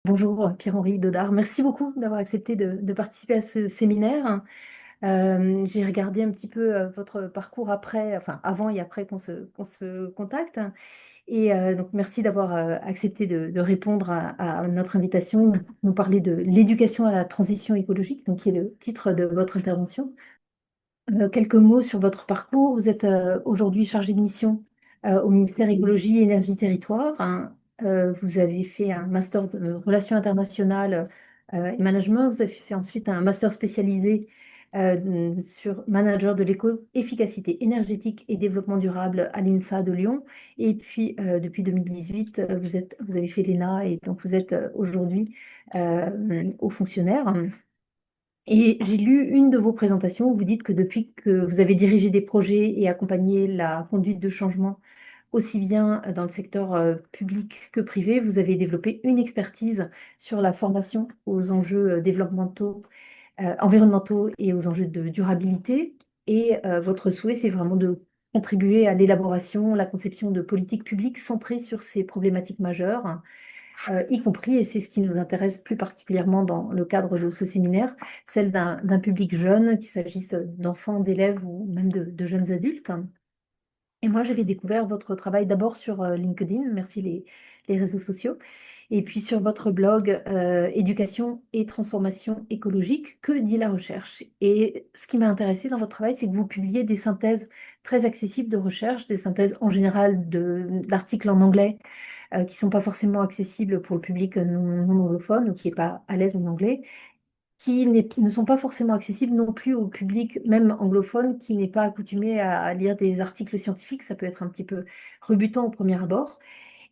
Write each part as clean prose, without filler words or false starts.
Bonjour Pierre-Henri Dodard, merci beaucoup d'avoir accepté de participer à ce séminaire. J'ai regardé un petit peu votre parcours après, enfin avant et après qu'on se contacte. Et donc merci d'avoir accepté de répondre à notre invitation, nous parler de l'éducation à la transition écologique, donc qui est le titre de votre intervention. Quelques mots sur votre parcours. Vous êtes aujourd'hui chargé de mission au ministère Écologie, Énergie, Territoire, hein. Vous avez fait un master de relations internationales et management. Vous avez fait ensuite un master spécialisé sur manager de l'éco-efficacité énergétique et développement durable à l'INSA de Lyon. Et puis, depuis 2018, vous avez fait l'ENA et donc vous êtes aujourd'hui haut fonctionnaire. Et j'ai lu une de vos présentations où vous dites que depuis que vous avez dirigé des projets et accompagné la conduite de changement, aussi bien dans le secteur public que privé, vous avez développé une expertise sur la formation aux enjeux développementaux, environnementaux et aux enjeux de durabilité. Et votre souhait, c'est vraiment de contribuer à l'élaboration, la conception de politiques publiques centrées sur ces problématiques majeures, y compris, et c'est ce qui nous intéresse plus particulièrement dans le cadre de ce séminaire, celle d'un public jeune, qu'il s'agisse d'enfants, d'élèves ou même de jeunes adultes. Et moi, j'avais découvert votre travail d'abord sur LinkedIn, merci les réseaux sociaux, et puis sur votre blog Éducation et transformation écologique, que dit la recherche? Et ce qui m'a intéressé dans votre travail, c'est que vous publiez des synthèses très accessibles de recherche, des synthèses en général d'articles en anglais qui ne sont pas forcément accessibles pour le public non anglophone ou qui n'est pas à l'aise en anglais, ne sont pas forcément accessibles non plus au public même anglophone qui n'est pas accoutumé à lire des articles scientifiques. Ça peut être un petit peu rebutant au premier abord.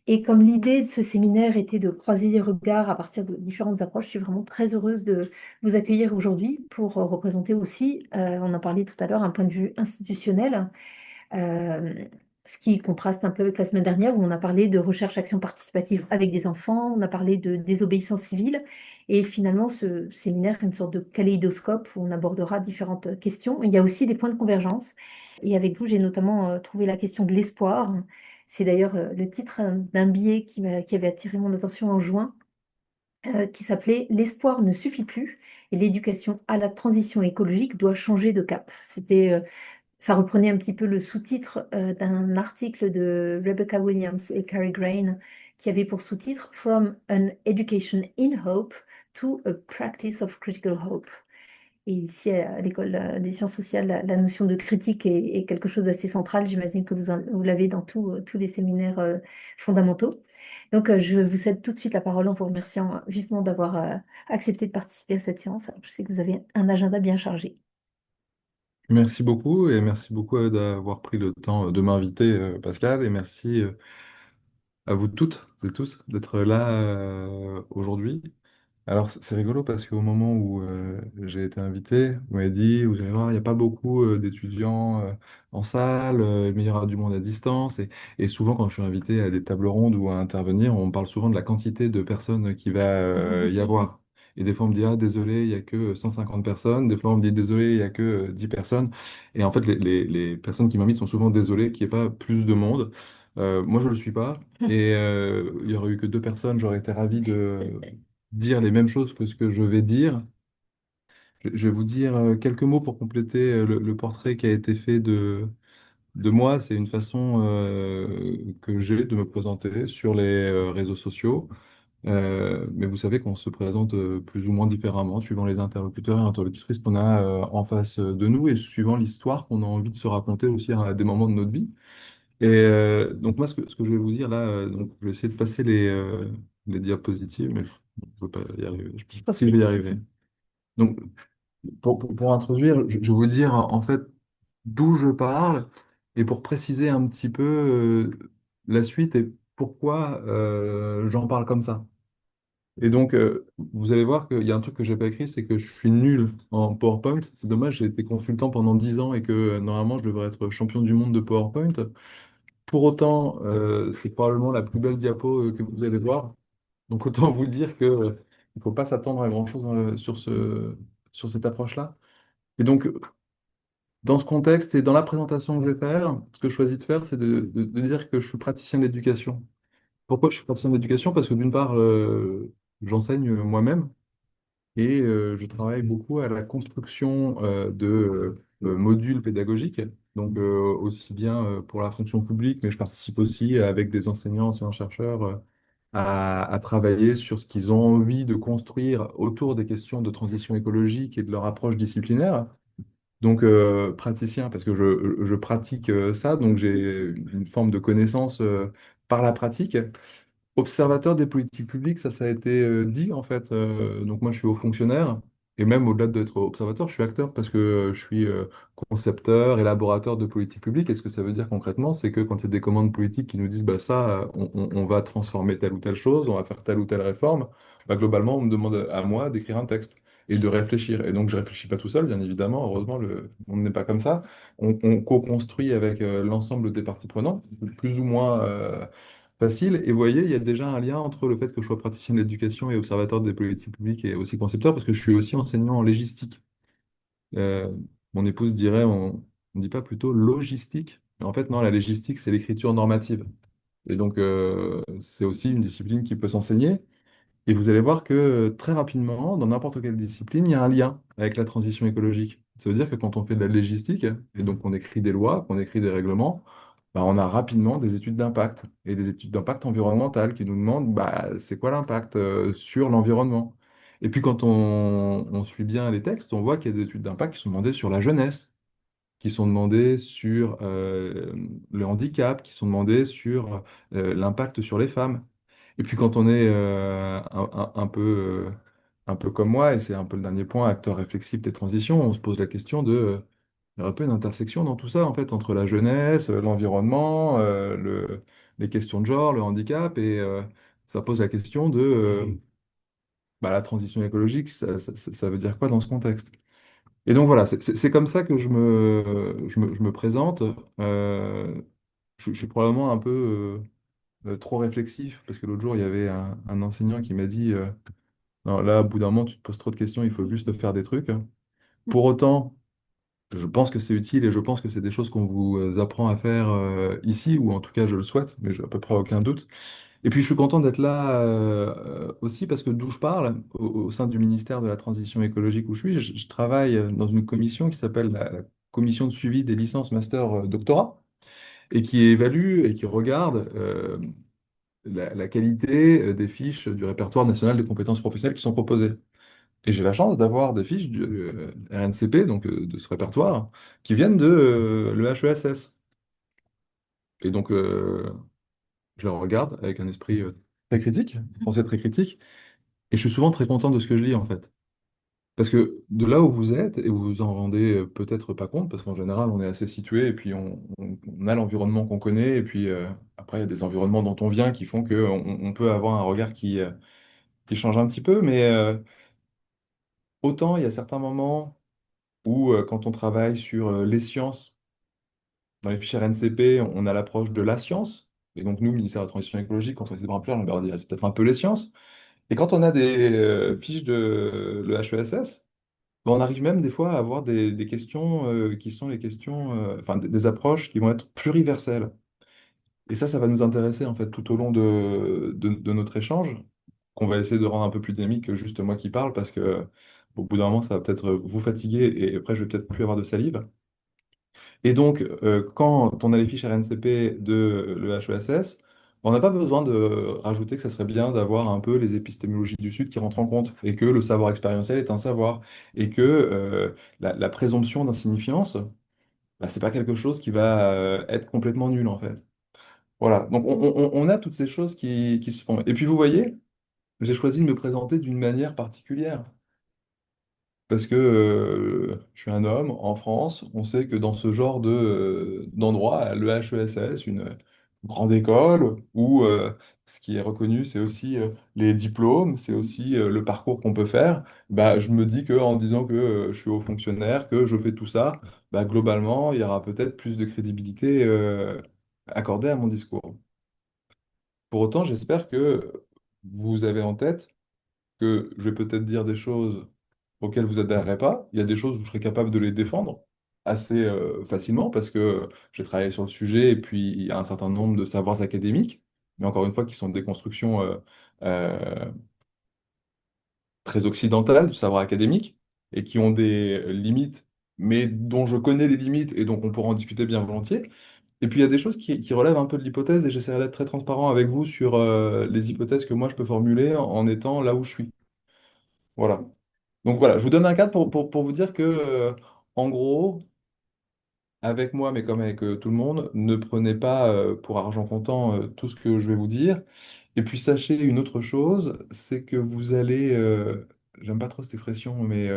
Et comme l'idée de ce séminaire était de croiser les regards à partir de différentes approches, je suis vraiment très heureuse de vous accueillir aujourd'hui pour représenter aussi, on en parlait tout à l'heure, un point de vue institutionnel, euh, ce qui contraste un peu avec la semaine dernière où on a parlé de recherche-action participative avec des enfants, on a parlé de désobéissance civile, et finalement ce séminaire est une sorte de kaléidoscope où on abordera différentes questions. Il y a aussi des points de convergence, et avec vous j'ai notamment trouvé la question de l'espoir. C'est d'ailleurs le titre d'un billet qui avait attiré mon attention en juin, qui s'appelait L'espoir ne suffit plus et l'éducation à la transition écologique doit changer de cap. Ça reprenait un petit peu le sous-titre d'un article de Rebecca Williams et Carrie Grain qui avait pour sous-titre From an Education in Hope to a Practice of Critical Hope. Et ici, à l'école des sciences sociales, la notion de critique est quelque chose d'assez central. J'imagine que vous l'avez dans tous les séminaires fondamentaux. Donc, je vous cède tout de suite la parole en vous remerciant vivement d'avoir accepté de participer à cette séance. Je sais que vous avez un agenda bien chargé. Merci beaucoup et merci beaucoup d'avoir pris le temps de m'inviter, Pascal, et merci à vous toutes et tous d'être là aujourd'hui. Alors c'est rigolo parce qu'au moment où j'ai été invité, vous m'avez dit, vous allez voir, il n'y a pas beaucoup d'étudiants en salle, mais il y aura du monde à distance. Et souvent quand je suis invité à des tables rondes ou à intervenir, on parle souvent de la quantité de personnes qui va y avoir. Et des fois on me dit, ah désolé, il n'y a que 150 personnes. Des fois on me dit, désolé, il n'y a que 10 personnes. Et en fait, les personnes qui m'invitent sont souvent désolées qu'il n'y ait pas plus de monde. Moi, je ne le suis pas. Et il n'y aurait eu que deux personnes, j'aurais été ravi de dire les mêmes choses que ce que je vais dire. Je vais vous dire quelques mots pour compléter le portrait qui a été fait de moi. C'est une façon que j'ai de me présenter sur les réseaux sociaux. Mais vous savez qu'on se présente plus ou moins différemment suivant les interlocuteurs et interlocutrices qu'on a en face de nous et suivant l'histoire qu'on a envie de se raconter aussi à des moments de notre vie. Et donc moi, ce que je vais vous dire là, donc, je vais essayer de passer les diapositives, mais je ne peux pas y arriver. Je sais pas si je vais y arriver. Donc, pour introduire, je vais vous dire en fait d'où je parle et pour préciser un petit peu la suite et pourquoi j'en parle comme ça. Et donc, vous allez voir qu'il y a un truc que j'ai pas écrit, c'est que je suis nul en PowerPoint. C'est dommage, j'ai été consultant pendant 10 ans et que normalement je devrais être champion du monde de PowerPoint. Pour autant, c'est probablement la plus belle diapo que vous allez voir. Donc autant vous dire que il ne faut pas s'attendre à grand-chose sur cette approche-là. Et donc, dans ce contexte et dans la présentation que je vais faire, ce que je choisis de faire, c'est de dire que je suis praticien de l'éducation. Pourquoi je suis praticien de l'éducation? Parce que d'une part, j'enseigne moi-même et je travaille beaucoup à la construction de modules pédagogiques. Donc aussi bien pour la fonction publique, mais je participe aussi avec des enseignants, enseignants-chercheurs à travailler sur ce qu'ils ont envie de construire autour des questions de transition écologique et de leur approche disciplinaire. Donc, praticien, parce que je pratique ça, donc j'ai une forme de connaissance par la pratique. Observateur des politiques publiques, ça a été dit en fait. Donc moi, je suis haut fonctionnaire, et même au-delà d'être observateur, je suis acteur parce que je suis concepteur, élaborateur de politiques publiques. Et ce que ça veut dire concrètement, c'est que quand il y a des commandes politiques qui nous disent, bah ça, on va transformer telle ou telle chose, on va faire telle ou telle réforme, bah, globalement, on me demande à moi d'écrire un texte et de réfléchir. Et donc, je réfléchis pas tout seul, bien évidemment. Heureusement, on n'est pas comme ça. On co-construit avec l'ensemble des parties prenantes, plus ou moins facile. Et vous voyez, il y a déjà un lien entre le fait que je sois praticien de l'éducation et observateur des politiques publiques et aussi concepteur, parce que je suis aussi enseignant en légistique. Euh, Mon épouse dirait, on ne dit pas plutôt logistique, mais en fait, non, la légistique, c'est l'écriture normative. Et donc, c'est aussi une discipline qui peut s'enseigner. Et vous allez voir que très rapidement, dans n'importe quelle discipline, il y a un lien avec la transition écologique. Ça veut dire que quand on fait de la légistique, et donc qu'on écrit des lois, qu'on écrit des règlements, bah, on a rapidement des études d'impact et des études d'impact environnemental qui nous demandent bah, c'est quoi l'impact sur l'environnement. Et puis quand on suit bien les textes, on voit qu'il y a des études d'impact qui sont demandées sur la jeunesse, qui sont demandées sur le handicap, qui sont demandées sur l'impact sur les femmes. Et puis quand on est un peu comme moi, et c'est un peu le dernier point, acteur réflexif des transitions, on se pose la question de, il y aurait pas une intersection dans tout ça, en fait, entre la jeunesse, l'environnement, les questions de genre, le handicap, et ça pose la question de bah, la transition écologique, ça veut dire quoi dans ce contexte? Et donc voilà, c'est comme ça que je me présente. Euh, je suis probablement un peu trop réflexif, parce que l'autre jour, il y avait un enseignant qui m'a dit, non, là, au bout d'un moment, tu te poses trop de questions, il faut juste faire des trucs. Pour autant, je pense que c'est utile et je pense que c'est des choses qu'on vous apprend à faire ici, ou en tout cas, je le souhaite, mais j'ai à peu près aucun doute. Et puis, je suis content d'être là aussi parce que d'où je parle, au sein du ministère de la Transition écologique où je suis, je travaille dans une commission qui s'appelle la commission de suivi des licences master doctorat et qui évalue et qui regarde la qualité des fiches du répertoire national des compétences professionnelles qui sont proposées. Et j'ai la chance d'avoir des fiches du RNCP, donc de ce répertoire, qui viennent de le HESS. Et donc, je les regarde avec un esprit très critique, un français très critique, et je suis souvent très content de ce que je lis, en fait. Parce que de là où vous êtes, et vous vous en rendez peut-être pas compte, parce qu'en général, on est assez situé, et puis on a l'environnement qu'on connaît, et puis après, il y a des environnements dont on vient qui font qu'on peut avoir un regard qui change un petit peu, mais autant il y a certains moments où, quand on travaille sur les sciences, dans les fichiers RNCP, on a l'approche de la science, et donc nous, ministère de la Transition écologique, quand on essaie de remplir, on va dire, c'est peut-être un peu les sciences, et quand on a des fiches de le HESS, ben, on arrive même des fois à avoir des questions qui sont les questions, enfin des approches qui vont être pluriverselles. Et ça va nous intéresser en fait tout au long de notre échange, qu'on va essayer de rendre un peu plus dynamique que juste moi qui parle, parce que au bout d'un moment, ça va peut-être vous fatiguer et après, je vais peut-être plus avoir de salive. Et donc, quand on a les fiches RNCP de le HESS, on n'a pas besoin de rajouter que ça serait bien d'avoir un peu les épistémologies du Sud qui rentrent en compte, et que le savoir expérientiel est un savoir, et que la présomption d'insignifiance, bah, c'est pas quelque chose qui va être complètement nul en fait. Voilà, donc on a toutes ces choses qui se font. Et puis vous voyez, j'ai choisi de me présenter d'une manière particulière. Parce que je suis un homme en France, on sait que dans ce genre d'endroit, le HESS, une grande école, où ce qui est reconnu, c'est aussi les diplômes, c'est aussi le parcours qu'on peut faire, bah, je me dis qu'en disant que je suis haut fonctionnaire, que je fais tout ça, bah, globalement, il y aura peut-être plus de crédibilité accordée à mon discours. Pour autant, j'espère que vous avez en tête que je vais peut-être dire des choses auxquelles vous adhérerez pas. Il y a des choses où je serai capable de les défendre assez facilement parce que j'ai travaillé sur le sujet et puis il y a un certain nombre de savoirs académiques, mais encore une fois, qui sont des constructions très occidentales du savoir académique et qui ont des limites, mais dont je connais les limites et donc on pourra en discuter bien volontiers. Et puis il y a des choses qui relèvent un peu de l'hypothèse et j'essaierai d'être très transparent avec vous sur les hypothèses que moi je peux formuler en étant là où je suis. Voilà. Donc voilà, je vous donne un cadre pour vous dire que, en gros, avec moi, mais comme avec tout le monde, ne prenez pas pour argent comptant tout ce que je vais vous dire. Et puis sachez une autre chose, c'est que vous allez, j'aime pas trop cette expression, mais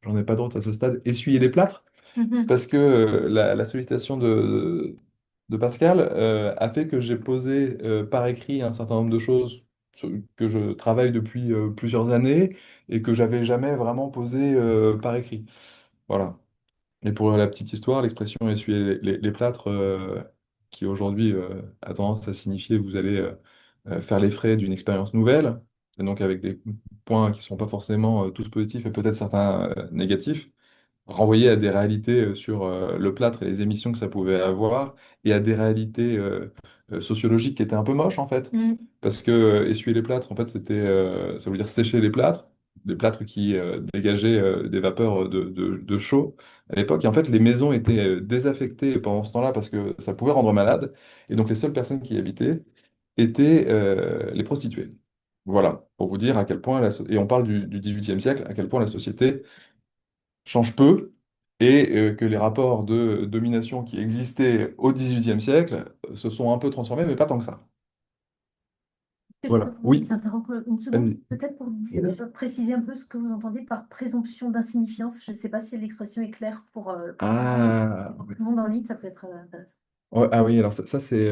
j'en ai pas d'autre à ce stade, essuyer les plâtres. Mhm. Parce que la sollicitation de Pascal a fait que j'ai posé par écrit un certain nombre de choses que je travaille depuis plusieurs années et que j'avais jamais vraiment posé par écrit. Voilà. Et pour la petite histoire, l'expression essuyer les plâtres, qui aujourd'hui a tendance à signifier vous allez faire les frais d'une expérience nouvelle, et donc avec des points qui ne sont pas forcément tous positifs et peut-être certains négatifs, renvoyer à des réalités sur le plâtre et les émissions que ça pouvait avoir, et à des réalités sociologiques qui étaient un peu moches en fait. Mhm. Parce que essuyer les plâtres, en fait, ça veut dire sécher les plâtres qui dégageaient des vapeurs de chaud à l'époque. Et en fait, les maisons étaient désaffectées pendant ce temps-là parce que ça pouvait rendre malade. Et donc, les seules personnes qui y habitaient étaient les prostituées. Voilà, pour vous dire à quel point, et on parle du XVIIIe siècle, à quel point la société change peu et que les rapports de domination qui existaient au XVIIIe siècle se sont un peu transformés, mais pas tant que ça. Est-ce que je peux Voilà, vous oui, interrompre une seconde, allez-y. peut-être pour préciser un peu ce que vous entendez par présomption d'insignifiance. Je ne sais pas si l'expression est claire pour tout le monde. Ah, Pour ouais. tout le monde en ligne, ça peut être intéressant. Ouais, ah oui, alors ça, c'est...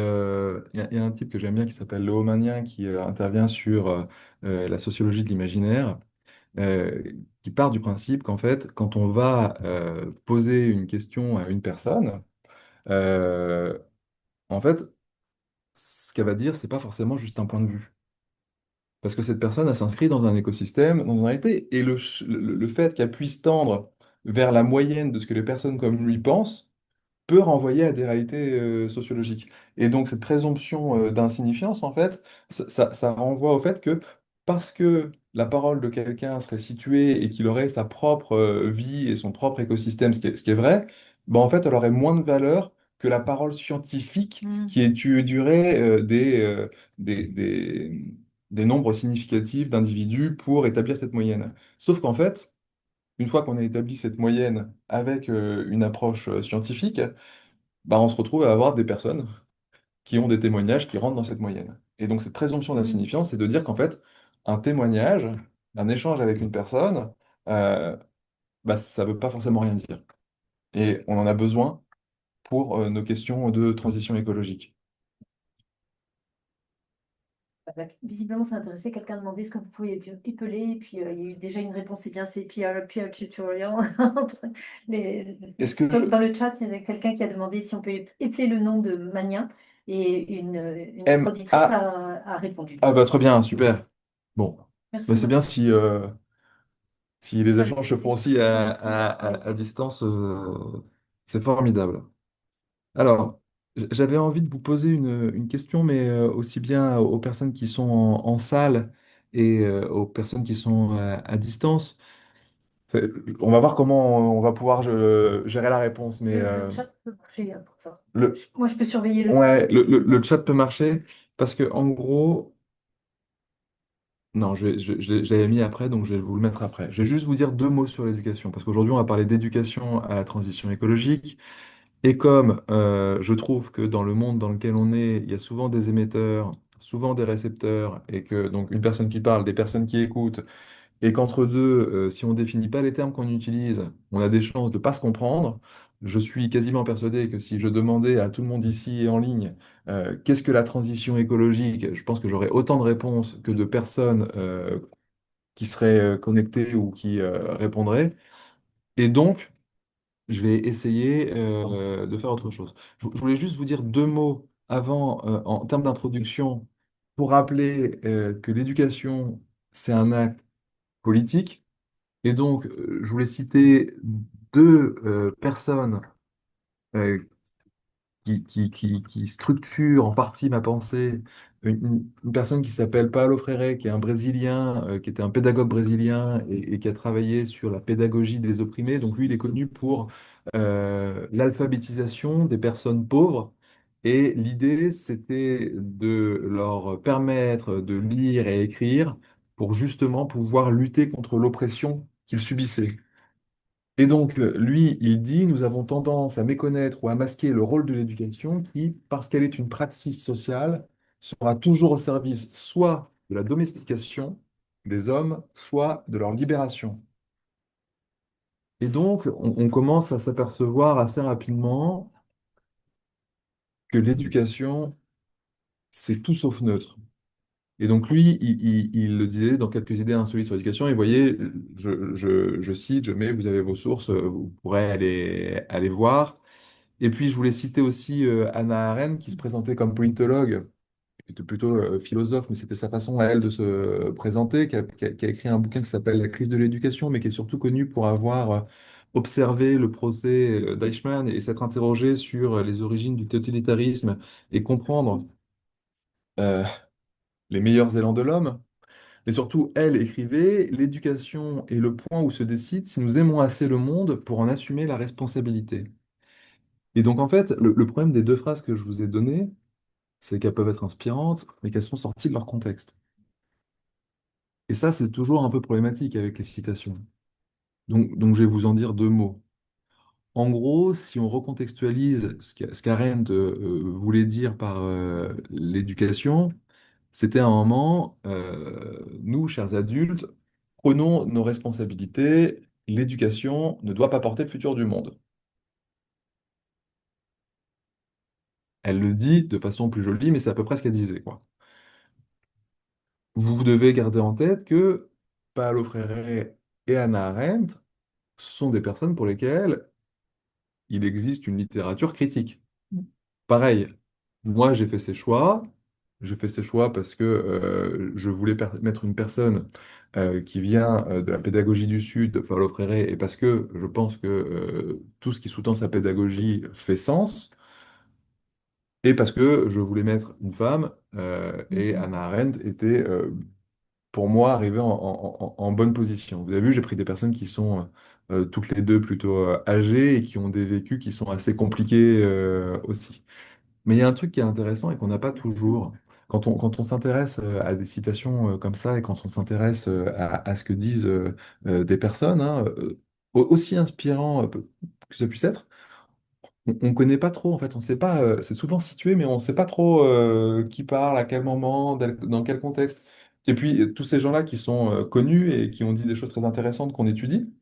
Il y a un type que j'aime bien qui s'appelle Léo Mannien qui intervient sur la sociologie de l'imaginaire, euh, qui part du principe qu'en fait, quand on va poser une question à une personne, euh, en fait, ce qu'elle va dire, c'est pas forcément juste un point de vue. Parce que cette personne, elle s'inscrit dans un écosystème, dans une réalité, et le fait qu'elle puisse tendre vers la moyenne de ce que les personnes comme lui pensent, peut renvoyer à des réalités sociologiques. Et donc cette présomption d'insignifiance, en fait, ça renvoie au fait que parce que la parole de quelqu'un serait située et qu'il aurait sa propre vie et son propre écosystème, ce qui est vrai, ben, en fait, elle aurait moins de valeur que la parole scientifique Mm. qui étudierait des nombres significatifs d'individus pour établir cette moyenne. Sauf qu'en fait, une fois qu'on a établi cette moyenne avec une approche scientifique, bah, on se retrouve à avoir des personnes qui ont des témoignages qui rentrent dans cette moyenne. Et donc cette présomption Mm. d'insignifiance, c'est de dire qu'en fait, un témoignage, un échange avec une personne, euh, bah, ça ne veut pas forcément rien dire. Et on en a besoin pour nos questions de transition écologique. Visiblement, ça intéressait. Quelqu'un demandait ce que vous pouvez épeler. Et puis, il y a eu déjà une réponse. C'est bien, c'est peer tutorial. Entre Est-ce que je... dans le chat, il y a quelqu'un qui a demandé si on peut épeler le nom de Mania. Et une autre auditrice M-A... a répondu. Ah bah très bien, super. Bon, bah, Merci c'est bien beaucoup. si les échanges se font aussi Merci. à distance, c'est formidable. Alors, j'avais envie de vous poser une question, mais aussi bien aux personnes qui sont en salle et aux personnes qui sont à distance. C'est- On va voir comment on va pouvoir gérer la réponse, mais Le chat peut marcher pour ça. le, Moi, je peux surveiller le chat. ouais, le chat peut marcher parce que en gros, non, je l'avais mis après, donc je vais vous le mettre après. Je vais juste vous dire deux mots sur l'éducation, parce qu'aujourd'hui, on va parler d'éducation à la transition écologique. Et comme je trouve que dans le monde dans lequel on est, il y a souvent des émetteurs, souvent des récepteurs, et que donc une personne qui parle, des personnes qui écoutent, et qu'entre deux, si on ne définit pas les termes qu'on utilise, on a des chances de ne pas se comprendre. Je suis quasiment persuadé que si je demandais à tout le monde ici et en ligne qu'est-ce que la transition écologique, je pense que j'aurais autant de réponses que de personnes qui seraient connectées ou qui répondraient. Et donc, je vais essayer de faire autre chose. Je voulais juste vous dire deux mots avant, en termes d'introduction, pour rappeler que l'éducation, c'est un acte politique. Et donc, je voulais citer deux personnes euh, qui structure en partie ma pensée, une personne qui s'appelle Paulo Freire, qui est un Brésilien, qui était un pédagogue brésilien et qui a travaillé sur la pédagogie des opprimés. Donc lui, il est connu pour l'alphabétisation des personnes pauvres. Et l'idée, c'était de leur permettre de lire et écrire pour justement pouvoir lutter contre l'oppression qu'ils subissaient. Et donc, lui, il dit, nous avons tendance à méconnaître ou à masquer le rôle de l'éducation qui, parce qu'elle est une praxis sociale, sera toujours au service soit de la domestication des hommes, soit de leur libération. Et donc, on commence à s'apercevoir assez rapidement que l'éducation, c'est tout sauf neutre. Et donc, lui, il le disait dans quelques idées insolites sur l'éducation. Et vous voyez, je cite, je mets, vous avez vos sources, vous pourrez aller voir. Et puis, je voulais citer aussi Hannah Arendt, qui se présentait comme politologue, qui était plutôt philosophe, mais c'était sa façon à elle de se présenter, qui a écrit un bouquin qui s'appelle La crise de l'éducation, mais qui est surtout connu pour avoir observé le procès d'Eichmann et s'être interrogé sur les origines du totalitarisme et comprendre euh, les meilleurs élans de l'homme. Mais surtout, elle écrivait, l'éducation est le point où se décide si nous aimons assez le monde pour en assumer la responsabilité. Et donc, en fait, le problème des deux phrases que je vous ai données, c'est qu'elles peuvent être inspirantes, mais qu'elles sont sorties de leur contexte. Et ça, c'est toujours un peu problématique avec les citations. Donc je vais vous en dire deux mots. En gros, si on recontextualise ce qu'Arendt voulait dire par l'éducation, c'était à un moment, nous, chers adultes, prenons nos responsabilités, l'éducation ne doit pas porter le futur du monde. Elle le dit de façon plus jolie, mais c'est à peu près ce qu'elle disait, quoi. Vous devez garder en tête que Paulo Freire et Hannah Arendt sont des personnes pour lesquelles il existe une littérature critique. Pareil, moi j'ai fait ces choix. J'ai fait ces choix parce que je voulais mettre une personne qui vient de la pédagogie du Sud, de Paulo Freire, et parce que je pense que tout ce qui sous-tend sa pédagogie fait sens, et parce que je voulais mettre une femme, et Mhm. Hannah Arendt était pour moi, arriver en bonne position. Vous avez vu, j'ai pris des personnes qui sont toutes les deux plutôt âgées et qui ont des vécus qui sont assez compliqués aussi. Mais il y a un truc qui est intéressant et qu'on n'a pas toujours. Quand on s'intéresse à des citations comme ça et quand on s'intéresse à ce que disent des personnes, hein, aussi inspirants que ça puisse être, on ne connaît pas trop, en fait, on sait pas, c'est souvent situé, mais on ne sait pas trop qui parle, à quel moment, dans quel contexte. Et puis, tous ces gens-là qui sont connus et qui ont dit des choses très intéressantes qu'on étudie,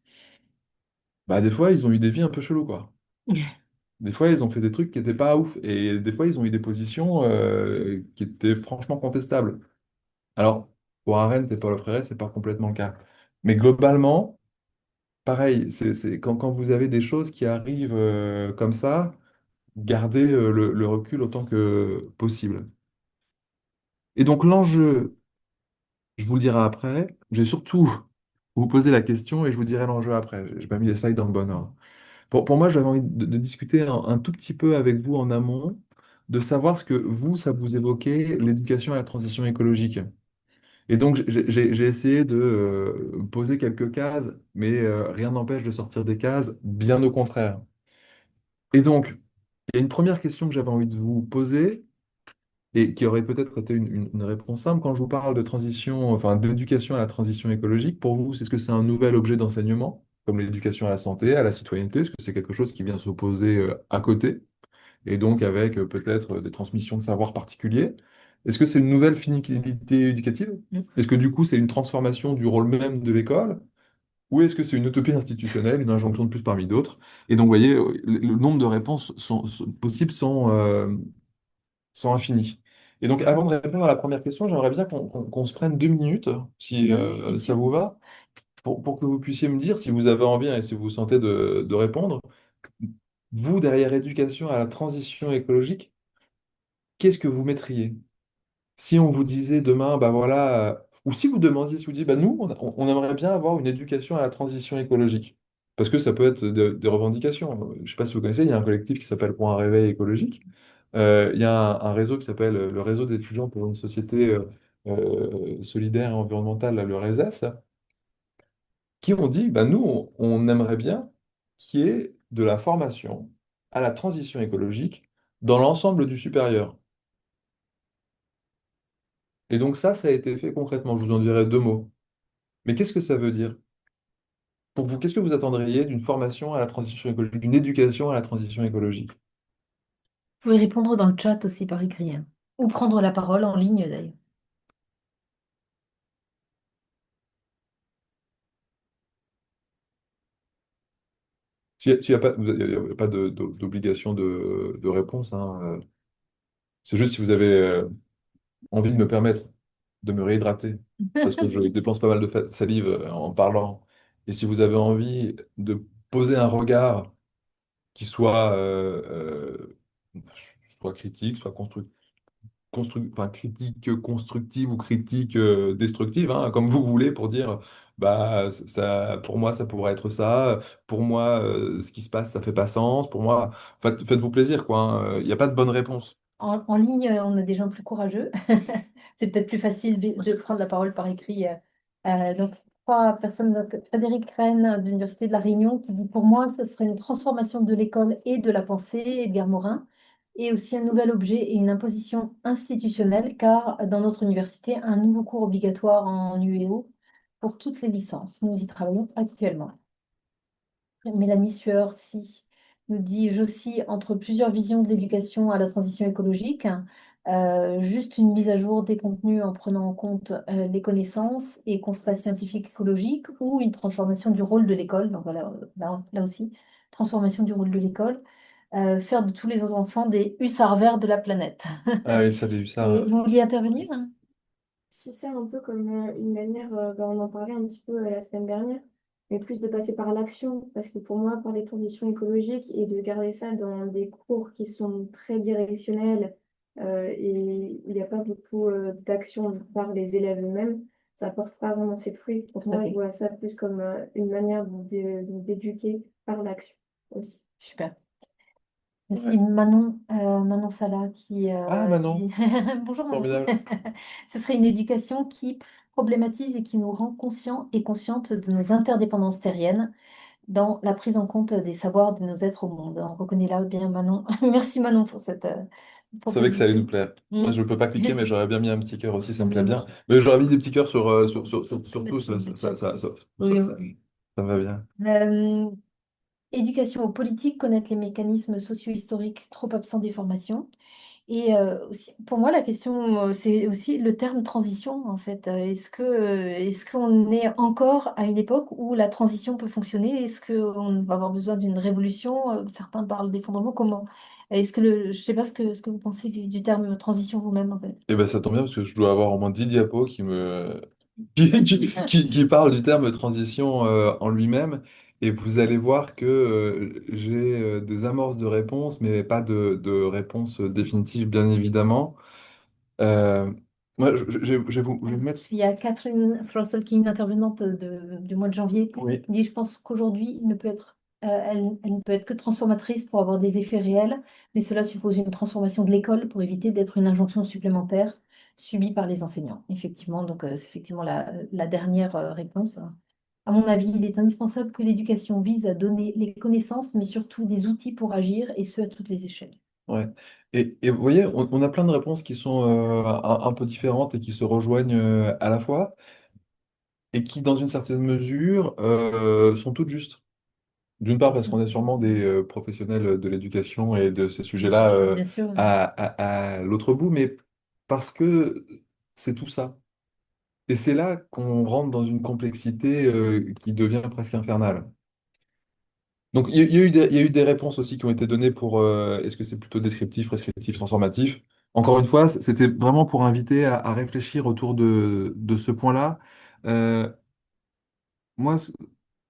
bah, des fois, ils ont eu des vies un peu cheloues, quoi. Des fois, ils ont fait des trucs qui n'étaient pas ouf, et des fois, ils ont eu des positions qui étaient franchement contestables. Alors, pour Arendt et Paulo Freire, c'est pas complètement le cas. Mais globalement, pareil, quand vous avez des choses qui arrivent comme ça, garder le recul autant que possible. Et donc l'enjeu, je vous le dirai après, j'ai surtout vous poser la question et je vous dirai l'enjeu après. J'ai pas mis les slides dans le bon ordre. Pour moi, j'avais envie de discuter un tout petit peu avec vous en amont, de savoir ce que vous, ça vous évoquait, l'éducation à la transition écologique. Et donc j'ai essayé de poser quelques cases, mais rien n'empêche de sortir des cases, bien au contraire. Et donc, il y a une première question que j'avais envie de vous poser, et qui aurait peut-être été une réponse simple quand je vous parle de transition, enfin d'éducation à la transition écologique. Pour vous, est-ce que c'est un nouvel objet d'enseignement, comme l'éducation à la santé, à la citoyenneté? Est-ce que c'est quelque chose qui vient s'opposer à côté, et donc avec peut-être des transmissions de savoir particuliers? Est-ce que c'est une nouvelle finalité éducative? Est-ce que du coup c'est une transformation du rôle même de l'école? Ou est-ce que c'est une utopie institutionnelle, une injonction de plus parmi d'autres? Et donc, vous voyez, le nombre de réponses possibles sont infinis. Et donc, avant de répondre à la première question, j'aimerais bien qu'on se prenne 2 minutes, si Oui, bien ça sûr. vous va, pour que vous puissiez me dire, si vous avez envie et si vous vous sentez de répondre, vous, derrière éducation à la transition écologique, qu'est-ce que vous mettriez? Si on vous disait demain, bah voilà, ou si vous demandiez, si vous dites, bah nous, on aimerait bien avoir une éducation à la transition écologique. Parce que ça peut être des revendications. Je ne sais pas si vous connaissez, il y a un collectif qui s'appelle Pour un réveil écologique. Il y a un réseau qui s'appelle le réseau d'étudiants pour une société solidaire et environnementale, là, le RESES, qui ont dit, bah, nous, on aimerait bien qu'il y ait de la formation à la transition écologique dans l'ensemble du supérieur. Et donc ça a été fait concrètement. Je vous en dirai deux mots. Mais qu'est-ce que ça veut dire? Pour vous, qu'est-ce que vous attendriez d'une formation à la transition écologique, d'une éducation à la transition écologique? Vous pouvez répondre dans le chat aussi par écrit, hein. Ou prendre la parole en ligne d'ailleurs. S'il y a pas, il y a pas d'obligation de réponse, hein. C'est juste si vous avez envie de me permettre de me réhydrater, parce que je dépense pas mal de salive en parlant. Et si vous avez envie de poser un regard qui soit critique, soit enfin, critique constructive ou critique destructive, hein, comme vous voulez, pour dire, bah, ça, pour moi, ça pourrait être ça, pour moi, ce qui se passe, ça fait pas sens, pour moi, faites-vous plaisir, quoi, hein. Il n'y a pas de bonne réponse. En ligne, on a des gens plus courageux. C'est peut-être plus facile de prendre la parole par écrit. Donc, trois personnes, donc, Frédéric Rennes de l'Université de La Réunion, qui dit pour moi, ce serait une transformation de l'école et de la pensée, Edgar Morin, et aussi un nouvel objet et une imposition institutionnelle, car dans notre université, un nouveau cours obligatoire en UEO pour toutes les licences. Nous y travaillons actuellement. Mélanie Sueur, si, nous dit, j'oscille entre plusieurs visions de l'éducation à la transition écologique. Juste une mise à jour des contenus en prenant en compte les connaissances et constats scientifiques écologiques ou une transformation du rôle de l'école. Donc voilà, là aussi, transformation du rôle de l'école. Faire de tous les enfants des hussards verts de la planète. Ah oui, ça, j'ai eu Et ça. vous vouliez intervenir, hein? Si c'est un peu comme une manière, on en parlait un petit peu la semaine dernière, mais plus de passer par l'action, parce que pour moi, parler de transition écologique et de garder ça dans des cours qui sont très directionnels et il n'y a pas beaucoup d'action par les élèves eux-mêmes, ça porte pas vraiment ses fruits. Pour Tout à moi, je fait. vois ça plus comme une manière d'éduquer par l'action aussi. Super. Ouais. Merci Manon, Manon Sala qui Ah, Manon, dit bonjour Manon. formidable. Ce serait une éducation qui problématise et qui nous rend conscients et conscientes de nos interdépendances terriennes dans la prise en compte des savoirs de nos êtres au monde. On reconnaît là bien Manon. Merci Manon pour cette Je savais que ça allait nous proposition. plaire. Moi, Mm. je ne peux pas cliquer, mais j'aurais bien mis un petit cœur aussi, ça me plaît Oui, bien. Mais j'aurais mis des petits cœurs sur tous, oui, ça me va bien. oui. Éducation aux politiques, connaître les mécanismes socio-historiques trop absents des formations. Et aussi, pour moi, la question, c'est aussi le terme transition, en fait. Est-ce qu'on est encore à une époque où la transition peut fonctionner? Est-ce qu'on va avoir besoin d'une révolution? Certains parlent d'effondrement. Comment? Je ne sais pas ce que vous pensez du terme transition vous-même, en fait. Et ben ça tombe bien parce que je dois avoir au moins 10 diapos qui parlent du terme transition en lui-même. Et vous allez voir que j'ai des amorces de réponses, mais pas de réponse définitive, bien évidemment. Euh, moi, je vais vous mettre. Il y a Catherine Russell, qui est une intervenante du mois de janvier, Oui. qui dit, je pense qu'aujourd'hui, elle ne peut être que transformatrice pour avoir des effets réels, mais cela suppose une transformation de l'école pour éviter d'être une injonction supplémentaire subie par les enseignants. Effectivement, donc c'est effectivement la dernière réponse. À mon avis, il est indispensable que l'éducation vise à donner les connaissances, mais surtout des outils pour agir, et ce, à toutes les échelles. Ouais. Et vous voyez, on a plein de réponses qui sont un peu différentes et qui se rejoignent à la fois, et qui, dans une certaine mesure, sont toutes justes. D'une part, Bien parce sûr. qu'on est sûrement des professionnels de l'éducation et de ces sujets-là Bien sûr. à l'autre bout, mais parce que c'est tout ça. Et c'est là qu'on rentre dans une complexité qui devient presque infernale. Donc, il y a eu des réponses aussi qui ont été données pour est-ce que c'est plutôt descriptif, prescriptif, transformatif. Encore une fois, c'était vraiment pour inviter à réfléchir autour de ce point-là. Euh, moi,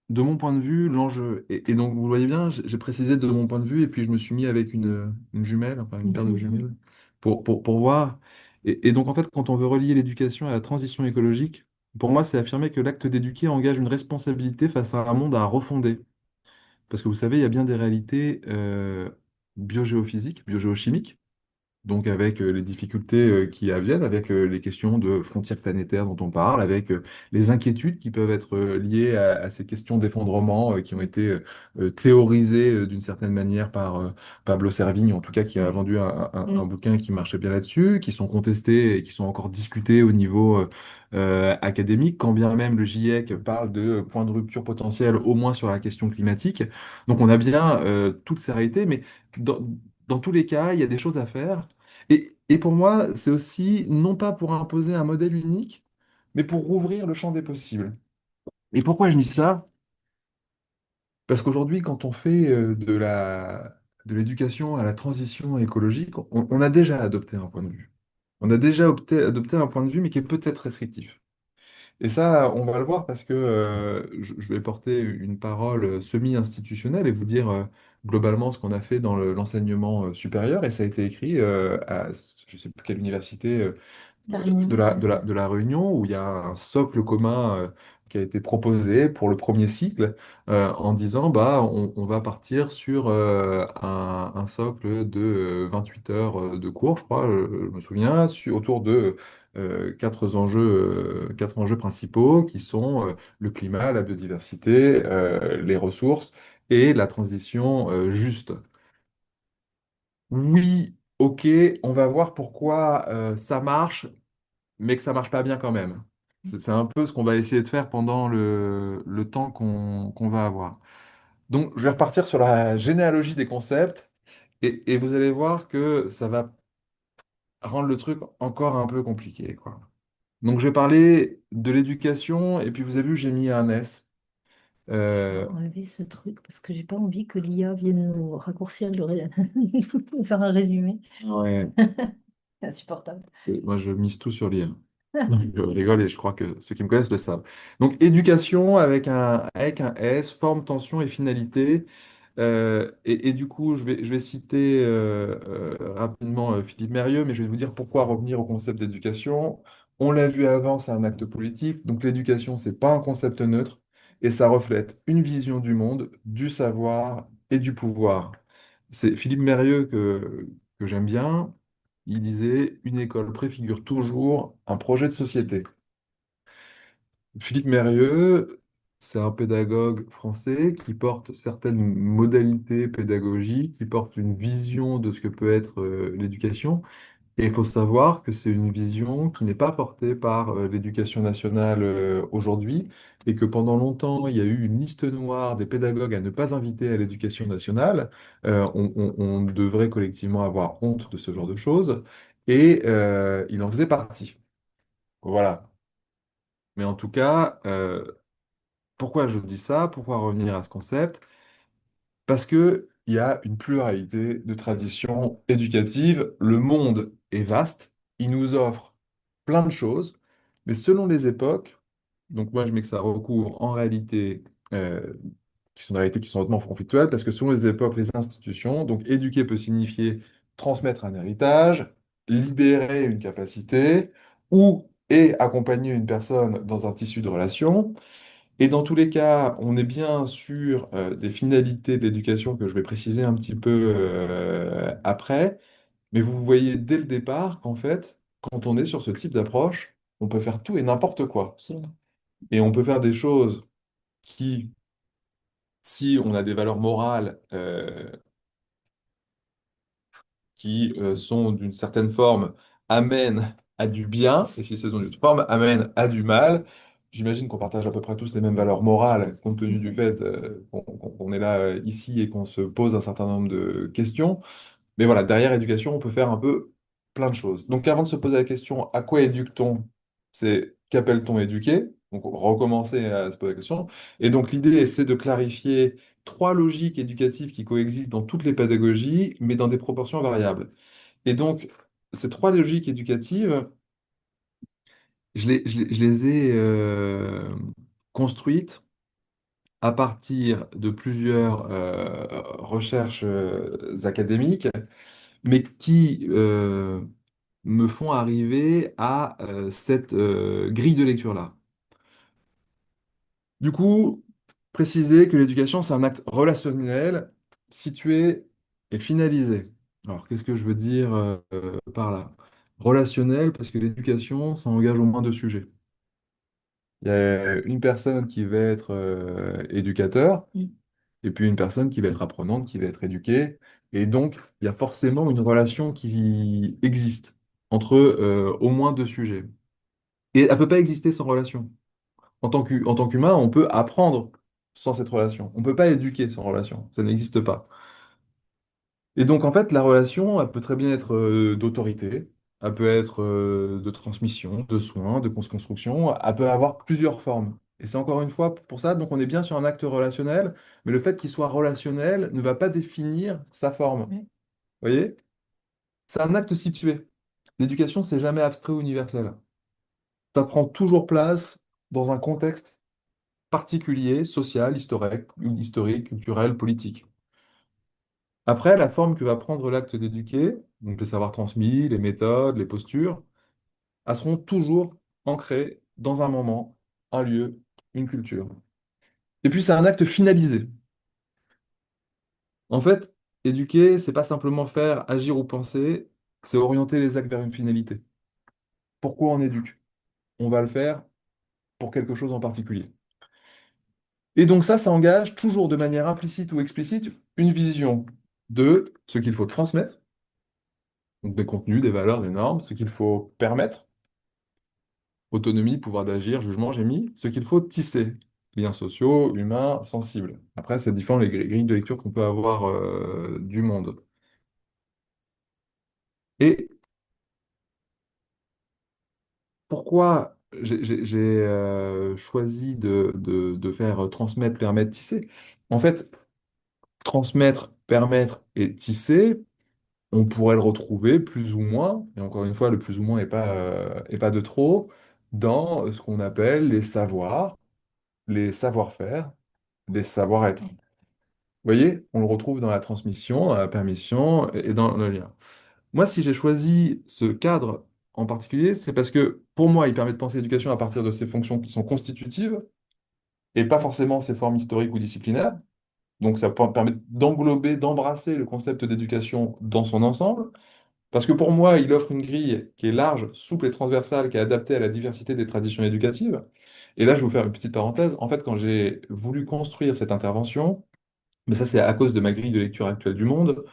de mon point de vue, l'enjeu, et donc vous le voyez bien, j'ai précisé de mon point de vue, et puis je me suis mis avec une jumelle, enfin une paire de jumelles, pour voir. Et donc en fait, quand on veut relier l'éducation à la transition écologique, pour moi, c'est affirmer que l'acte d'éduquer engage une responsabilité face à un monde à refonder. parce que vous savez, il y a bien des réalités biogéophysiques, biogéochimiques, donc avec les difficultés qui adviennent, avec les questions de frontières planétaires dont on parle, avec les inquiétudes qui peuvent être liées à ces questions d'effondrement qui ont été théorisées d'une certaine manière par Pablo Servigne, en tout cas qui a vendu un Mm. bouquin qui marchait bien là-dessus, qui sont contestées et qui sont encore discutées au niveau académique, quand bien même le GIEC parle de points de rupture potentiels, au moins sur la question climatique. Donc on a bien toutes ces réalités, mais dans, dans tous les cas, il y a des choses à faire. Et pour moi, c'est aussi non pas pour imposer un modèle unique, mais pour rouvrir le champ des possibles. Et pourquoi je dis ça? Parce qu'aujourd'hui, quand on fait de l'éducation à la transition écologique, on a déjà adopté un point de vue. On a déjà adopté un point de vue, mais qui est peut-être restrictif. Et ça, on va le voir parce que je vais porter une parole semi-institutionnelle et vous dire globalement ce qu'on a fait dans l'enseignement supérieur. Et ça a été écrit à je ne sais plus quelle université La Réunion. de la Réunion où il y a un socle commun qui a été proposé pour le premier cycle en disant bah, on va partir sur un socle de 28 heures de cours, je crois, je me souviens, autour de quatre enjeux principaux qui sont le climat, la biodiversité, les ressources et la transition juste. Oui, ok, on va voir pourquoi ça marche, mais que ça marche pas bien quand même. C'est un peu ce qu'on va essayer de faire pendant le temps qu'on va avoir. Donc, je vais repartir sur la généalogie des concepts et vous allez voir que ça va rendre le truc encore un peu compliqué, quoi. Donc, je vais parler de l'éducation, et puis vous avez vu, j'ai mis un S. Je vais Euh, enlever ce truc parce que j'ai pas envie que l'IA vienne nous raccourcir nous faire un résumé. ouais, C'est insupportable. moi, je mise tout sur l'IA. Je rigole et je crois que ceux qui me connaissent le savent. Donc, éducation avec un S, forme, tension et finalité. Et du coup, je vais citer rapidement Philippe Mérieux, mais je vais vous dire pourquoi revenir au concept d'éducation. On l'a vu avant, c'est un acte politique. Donc l'éducation, c'est pas un concept neutre et ça reflète une vision du monde, du savoir et du pouvoir. C'est Philippe Mérieux que j'aime bien. Il disait, une école préfigure toujours un projet de société. Philippe Mérieux, c'est un pédagogue français qui porte certaines modalités pédagogiques, qui porte une vision de ce que peut être l'éducation. Et il faut savoir que c'est une vision qui n'est pas portée par l'éducation nationale aujourd'hui, et que pendant longtemps, il y a eu une liste noire des pédagogues à ne pas inviter à l'éducation nationale. On devrait collectivement avoir honte de ce genre de choses, et il en faisait partie. Voilà. Mais en tout cas, pourquoi je dis ça? Pourquoi revenir à ce concept? Parce que il y a une pluralité de traditions éducatives. Le monde est vaste. Il nous offre plein de choses, mais selon les époques, donc moi je mets que ça recouvre en réalité, qui sont des réalités qui sont hautement conflictuelles, parce que selon les époques, les institutions, donc éduquer peut signifier transmettre un héritage, libérer une capacité, ou et accompagner une personne dans un tissu de relations. Et dans tous les cas, on est bien sur des finalités de l'éducation que je vais préciser un petit peu après, mais vous voyez dès le départ qu'en fait, quand on est sur ce type d'approche, on peut faire tout et n'importe quoi. Absolument. Et on peut faire des choses qui, si on a des valeurs morales qui sont d'une certaine forme, amènent à du bien, et si ces sont d'une forme, amènent à du mal. J'imagine qu'on partage à peu près tous les mêmes valeurs morales, compte tenu du fait qu'on est là ici et qu'on se pose un certain nombre de questions. Mais voilà, derrière éducation, on peut faire un peu plein de choses. Donc avant de se poser la question, à quoi éduque-t-on? C'est qu'appelle-t-on éduquer? Donc recommencer à se poser la question. Et donc l'idée, c'est de clarifier trois logiques éducatives qui coexistent dans toutes les pédagogies, mais dans des proportions variables. Et donc, ces trois logiques éducatives, je les ai construites à partir de plusieurs recherches académiques, mais qui me font arriver à cette grille de lecture-là. Du coup, préciser que l'éducation, c'est un acte relationnel, situé et finalisé. Alors, qu'est-ce que je veux dire par là? Relationnel, parce que l'éducation, ça engage au moins deux sujets. Il y a une personne qui va être éducateur, et puis une personne qui va être apprenante, qui va être éduquée. Et donc, il y a forcément une relation qui existe entre au moins deux sujets. Et elle ne peut pas exister sans relation. En tant qu'humain, on peut apprendre sans cette relation. On ne peut pas éduquer sans relation. Ça n'existe pas. Et donc, en fait, la relation, elle peut très bien être d'autorité, elle peut être de transmission, de soins, de construction, elle peut avoir plusieurs formes. Et c'est encore une fois pour ça, donc on est bien sur un acte relationnel, mais le fait qu'il soit relationnel ne va pas définir sa forme. Vous voyez? C'est un acte situé. L'éducation, c'est jamais abstrait ou universel. Ça prend toujours place dans un contexte particulier, social, historique, culturel, politique. Après, la forme que va prendre l'acte d'éduquer, donc les savoirs transmis, les méthodes, les postures, elles seront toujours ancrées dans un moment, un lieu, une culture. Et puis, c'est un acte finalisé. En fait, éduquer, c'est pas simplement faire agir ou penser, c'est orienter les actes vers une finalité. Pourquoi on éduque? On va le faire pour quelque chose en particulier. Et donc ça engage toujours de manière implicite ou explicite une vision de ce qu'il faut transmettre, donc des contenus, des valeurs, des normes, ce qu'il faut permettre, autonomie, pouvoir d'agir, jugement, j'ai mis, ce qu'il faut tisser, liens sociaux, humains, sensibles. Après, c'est différent les grilles de lecture qu'on peut avoir du monde. Et pourquoi j'ai choisi de faire transmettre, permettre, tisser? En fait, transmettre, permettre et tisser, on pourrait le retrouver plus ou moins, et encore une fois, le plus ou moins est pas de trop, dans ce qu'on appelle les savoirs, les savoir-faire, les savoir-être. Vous voyez, on le retrouve dans la transmission, dans la permission et dans le lien. Moi, si j'ai choisi ce cadre en particulier, c'est parce que pour moi, il permet de penser l'éducation à partir de ses fonctions qui sont constitutives et pas forcément ses formes historiques ou disciplinaires. Donc, ça permet d'englober, d'embrasser le concept d'éducation dans son ensemble. Parce que pour moi, il offre une grille qui est large, souple et transversale, qui est adaptée à la diversité des traditions éducatives. Et là, je vais vous faire une petite parenthèse. En fait, quand j'ai voulu construire cette intervention, mais ça c'est à cause de ma grille de lecture actuelle du monde,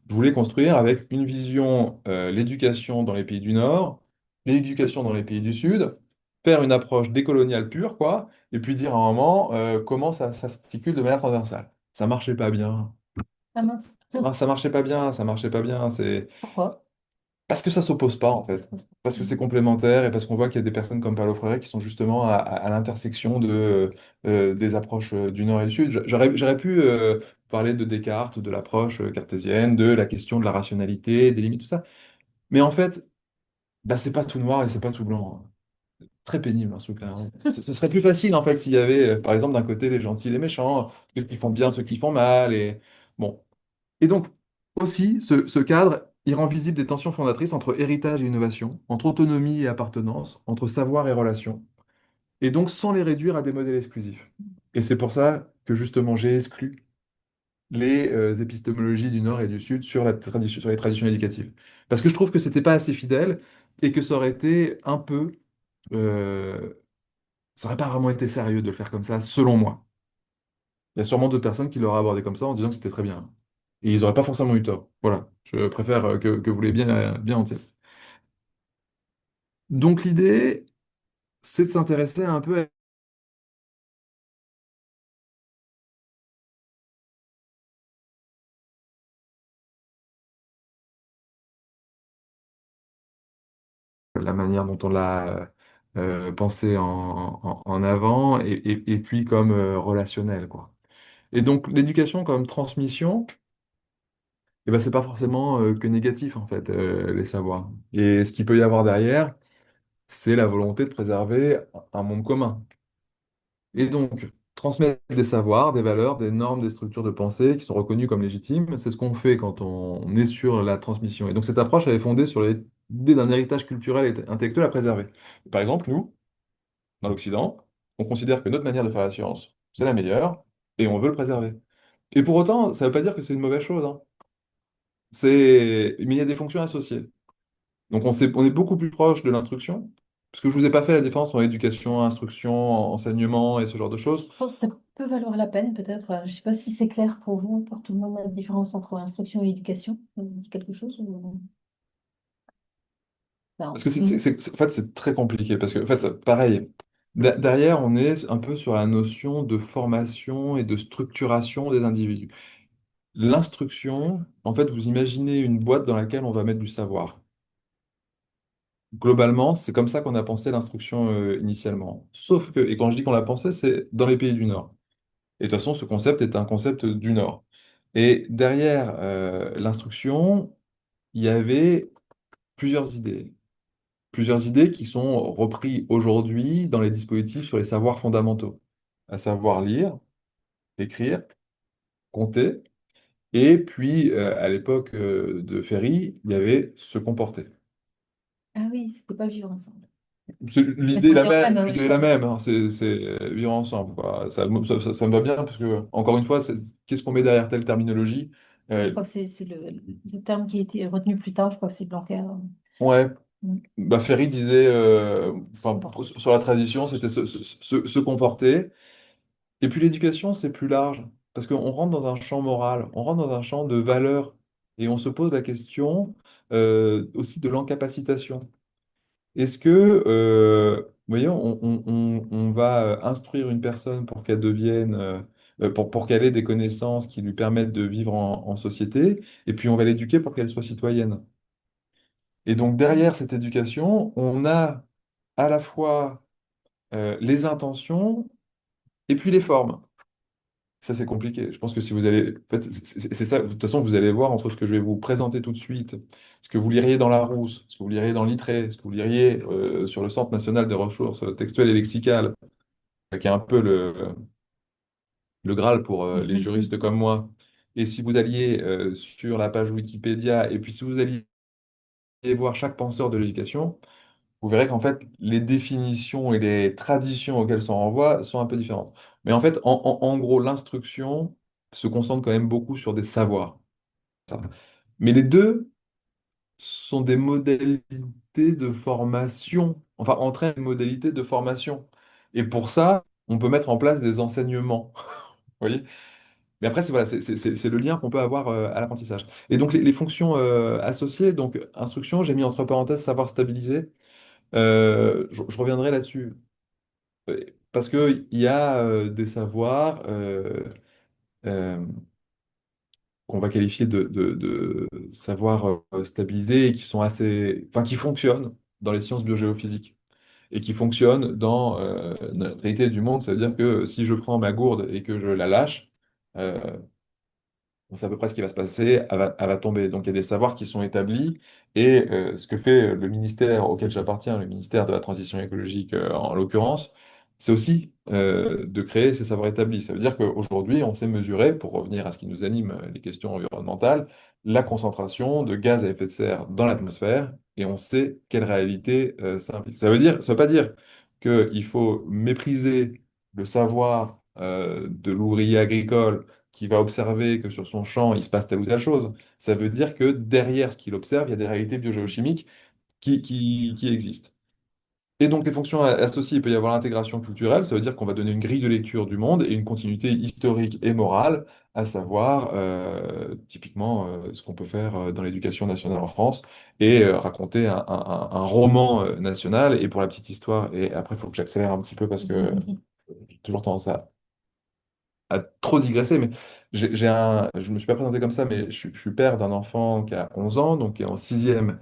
je voulais construire avec une vision l'éducation dans les pays du Nord, l'éducation dans les pays du Sud, faire une approche décoloniale pure, quoi, et puis dire à un moment comment ça s'articule de manière transversale. Ça marchait pas bien. Ah mince. Ça marchait pas bien, ça marchait pas bien. C'est Pourquoi? parce que ça s'oppose pas, en fait. Parce que c'est complémentaire et parce qu'on voit qu'il y a des personnes comme Paulo Freire qui sont justement à l'intersection des approches du Nord et du Sud. J'aurais pu parler de Descartes, de l'approche cartésienne, de la question de la rationalité, des limites, tout ça. Mais en fait, bah, c'est pas tout noir et c'est pas tout blanc, hein. Très pénible, hein, ce truc-là, hein. Ce serait plus facile, en fait, s'il y avait, par exemple, d'un côté les gentils et les méchants, ceux qui font bien, ceux qui font mal. Et... Bon. Et donc, aussi, ce cadre, il rend visible des tensions fondatrices entre héritage et innovation, entre autonomie et appartenance, entre savoir et relation, et donc sans les réduire à des modèles exclusifs. Et c'est pour ça que justement j'ai exclu les épistémologies du Nord et du Sud sur sur les traditions éducatives. Parce que je trouve que c'était pas assez fidèle et que ça aurait été un peu... euh, ça aurait pas vraiment été sérieux de le faire comme ça, selon moi. Il y a sûrement d'autres personnes qui l'auraient abordé comme ça en disant que c'était très bien. Et ils n'auraient pas forcément eu tort. Voilà, je préfère que vous l'ayez bien en tête. Donc l'idée, c'est de s'intéresser un peu à la manière dont on l'a pensé en avant et puis comme relationnel, quoi. Et donc l'éducation comme transmission, eh ben, c'est pas forcément que négatif en fait, les savoirs. Et ce qu'il peut y avoir derrière, c'est la volonté de préserver un monde commun. Et donc, transmettre des savoirs, des valeurs, des normes, des structures de pensée qui sont reconnues comme légitimes, c'est ce qu'on fait quand on est sur la transmission. Et donc, cette approche, elle est fondée sur l'idée d'un héritage culturel et intellectuel à préserver. Par exemple, nous, dans l'Occident, on considère que notre manière de faire la science, c'est la meilleure, et on veut le préserver. Et pour autant, ça ne veut pas dire que c'est une mauvaise chose, hein. Mais il y a des fonctions associées. Donc on est beaucoup plus proche de l'instruction, parce que je ne vous ai pas fait la différence entre éducation, instruction, enseignement et ce genre de choses. Je pense que ça peut valoir la peine, peut-être. Je ne sais pas si c'est clair pour vous, pour tout le monde, la différence entre instruction et éducation. Ça vous dit quelque chose Parce Non. que Mhm. en fait, c'est très compliqué, parce que, en fait, pareil, derrière, on est un peu sur la notion de formation et de structuration des individus. L'instruction, en fait, vous imaginez une boîte dans laquelle on va mettre du savoir. Globalement, c'est comme ça qu'on a pensé l'instruction initialement. Sauf que, et quand je dis qu'on l'a pensé, c'est dans les pays du Nord. Et de toute façon, ce concept est un concept du Nord. Et derrière l'instruction, il y avait plusieurs idées. Plusieurs idées qui sont reprises aujourd'hui dans les dispositifs sur les savoirs fondamentaux, à savoir lire, écrire, compter. Et puis, à l'époque de Ferry, il y avait se comporter. Ah oui, c'était pas vivre ensemble. Mais L'idée ça est la revient au même, même, l'idée est la même, hein, c'est vivre ensemble, quoi. Ça me va bien, parce que, encore une fois, qu'est-ce qu'on met derrière telle terminologie? je Euh, crois que c'est le terme qui a été retenu plus tard, je crois que c'est Blanquer. ouais, Mm. bah, Ferry disait, Se enfin, comporter. sur la tradition, c'était se comporter. Et puis l'éducation, c'est plus large, parce qu'on rentre dans un champ moral, on rentre dans un champ de valeurs, et on se pose la question aussi de l'encapacitation. Est-ce que, vous voyez, on va instruire une personne pour qu'elle devienne, pour qu'elle ait des connaissances qui lui permettent de vivre en société, et puis on va l'éduquer pour qu'elle soit citoyenne. Et donc derrière cette éducation, on a à la fois les intentions et puis les formes. Ça, c'est compliqué. Je pense que si vous allez... En fait, c'est ça. De toute façon, vous allez voir entre ce que je vais vous présenter tout de suite, ce que vous liriez dans Larousse, ce que vous liriez dans Littré, ce que vous liriez sur le Centre national des ressources textuelles et lexicales, qui est un peu le Graal pour les juristes comme moi. Et si vous alliez sur la page Wikipédia, et puis si vous alliez voir chaque penseur de l'éducation, vous verrez qu'en fait, les définitions et les traditions auxquelles ça renvoie sont un peu différentes. Mais en fait, en gros, l'instruction se concentre quand même beaucoup sur des savoirs. Ça. Mais les deux sont des modalités de formation, enfin, entraînent des modalités de formation. Et pour ça, on peut mettre en place des enseignements. Vous voyez? Mais après, c'est voilà, c'est le lien qu'on peut avoir à l'apprentissage. Et donc, les fonctions associées, donc instruction, j'ai mis entre parenthèses savoir stabiliser. Je reviendrai là-dessus. Parce qu'il y a des savoirs euh, qu'on va qualifier de savoirs stabilisés et qui sont assez, enfin, qui fonctionnent dans les sciences biogéophysiques et qui fonctionnent dans notre réalité du monde. Ça veut dire que si je prends ma gourde et que je la lâche, euh, on sait à peu près ce qui va se passer, elle va tomber. Donc il y a des savoirs qui sont établis et ce que fait le ministère auquel j'appartiens, le ministère de la Transition écologique en l'occurrence, c'est aussi de créer ces savoirs établis. Ça veut dire qu'aujourd'hui, on sait mesurer, pour revenir à ce qui nous anime, les questions environnementales, la concentration de gaz à effet de serre dans l'atmosphère et on sait quelle réalité ça implique. Ça veut pas dire qu'il faut mépriser le savoir de l'ouvrier agricole qui va observer que sur son champ, il se passe telle ou telle chose. Ça veut dire que derrière ce qu'il observe, il y a des réalités biogéochimiques qui existent. Et donc, les fonctions associées, il peut y avoir l'intégration culturelle, ça veut dire qu'on va donner une grille de lecture du monde et une continuité historique et morale, à savoir typiquement ce qu'on peut faire dans l'éducation nationale en France et raconter un roman national. Et pour la petite histoire, et après, il faut que j'accélère un petit peu parce que j'ai toujours tendance à trop digresser, mais je me suis pas présenté comme ça, mais je suis père d'un enfant qui a 11 ans, donc qui est en sixième,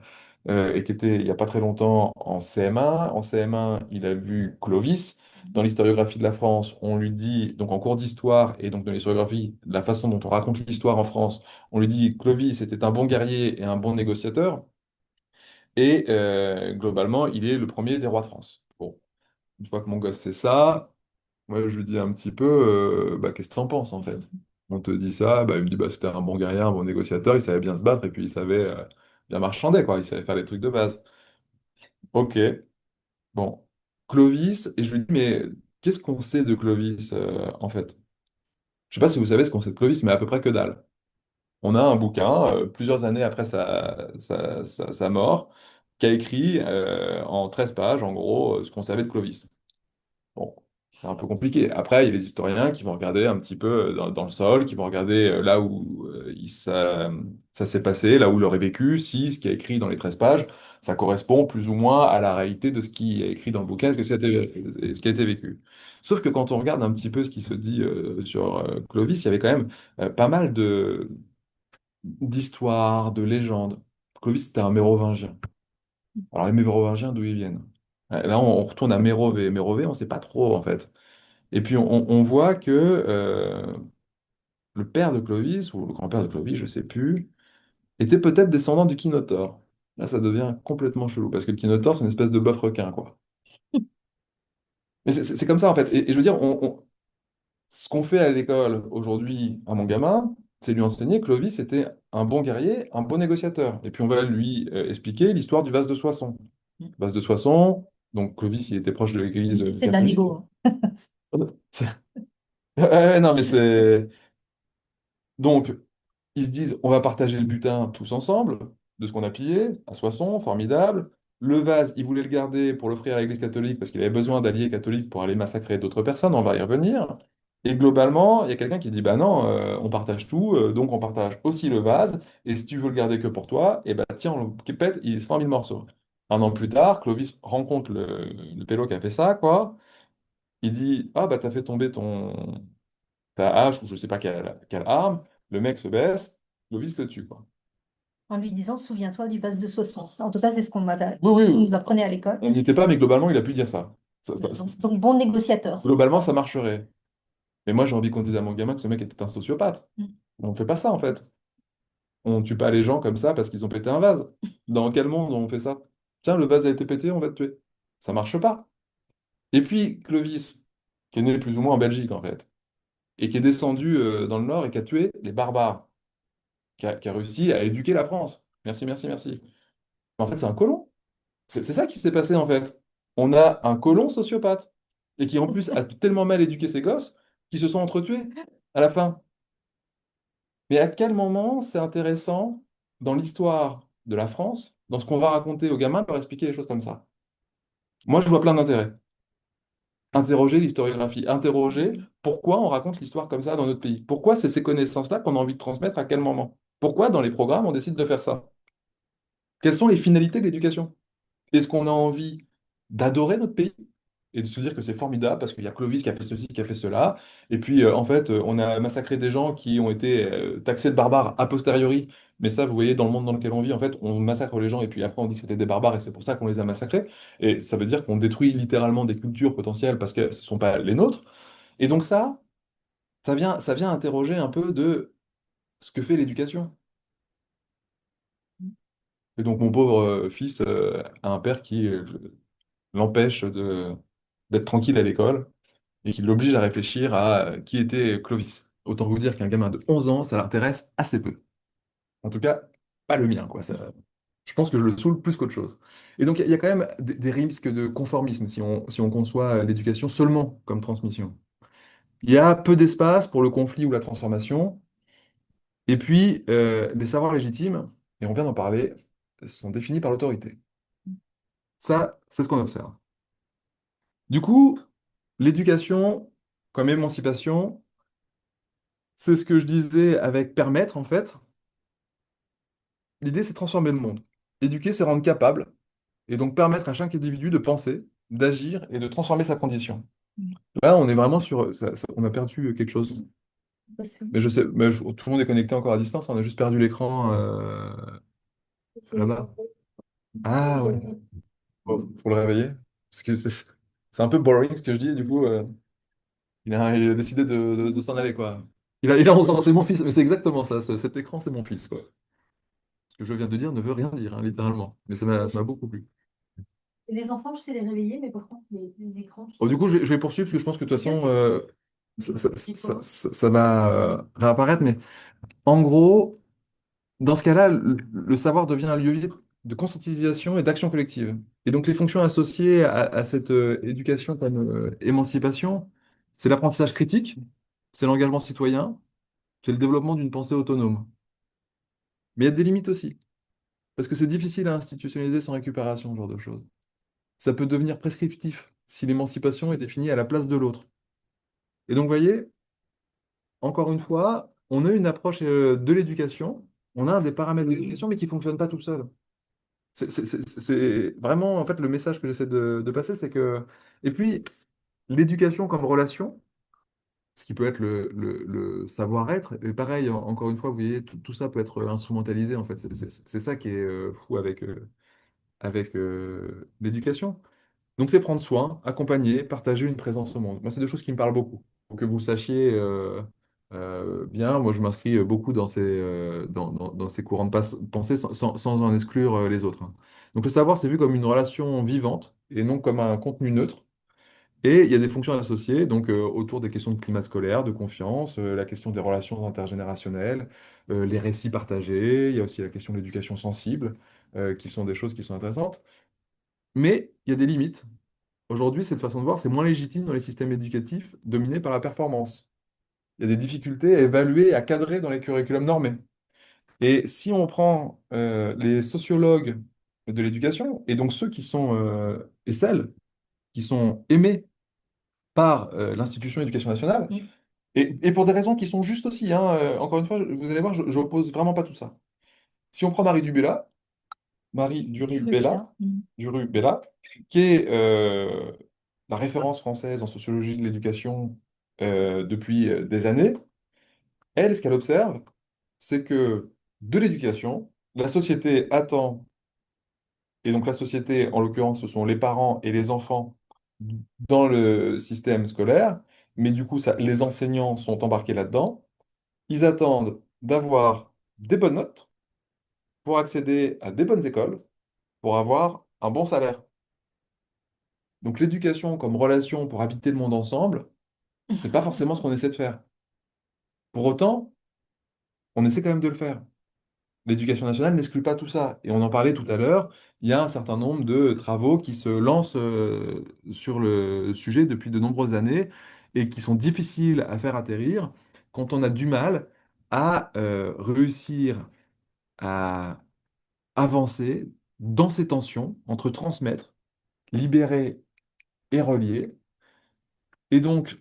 et qui était il n'y a pas très longtemps en CM1. En CM1, il a vu Clovis. Dans l'historiographie de la France, on lui dit, donc en cours d'histoire, et donc dans l'historiographie, la façon dont on raconte l'histoire en France, on lui dit Clovis était un bon guerrier et un bon négociateur, et globalement, il est le premier des rois de France. Bon, une fois que mon gosse sait ça, moi, je lui dis un petit peu, bah, qu'est-ce que t'en penses en fait? On te dit ça, bah, il me dit, bah, c'était un bon guerrier, un bon négociateur, il savait bien se battre et puis il savait bien marchander, quoi, il savait faire les trucs de base. Ok, bon. Clovis, et je lui dis, mais qu'est-ce qu'on sait de Clovis en fait? Je sais pas si vous savez ce qu'on sait de Clovis, mais à peu près que dalle. On a un bouquin, plusieurs années après sa mort, qui a écrit en 13 pages, en gros, ce qu'on savait de Clovis. Bon, c'est un peu compliqué. Après, il y a les historiens qui vont regarder un petit peu dans le sol, qui vont regarder là où ça s'est passé, là où il aurait vécu, si ce qui est écrit dans les 13 pages, ça correspond plus ou moins à la réalité de ce qui est écrit dans le bouquin, ce qui a été vécu. Sauf que quand on regarde un petit peu ce qui se dit sur Clovis, il y avait quand même pas mal d'histoires, de légendes. Clovis, c'était un mérovingien. Alors, les mérovingiens, d'où ils viennent? Là, on retourne à Mérové. Mérové, on ne sait pas trop, en fait. Et puis on voit que le père de Clovis, ou le grand-père de Clovis, je ne sais plus, était peut-être descendant du Kinotaure. Là, ça devient complètement chelou, parce que le Kinotaure, c'est une espèce de bœuf requin, quoi. Mais c'est comme ça, en fait. Et je veux dire, ce qu'on fait à l'école aujourd'hui à mon gamin, c'est lui enseigner que Clovis était un bon guerrier, un bon négociateur. Et puis on va lui expliquer l'histoire du vase de Soissons. Vase de Soissons, donc Clovis, il était proche de l'église C'est de catholique. l'indigo. Non, mais c'est... Donc, ils se disent, on va partager le butin tous ensemble, de ce qu'on a pillé, à Soissons, formidable. Le vase, il voulait le garder pour l'offrir à l'Église catholique parce qu'il avait besoin d'alliés catholiques pour aller massacrer d'autres personnes, on va y revenir. Et globalement, il y a quelqu'un qui dit, bah non, on partage tout, donc on partage aussi le vase, et si tu veux le garder que pour toi, et bah tiens, on le pète, il se fera en mille morceaux. Un an plus tard, Clovis rencontre le pélo qui a fait ça, quoi. Il dit, ah bah t'as fait tomber ta hache ou je sais pas quelle arme, le mec se baisse, Clovis le tue, quoi. En lui disant, souviens-toi du vase de Soissons. En tout cas, c'est ce Oui, oui, qu'on oui. nous apprenait à l'école. On n'y était pas, mais globalement, il a pu dire ça. Donc, bon négociateur, c'était Globalement, ça. ça marcherait. Mais moi, j'ai envie qu'on dise à mon gamin que ce mec était un sociopathe. Mm. On ne fait pas ça, en fait. On tue pas les gens comme ça parce qu'ils ont pété un vase. Dans quel monde on fait ça? Tiens, le vase a été pété, on va te tuer. Ça marche pas. Et puis, Clovis, qui est né plus ou moins en Belgique, en fait, et qui est descendu dans le Nord et qui a tué les barbares, qui a réussi à éduquer la France. Merci, merci, merci. Mais en fait, c'est un colon. C'est ça qui s'est passé en fait. On a un colon sociopathe et qui en plus a tellement mal éduqué ses gosses qu'ils se sont entretués à la fin. Mais à quel moment c'est intéressant dans l'histoire de la France, dans ce qu'on va raconter aux gamins, de leur expliquer les choses comme ça? Moi, je vois plein d'intérêts. Interroger l'historiographie, interroger pourquoi on raconte l'histoire comme ça dans notre pays. Pourquoi c'est ces connaissances-là qu'on a envie de transmettre à quel moment? Pourquoi dans les programmes on décide de faire ça? Quelles sont les finalités de l'éducation? Est-ce qu'on a envie d'adorer notre pays et de se dire que c'est formidable parce qu'il y a Clovis qui a fait ceci, qui a fait cela, et puis en fait on a massacré des gens qui ont été taxés de barbares a posteriori, mais ça vous voyez dans le monde dans lequel on vit, en fait on massacre les gens et puis après on dit que c'était des barbares et c'est pour ça qu'on les a massacrés, et ça veut dire qu'on détruit littéralement des cultures potentielles parce que ce ne sont pas les nôtres, et donc ça vient interroger un peu de ce que fait l'éducation. Et donc mon pauvre fils a un père qui l'empêche d'être tranquille à l'école et qui l'oblige à réfléchir à qui était Clovis. Autant vous dire qu'un gamin de 11 ans, ça l'intéresse assez peu. En tout cas, pas le mien, quoi. Je pense que je le saoule plus qu'autre chose. Et donc, il y a quand même des risques de conformisme si on conçoit l'éducation seulement comme transmission. Il y a peu d'espace pour le conflit ou la transformation. Et puis, les savoirs légitimes, et on vient d'en parler, sont définis par l'autorité. Ça, c'est ce qu'on observe. Du coup, l'éducation comme émancipation, c'est ce que je disais avec permettre, en fait. L'idée, c'est transformer le monde. Éduquer, c'est rendre capable, et donc permettre à chaque individu de penser, d'agir et de transformer sa condition. Là, on est vraiment sur... on a perdu quelque chose. Mais je sais, tout le monde est connecté encore à distance, on a juste perdu l'écran C'est là-bas. Ah ouais, bon, faut le réveiller. Parce que c'est un peu boring ce que je dis, du coup, il a décidé de s'en aller, quoi. Il a 11 ans, c'est mon fils, mais c'est exactement ça, cet écran, c'est mon fils, quoi. Ce que je viens de dire ne veut rien dire, hein, littéralement. Mais ça m'a beaucoup plu. Les enfants, je sais les réveiller, mais pourtant, les écrans, Bon, du coup, je vais poursuivre, parce que je pense que de toute façon, ça va réapparaître. Mais en gros, dans ce cas-là, le savoir devient un levier de conscientisation et d'action collective. Et donc, les fonctions associées à cette éducation comme émancipation, c'est l'apprentissage critique, c'est l'engagement citoyen, c'est le développement d'une pensée autonome. Mais il y a des limites aussi, parce que c'est difficile à institutionnaliser sans récupération, ce genre de choses. Ça peut devenir prescriptif si l'émancipation est définie à la place de l'autre. Et donc, vous voyez, encore une fois, on a une approche de l'éducation, on a des paramètres de l'éducation, mais qui ne fonctionnent pas tout seuls. C'est vraiment, en fait, le message que j'essaie de passer, c'est que... Et puis, l'éducation comme relation, ce qui peut être le savoir-être, et pareil, encore une fois, vous voyez, tout ça peut être instrumentalisé, en fait. C'est ça qui est fou avec l'éducation. Donc, c'est prendre soin, accompagner, partager une présence au monde. Moi, c'est deux choses qui me parlent beaucoup. Pour que vous sachiez bien, moi, je m'inscris beaucoup dans ces courants de pensée sans en exclure les autres, hein. Donc, le savoir, c'est vu comme une relation vivante et non comme un contenu neutre. Et il y a des fonctions associées, donc autour des questions de climat scolaire, de confiance, la question des relations intergénérationnelles, les récits partagés, il y a aussi la question de l'éducation sensible, qui sont des choses qui sont intéressantes. Mais il y a des limites. Aujourd'hui, cette façon de voir, c'est moins légitime dans les systèmes éducatifs dominés par la performance. Il y a des difficultés à évaluer et à cadrer dans les curriculums normés. Et si on prend les sociologues de l'éducation, et donc ceux qui sont, et celles qui sont aimés par l'institution éducation nationale, Mm. et pour des raisons qui sont justes aussi, hein, encore une fois, vous allez voir, je n'oppose vraiment pas tout ça. Si on prend Marie Du Rubella. Mm. Duru-Bella, qui est la référence française en sociologie de l'éducation depuis des années, elle, ce qu'elle observe, c'est que de l'éducation, la société attend, et donc la société, en l'occurrence, ce sont les parents et les enfants dans le système scolaire, mais du coup, les enseignants sont embarqués là-dedans. Ils attendent d'avoir des bonnes notes pour accéder à des bonnes écoles, pour avoir un bon salaire. Donc l'éducation comme relation pour habiter le monde ensemble, c'est pas forcément ce qu'on essaie de faire. Pour autant, on essaie quand même de le faire. L'éducation nationale n'exclut pas tout ça. Et on en parlait tout à l'heure, il y a un certain nombre de travaux qui se lancent sur le sujet depuis de nombreuses années et qui sont difficiles à faire atterrir quand on a du mal à réussir à avancer dans ces tensions entre transmettre, libérer et relier. Et donc,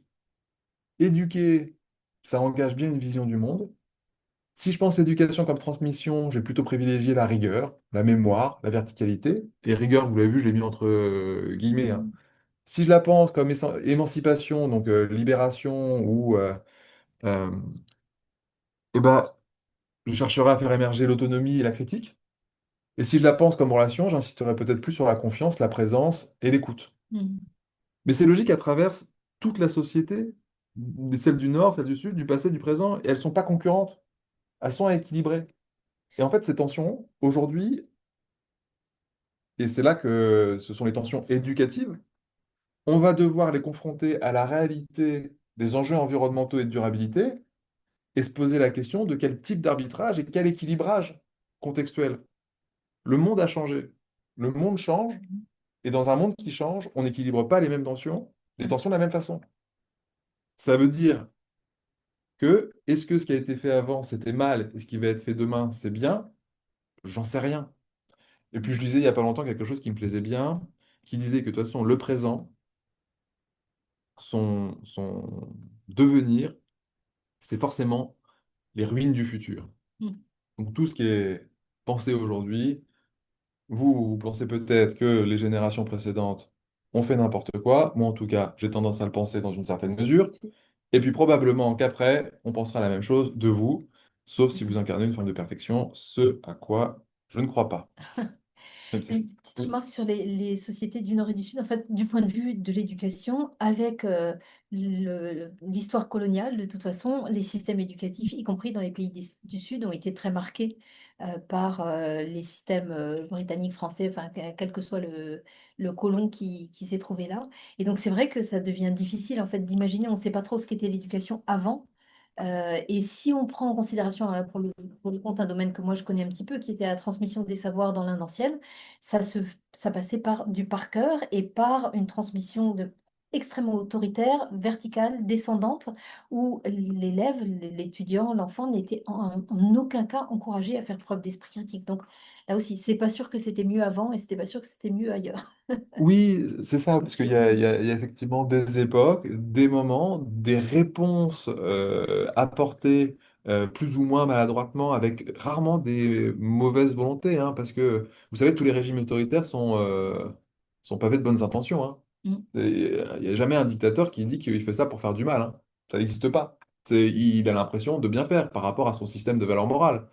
éduquer, ça engage bien une vision du monde. Si je pense éducation comme transmission, j'ai plutôt privilégié la rigueur, la mémoire, la verticalité. Et rigueur, vous l'avez vu, je l'ai mis entre guillemets, hein. Mm. Si je la pense comme émancipation, donc libération, ou euh, eh ben, je chercherai à faire émerger l'autonomie et la critique. Et si je la pense comme relation, j'insisterai peut-être plus sur la confiance, la présence et l'écoute. Mm. Mais ces logiques, elles traversent toute la société, celle du Nord, celle du Sud, du passé, du présent, et elles ne sont pas concurrentes, elles sont équilibrées. Et en fait, ces tensions, aujourd'hui, et c'est là que ce sont les tensions éducatives, on va devoir les confronter à la réalité des enjeux environnementaux et de durabilité et se poser la question de quel type d'arbitrage et quel équilibrage contextuel. Le monde a changé. Le monde change, et dans un monde qui change, on n'équilibre pas les tensions de la même façon. Ça veut dire que est-ce que ce qui a été fait avant, c'était mal, et ce qui va être fait demain, c'est bien? J'en sais rien. Et puis je lisais il n'y a pas longtemps quelque chose qui me plaisait bien, qui disait que de toute façon, le présent, son devenir, c'est forcément les ruines du futur. Mm. Donc tout ce qui est pensé aujourd'hui, vous pensez peut-être que les générations précédentes ont fait n'importe quoi. Moi, en tout cas, j'ai tendance à le penser dans une certaine mesure. Et puis probablement qu'après, on pensera la même chose de vous, sauf si vous incarnez une forme de perfection, ce à quoi je ne crois pas. Même si- Une petite Oui. remarque sur les sociétés du Nord et du Sud, en fait, du point de vue de l'éducation, avec l'histoire coloniale, de toute façon, les systèmes éducatifs, y compris dans les pays du Sud, ont été très marqués par les systèmes britanniques, français, enfin, quel que soit le colon qui s'est trouvé là. Et donc, c'est vrai que ça devient difficile, en fait, d'imaginer, on ne sait pas trop ce qu'était l'éducation avant. Et si on prend en considération, pour le compte, un domaine que moi je connais un petit peu, qui était la transmission des savoirs dans l'Inde ancienne, ça passait par du par cœur et par une transmission extrêmement autoritaire, verticale, descendante, où l'élève, l'étudiant, l'enfant n'était en aucun cas encouragé à faire preuve d'esprit critique. Donc là aussi, c'est pas sûr que c'était mieux avant et c'était pas sûr que c'était mieux ailleurs. Oui, c'est ça, parce qu'il y a effectivement des époques, des moments, des réponses apportées plus ou moins maladroitement, avec rarement des mauvaises volontés, hein, parce que vous savez, tous les régimes autoritaires sont pavés de bonnes intentions, hein. Mm. Il n'y a jamais un dictateur qui dit qu'il fait ça pour faire du mal, hein. Ça n'existe pas. Il a l'impression de bien faire par rapport à son système de valeurs morales.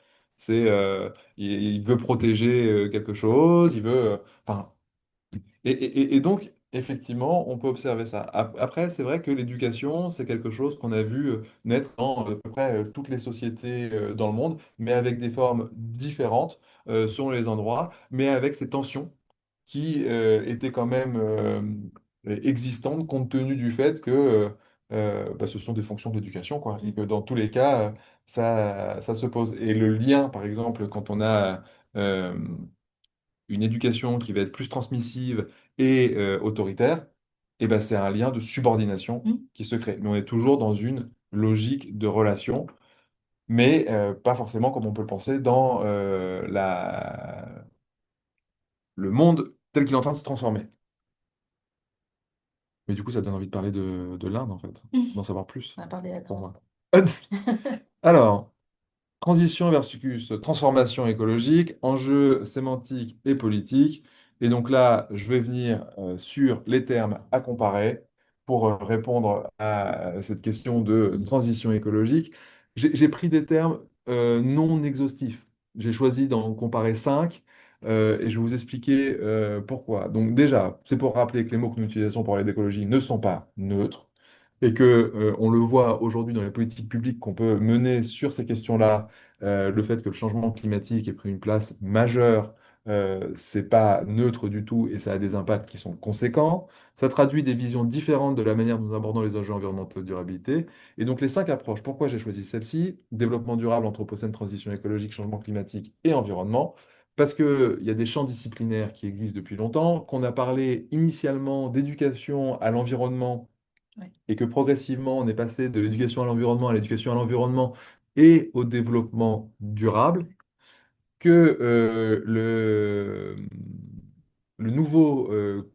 Il veut protéger quelque chose, il veut... enfin, et donc, effectivement, on peut observer ça. Après, c'est vrai que l'éducation, c'est quelque chose qu'on a vu naître dans à peu près toutes les sociétés dans le monde, mais avec des formes différentes selon les endroits, mais avec ces tensions qui étaient quand même existantes compte tenu du fait que bah, ce sont des fonctions de l'éducation, quoi, et que dans tous les cas, ça se pose. Et le lien, par exemple, quand on a... euh, une éducation qui va être plus transmissive et autoritaire, et ben c'est un lien de subordination Mm. qui se crée. Mais on est toujours dans une logique de relation, mais pas forcément comme on peut le penser dans le monde tel qu'il est en train de se transformer. Mais du coup, ça donne envie de parler de l'Inde, en fait, d'en savoir plus, On va parler pour là-dedans. moi. Alors, transition versus transformation écologique, enjeux sémantiques et politiques. Et donc là, je vais venir sur les termes à comparer pour répondre à cette question de transition écologique. J'ai pris des termes non exhaustifs. J'ai choisi d'en comparer cinq et je vais vous expliquer pourquoi. Donc déjà, c'est pour rappeler que les mots que nous utilisons pour parler d'écologie ne sont pas neutres et que on le voit aujourd'hui dans les politiques publiques qu'on peut mener sur ces questions-là, le fait que le changement climatique ait pris une place majeure, c'est pas neutre du tout et ça a des impacts qui sont conséquents. Ça traduit des visions différentes de la manière dont nous abordons les enjeux environnementaux de durabilité. Et donc les cinq approches, pourquoi j'ai choisi celle-ci? Développement durable, anthropocène, transition écologique, changement climatique et environnement. Parce qu'il y a des champs disciplinaires qui existent depuis longtemps, qu'on a parlé initialement d'éducation à l'environnement Ouais. et que progressivement on est passé de l'éducation à l'environnement et au développement durable, que le nouveau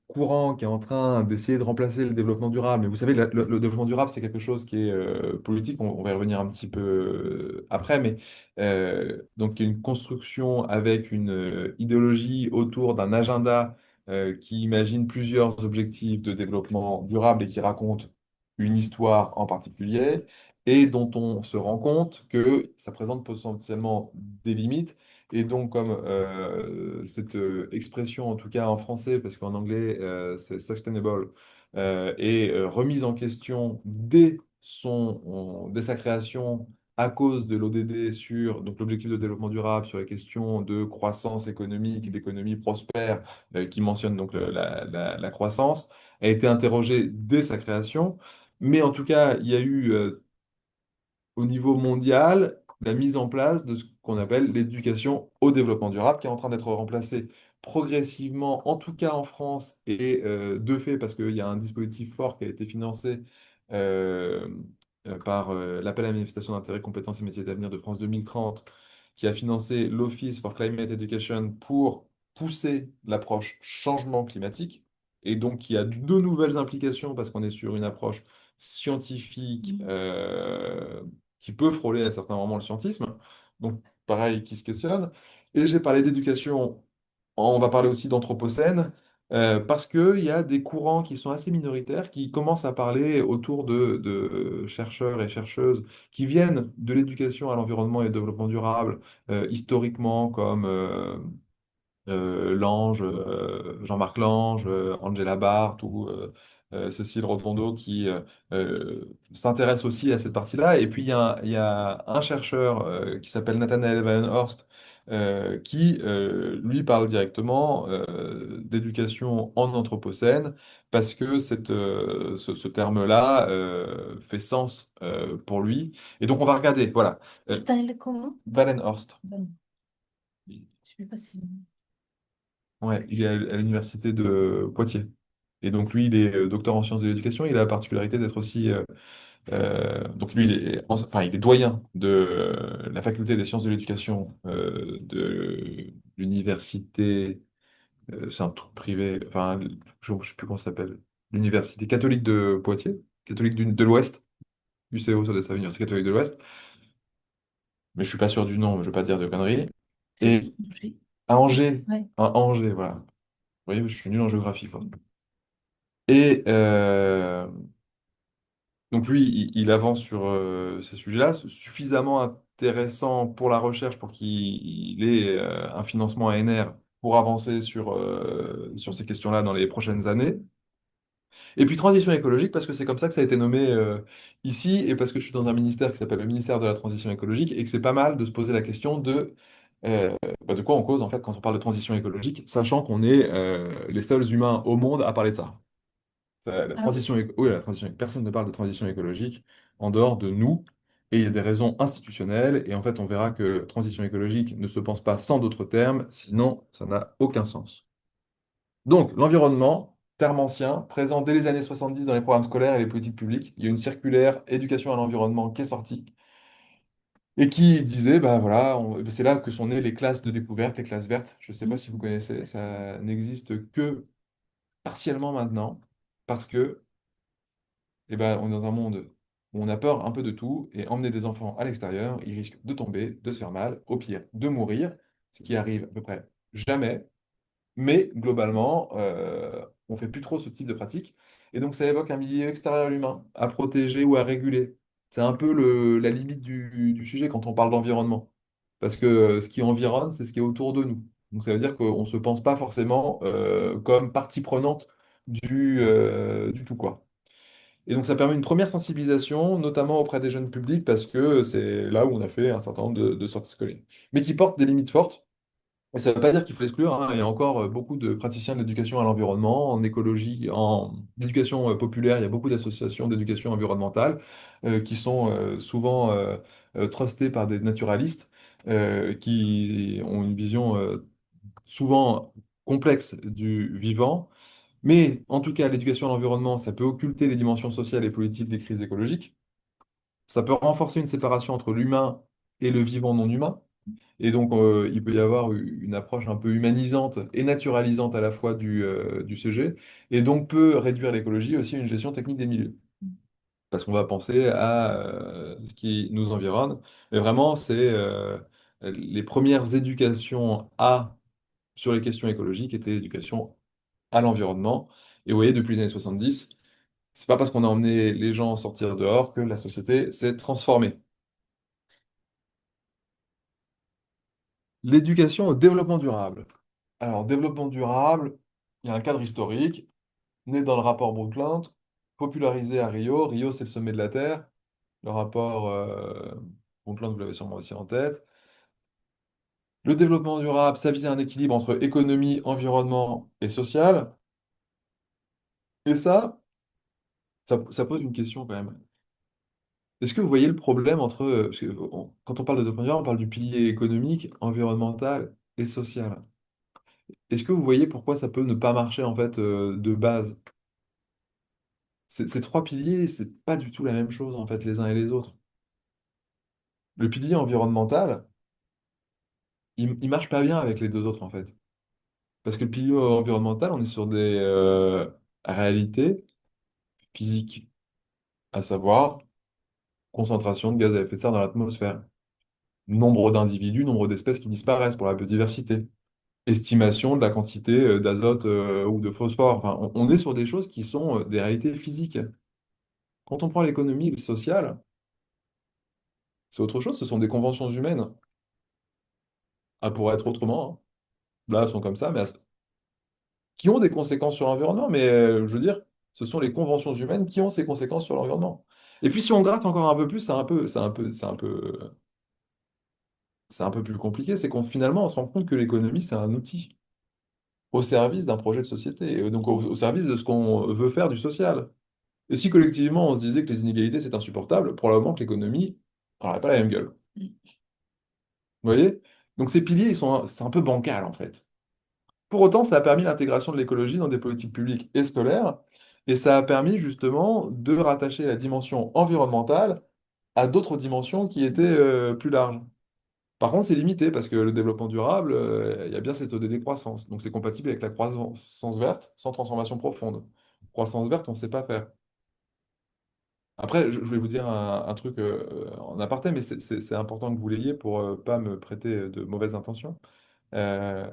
courant qui est en train d'essayer de remplacer le développement durable, mais vous savez, le développement durable, c'est quelque chose qui est politique, on va y revenir un petit peu après, mais donc il y a une construction avec une idéologie autour d'un agenda qui imagine plusieurs objectifs de développement durable et qui raconte une histoire en particulier, et dont on se rend compte que ça présente potentiellement des limites et donc, comme cette expression, en tout cas en français, parce qu'en anglais, c'est sustainable, est remise en question dès sa création à cause de l'ODD sur donc l'objectif de développement durable, sur les questions de croissance économique, d'économie prospère, qui mentionne donc la croissance, a été interrogée dès sa création. Mais en tout cas, il y a eu au niveau mondial la mise en place de ce qu'on appelle l'éducation au développement durable, qui est en train d'être remplacée progressivement, en tout cas en France, et de fait, parce qu'il y a un dispositif fort qui a été financé euh, par l'appel à la manifestation d'intérêt, compétences et métiers d'avenir de France 2030, qui a financé l'Office for Climate Education pour pousser l'approche changement climatique, et donc qui a de nouvelles implications parce qu'on est sur une approche scientifique Mm. qui peut frôler à certains moments le scientisme, donc pareil, qui se questionne. Et j'ai parlé d'éducation, on va parler aussi d'anthropocène, parce qu'il y a des courants qui sont assez minoritaires, qui commencent à parler autour de chercheurs et chercheuses qui viennent de l'éducation à l'environnement et au développement durable, historiquement, comme Lange, Jean-Marc Lange, Angela Barth ou Cécile Rotondo qui s'intéressent aussi à cette partie-là. Et puis il y a un chercheur qui s'appelle Nathanael Wallenhorst qui, lui, parle directement d'éducation en anthropocène parce que ce terme-là fait sens pour lui. Et donc on va regarder, voilà. Nathaniel comment? Wallenhorst. Ben, je sais pas si... Ouais, il est à l'université de Poitiers. Et donc lui, il est docteur en sciences de l'éducation. Il a la particularité d'être aussi donc lui, enfin, il est doyen de la faculté des sciences de l'éducation de l'université, c'est un truc privé, enfin, je ne sais plus comment ça s'appelle, l'université catholique de Poitiers, catholique de l'Ouest, UCO, ça doit être ça, l'université catholique de l'Ouest, mais je suis pas sûr du nom, je ne veux pas dire de conneries. C'est Et Angers. à Angers, Ouais. à Angers, voilà. Vous voyez, je suis nul en géographie, quoi. Et donc lui, il avance sur ces sujets-là, suffisamment intéressant pour la recherche pour qu'il ait un financement ANR pour avancer sur ces questions-là dans les prochaines années. Et puis transition écologique, parce que c'est comme ça que ça a été nommé ici, et parce que je suis dans un ministère qui s'appelle le ministère de la Transition écologique, et que c'est pas mal de se poser la question euh, de quoi on cause en fait quand on parle de transition écologique, sachant qu'on est les seuls humains au monde à parler de ça. La Ah oui. transition, oui, la transition, personne ne parle de transition écologique en dehors de nous. Et il y a des raisons institutionnelles. Et en fait, on verra que transition écologique ne se pense pas sans d'autres termes, sinon ça n'a aucun sens. Donc, l'environnement, terme ancien, présent dès les années 70 dans les programmes scolaires et les politiques publiques. Il y a une circulaire éducation à l'environnement qui est sortie et qui disait, bah voilà, c'est là que sont nées les classes de découverte, les classes vertes. Je ne sais pas si vous connaissez, ça n'existe que partiellement maintenant parce que eh ben, on est dans un monde où on a peur un peu de tout et emmener des enfants à l'extérieur, ils risquent de tomber, de se faire mal, au pire de mourir, ce qui arrive à peu près jamais. Mais globalement, on fait plus trop ce type de pratique. Et donc ça évoque un milieu extérieur à l'humain, à protéger ou à réguler. C'est un peu la limite du sujet quand on parle d'environnement. Parce que ce qui environne, c'est ce qui est autour de nous. Donc ça veut dire qu'on ne se pense pas forcément comme partie prenante du tout, quoi. Et donc ça permet une première sensibilisation, notamment auprès des jeunes publics, parce que c'est là où on a fait un certain nombre de sorties scolaires, mais qui portent des limites fortes. Et ça ne veut pas dire qu'il faut l'exclure, hein. Il y a encore beaucoup de praticiens de l'éducation à l'environnement, en écologie, en éducation populaire, il y a beaucoup d'associations d'éducation environnementale qui sont souvent trustées par des naturalistes qui ont une vision souvent complexe du vivant. Mais en tout cas, l'éducation à l'environnement, ça peut occulter les dimensions sociales et politiques des crises écologiques. Ça peut renforcer une séparation entre l'humain et le vivant non humain. Et donc, il peut y avoir une approche un peu humanisante et naturalisante à la fois du sujet. Et donc, peut réduire l'écologie aussi à une gestion technique des milieux. Parce qu'on va penser à ce qui nous environne. Mais vraiment, c'est les premières éducations sur les questions écologiques étaient l'éducation à l'environnement. Et vous voyez, depuis les années 70, c'est pas parce qu'on a emmené les gens sortir dehors que la société s'est transformée. L'éducation au développement durable. Alors, développement durable, il y a un cadre historique, né dans le rapport Brundtland, popularisé à Rio. Rio, c'est le sommet de la Terre. Le rapport Brundtland, vous l'avez sûrement aussi en tête. Le développement durable, ça vise un équilibre entre économie, environnement et social. Et ça pose une question quand même. Est-ce que vous voyez le problème entre... parce que quand on parle de développement durable, on parle du pilier économique, environnemental et social. Est-ce que vous voyez pourquoi ça peut ne pas marcher en fait de base? Ces trois piliers, c'est pas du tout la même chose en fait les uns et les autres. Le pilier environnemental, il marche pas bien avec les deux autres en fait. Parce que le pilier environnemental, on est sur des réalités physiques, à savoir concentration de gaz à effet de serre dans l'atmosphère, nombre d'individus, nombre d'espèces qui disparaissent pour la biodiversité, estimation de la quantité d'azote ou de phosphore. Enfin, on est sur des choses qui sont des réalités physiques. Quand on prend l'économie et le social, c'est autre chose, ce sont des conventions humaines. Ah, pour être autrement, hein. Là, elles sont comme ça, mais qui ont des conséquences sur l'environnement. Mais je veux dire, ce sont les conventions humaines qui ont ces conséquences sur l'environnement. Et puis, si on gratte encore un peu plus, c'est un peu plus compliqué. C'est qu'on finalement, on se rend compte que l'économie, c'est un outil au service d'un projet de société, et donc au service de ce qu'on veut faire du social. Et si collectivement, on se disait que les inégalités, c'est insupportable, probablement que l'économie n'aurait pas la même gueule. Vous voyez? Donc ces piliers, c'est un peu bancal, en fait. Pour autant, ça a permis l'intégration de l'écologie dans des politiques publiques et scolaires, et ça a permis justement de rattacher la dimension environnementale à d'autres dimensions qui étaient plus larges. Par contre, c'est limité parce que le développement durable, il y a bien cette ODD décroissance. Donc, c'est compatible avec la croissance verte sans transformation profonde. Croissance verte, on ne sait pas faire. Après, je voulais vous dire un truc en aparté, mais c'est important que vous l'ayez pour pas me prêter de mauvaises intentions. Euh,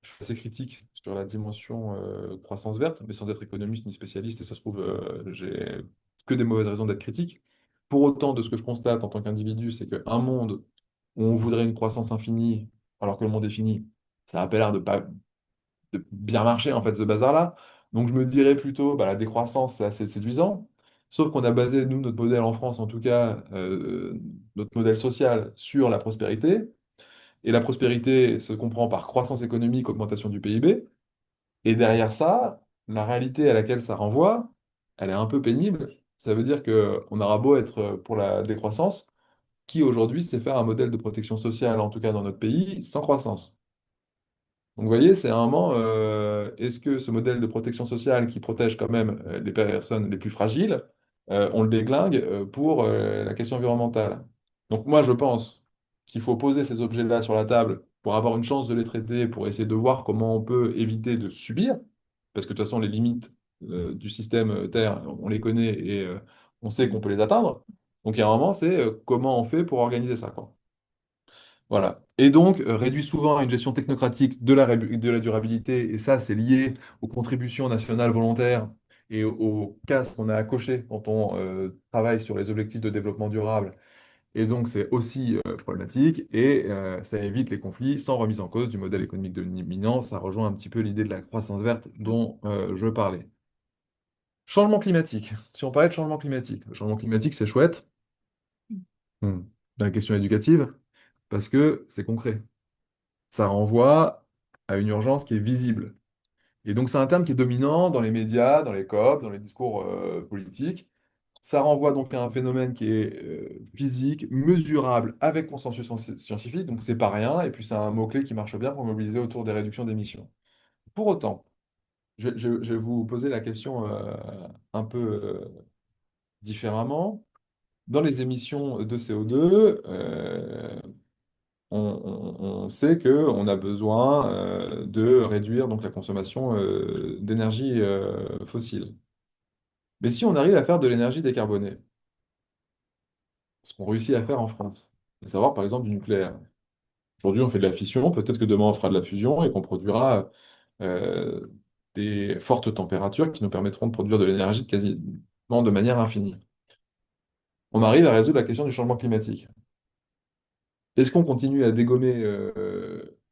je suis assez critique sur la dimension croissance verte, mais sans être économiste ni spécialiste, et ça se trouve, j'ai que des mauvaises raisons d'être critique. Pour autant, de ce que je constate en tant qu'individu, c'est qu'un monde où on voudrait une croissance infinie, alors que le monde est fini, ça a pas l'air de pas de bien marcher, en fait, ce bazar-là. Donc, je me dirais plutôt, bah, la décroissance, c'est assez séduisant. Sauf qu'on a basé, nous, notre modèle en France, en tout cas, notre modèle social, sur la prospérité. Et la prospérité se comprend par croissance économique, augmentation du PIB. Et derrière ça, la réalité à laquelle ça renvoie, elle est un peu pénible. Ça veut dire qu'on aura beau être pour la décroissance, qui aujourd'hui sait faire un modèle de protection sociale, en tout cas dans notre pays, sans croissance. Donc, vous voyez, c'est un moment, est-ce que ce modèle de protection sociale qui protège quand même les personnes les plus fragiles, on le déglingue pour la question environnementale? Donc, moi, je pense qu'il faut poser ces objets-là sur la table pour avoir une chance de les traiter, pour essayer de voir comment on peut éviter de subir, parce que de toute façon, les limites du système Terre, on les connaît et on sait qu'on peut les atteindre. Donc, il y a un moment, c'est comment on fait pour organiser ça, quoi. Voilà. Et donc, réduit souvent à une gestion technocratique de la durabilité, et ça, c'est lié aux contributions nationales volontaires et aux cases qu'on a à cocher quand on travaille sur les objectifs de développement durable. Et donc, c'est aussi problématique, et ça évite les conflits sans remise en cause du modèle économique dominant. Ça rejoint un petit peu l'idée de la croissance verte dont je parlais. Changement climatique. Si on parlait de changement climatique, le changement climatique, c'est chouette. Hmm. La question éducative, parce que c'est concret. Ça renvoie à une urgence qui est visible. Et donc, c'est un terme qui est dominant dans les médias, dans les COP, dans les discours politiques. Ça renvoie donc à un phénomène qui est physique, mesurable, avec consensus scientifique, donc c'est pas rien, et puis c'est un mot-clé qui marche bien pour mobiliser autour des réductions d'émissions. Pour autant, je vais vous poser la question un peu différemment. Dans les émissions de CO2, on sait qu'on a besoin de réduire donc, la consommation d'énergie fossile. Mais si on arrive à faire de l'énergie décarbonée, ce qu'on réussit à faire en France, à savoir par exemple du nucléaire. Aujourd'hui, on fait de la fission, peut-être que demain on fera de la fusion et qu'on produira euh, des fortes températures qui nous permettront de produire de l'énergie quasiment de manière infinie. On arrive à résoudre la question du changement climatique. Est-ce qu'on continue à dégommer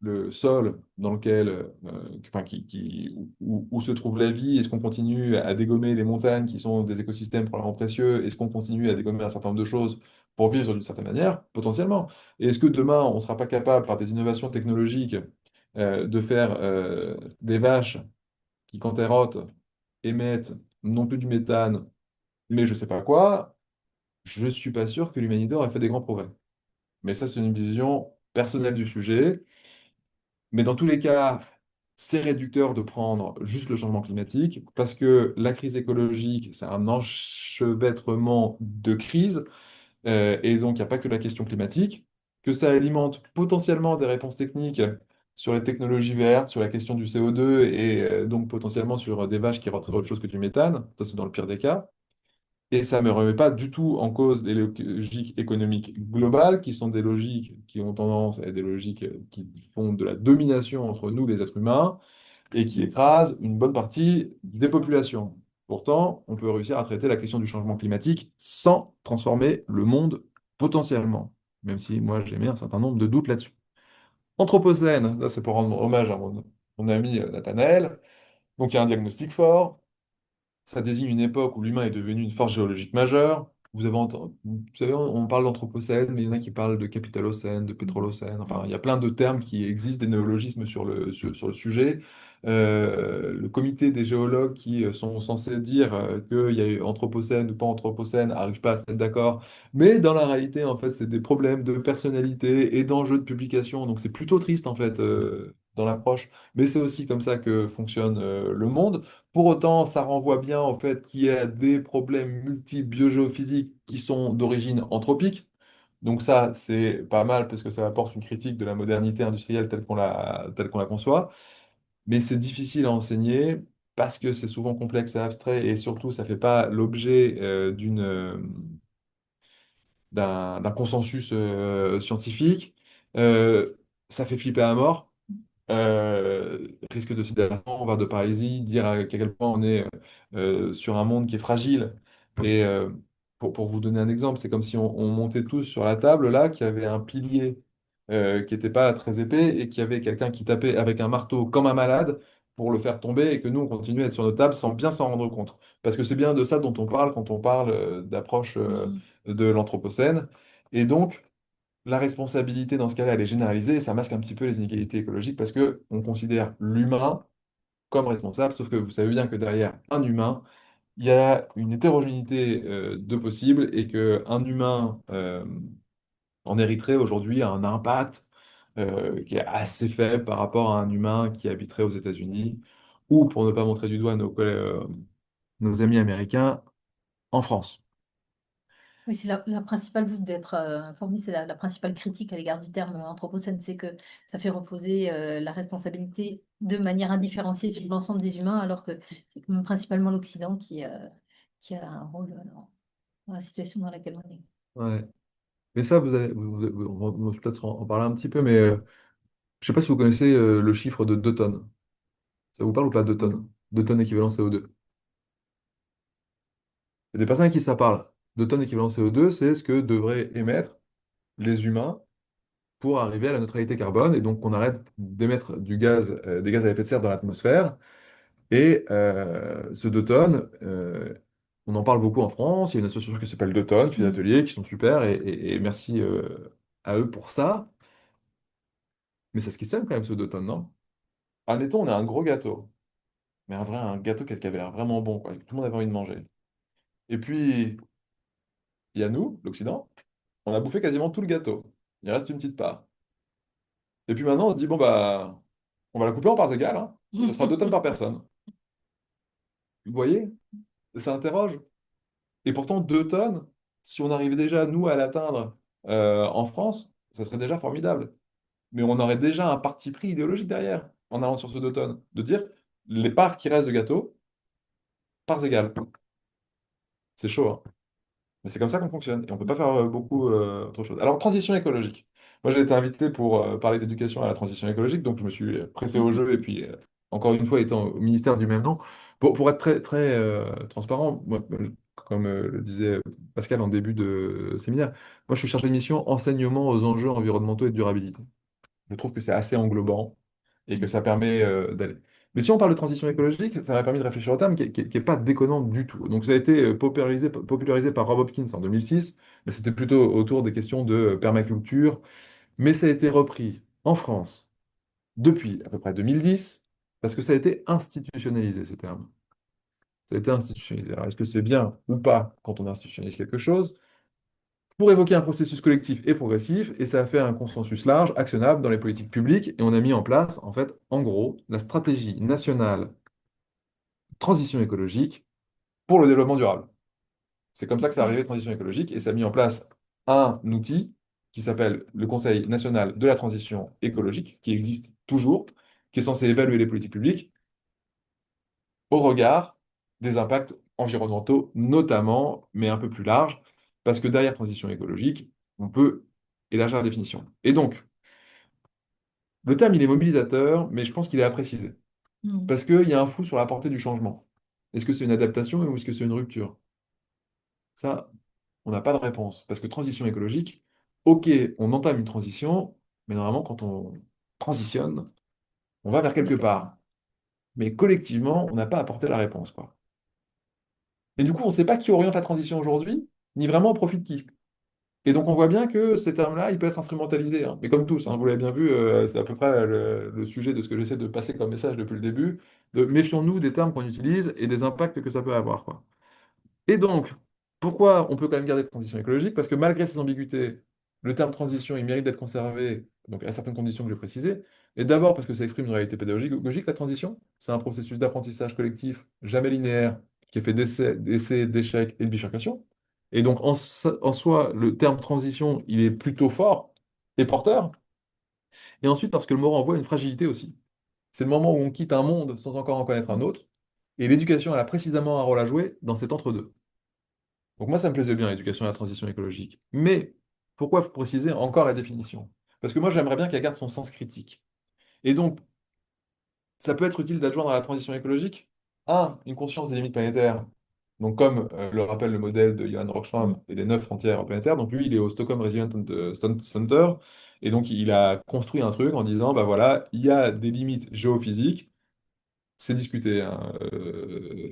le sol dans lequel, enfin, où se trouve la vie? Est-ce qu'on continue à dégommer les montagnes qui sont des écosystèmes probablement précieux? Est-ce qu'on continue à dégommer un certain nombre de choses pour vivre d'une certaine manière? Potentiellement. Et est-ce que demain, on ne sera pas capable, par des innovations technologiques, de faire des vaches qui, quand elles rotent, émettent non plus du méthane, mais je ne sais pas quoi? Je ne suis pas sûr que l'humanité aurait fait des grands progrès. Mais ça, c'est une vision personnelle du sujet. Mais dans tous les cas, c'est réducteur de prendre juste le changement climatique parce que la crise écologique, c'est un enchevêtrement de crises. Et donc, il n'y a pas que la question climatique, que ça alimente potentiellement des réponses techniques sur les technologies vertes, sur la question du CO2 et donc potentiellement sur des vaches qui rentrent autre chose que du méthane. Ça, c'est dans le pire des cas. Et ça ne me remet pas du tout en cause les logiques économiques globales, qui sont des logiques qui ont tendance à être des logiques qui font de la domination entre nous, les êtres humains, et qui écrasent une bonne partie des populations. Pourtant, on peut réussir à traiter la question du changement climatique sans transformer le monde potentiellement, même si moi j'ai mis un certain nombre de doutes là-dessus. Anthropocène, là c'est pour rendre hommage à mon ami Nathanaël. Donc il y a un diagnostic fort. Ça désigne une époque où l'humain est devenu une force géologique majeure. Vous savez, on parle d'anthropocène, mais il y en a qui parlent de capitalocène, de pétrolocène. Enfin, il y a plein de termes qui existent, des néologismes sur le sujet. Le comité des géologues qui sont censés dire qu'il y a eu anthropocène ou pas anthropocène n'arrive pas à se mettre d'accord. Mais dans la réalité, en fait, c'est des problèmes de personnalité et d'enjeux de publication. Donc, c'est plutôt triste, en fait, dans l'approche, mais c'est aussi comme ça que fonctionne le monde. Pour autant, ça renvoie bien au fait qu'il y a des problèmes multiples biogéophysiques qui sont d'origine anthropique. Donc ça, c'est pas mal parce que ça apporte une critique de la modernité industrielle telle qu'on la conçoit. Mais c'est difficile à enseigner parce que c'est souvent complexe et abstrait et surtout, ça fait pas l'objet d'un consensus scientifique. Euh, Ça fait flipper à mort. Risque de sidération, voire de paralysie, dire à quel point on est sur un monde qui est fragile. Et pour vous donner un exemple, c'est comme si on montait tous sur la table, là, qui avait un pilier qui n'était pas très épais et qui avait quelqu'un qui tapait avec un marteau comme un malade pour le faire tomber et que nous, on continuait à être sur nos tables sans bien s'en rendre compte. Parce que c'est bien de ça dont on parle quand on parle d'approche Mhm. de l'Anthropocène. Et donc, la responsabilité dans ce cas-là, elle est généralisée et ça masque un petit peu les inégalités écologiques parce que on considère l'humain comme responsable, sauf que vous savez bien que derrière un humain, il y a une hétérogénéité de possibles et que un humain en Érythrée aujourd'hui a un impact qui est assez faible par rapport à un humain qui habiterait aux États-Unis ou, pour ne pas montrer du doigt nos amis américains, en France. Oui, c'est la principale, vous devez être informé, c'est la principale critique à l'égard du terme anthropocène, c'est que ça fait reposer la responsabilité de manière indifférenciée sur l'ensemble des humains, alors que c'est quand même principalement l'Occident qui a un rôle dans la situation dans laquelle on est. Ouais. Mais ça, on va peut-être en parler un petit peu, mais je ne sais pas si vous connaissez le chiffre de 2 tonnes. Ça vous parle ou pas, 2 tonnes? 2 tonnes équivalent CO2. Il y a des personnes à qui ça parle. 2 tonnes équivalent CO2, c'est ce que devraient émettre les humains pour arriver à la neutralité carbone, et donc qu'on arrête d'émettre des gaz à effet de serre dans l'atmosphère. Et ce 2 tonnes, on en parle beaucoup en France. Il y a une association qui s'appelle 2 tonnes, qui fait des Mm. ateliers, qui sont super, et merci à eux pour ça. Mais ça se questionne quand même, ce 2 tonnes, non? Admettons, on a un gros gâteau, mais un gâteau qui avait l'air vraiment bon, quoi, que tout le monde avait envie de manger. Et puis, il y a nous, l'Occident, on a bouffé quasiment tout le gâteau. Il reste une petite part. Et puis maintenant, on se dit, bon, bah, on va la couper en parts égales, hein. Ça sera 2 tonnes par personne. Vous voyez? Ça interroge. Et pourtant, 2 tonnes, si on arrivait déjà, nous, à l'atteindre en France, ça serait déjà formidable. Mais on aurait déjà un parti pris idéologique derrière, en allant sur ce 2 tonnes, de dire, les parts qui restent de gâteau, parts égales. C'est chaud, hein. Mais c'est comme ça qu'on fonctionne et on ne peut pas faire beaucoup autre chose. Alors, transition écologique. Moi, j'ai été invité pour parler d'éducation à la transition écologique, donc je me suis prêté au jeu et puis, encore une fois, étant au ministère du même nom, pour être très, très transparent, moi, comme le disait Pascal en début de séminaire, moi, je suis chargé de mission enseignement aux enjeux environnementaux et de durabilité. Je trouve que c'est assez englobant et que ça permet d'aller. Mais si on parle de transition écologique, ça m'a permis de réfléchir au terme qui est pas déconnant du tout. Donc ça a été popularisé par Rob Hopkins en 2006, mais c'était plutôt autour des questions de permaculture. Mais ça a été repris en France depuis à peu près 2010, parce que ça a été institutionnalisé, ce terme. Ça a été institutionnalisé. Alors est-ce que c'est bien ou pas quand on institutionnalise quelque chose? Pour évoquer un processus collectif et progressif, et ça a fait un consensus large, actionnable dans les politiques publiques, et on a mis en place, en fait, en gros, la stratégie nationale de transition écologique pour le développement durable. C'est comme ça que ça arrivé, transition écologique, et ça a mis en place un outil qui s'appelle le Conseil national de la transition écologique, qui existe toujours, qui est censé évaluer les politiques publiques au regard des impacts environnementaux notamment, mais un peu plus large, parce que derrière transition écologique, on peut élargir la définition. Et donc, le terme, il est mobilisateur, mais je pense qu'il est à préciser. Mm. Parce qu'il y a un flou sur la portée du changement. Est-ce que c'est une adaptation ou est-ce que c'est une rupture? Ça, on n'a pas de réponse. Parce que transition écologique, ok, on entame une transition, mais normalement, quand on transitionne, on va vers quelque D'accord. part. Mais collectivement, on n'a pas apporté la réponse, quoi. Et du coup, on ne sait pas qui oriente la transition aujourd'hui, ni vraiment au profit de qui. Et donc, on voit bien que ces termes-là, il peut être instrumentalisé, hein. Mais comme tous, hein, vous l'avez bien vu, c'est à peu près le sujet de ce que j'essaie de passer comme message depuis le début, de méfions-nous des termes qu'on utilise et des impacts que ça peut avoir, quoi. Et donc, pourquoi on peut quand même garder de transition écologique? Parce que malgré ces ambiguïtés, le terme transition, il mérite d'être conservé, donc à certaines conditions que j'ai précisées. Et d'abord parce que ça exprime une réalité pédagogique, la transition. C'est un processus d'apprentissage collectif, jamais linéaire, qui est fait d'essais, d'échecs et de bifurcation. Et donc, en soi, le terme transition, il est plutôt fort et porteur. Et ensuite, parce que le mot renvoie à une fragilité aussi. C'est le moment où on quitte un monde sans encore en connaître un autre. Et l'éducation, elle a précisément un rôle à jouer dans cet entre-deux. Donc moi, ça me plaisait bien, l'éducation à la transition écologique. Mais pourquoi préciser encore la définition? Parce que moi, j'aimerais bien qu'elle garde son sens critique. Et donc, ça peut être utile d'adjoindre à la transition écologique, un, une conscience des limites planétaires. Donc, comme le rappelle le modèle de Johan Rockström et des 9 frontières planétaires, donc lui, il est au Stockholm Resilience Center, et donc il a construit un truc en disant, bah voilà, il y a des limites géophysiques, c'est discuté, hein,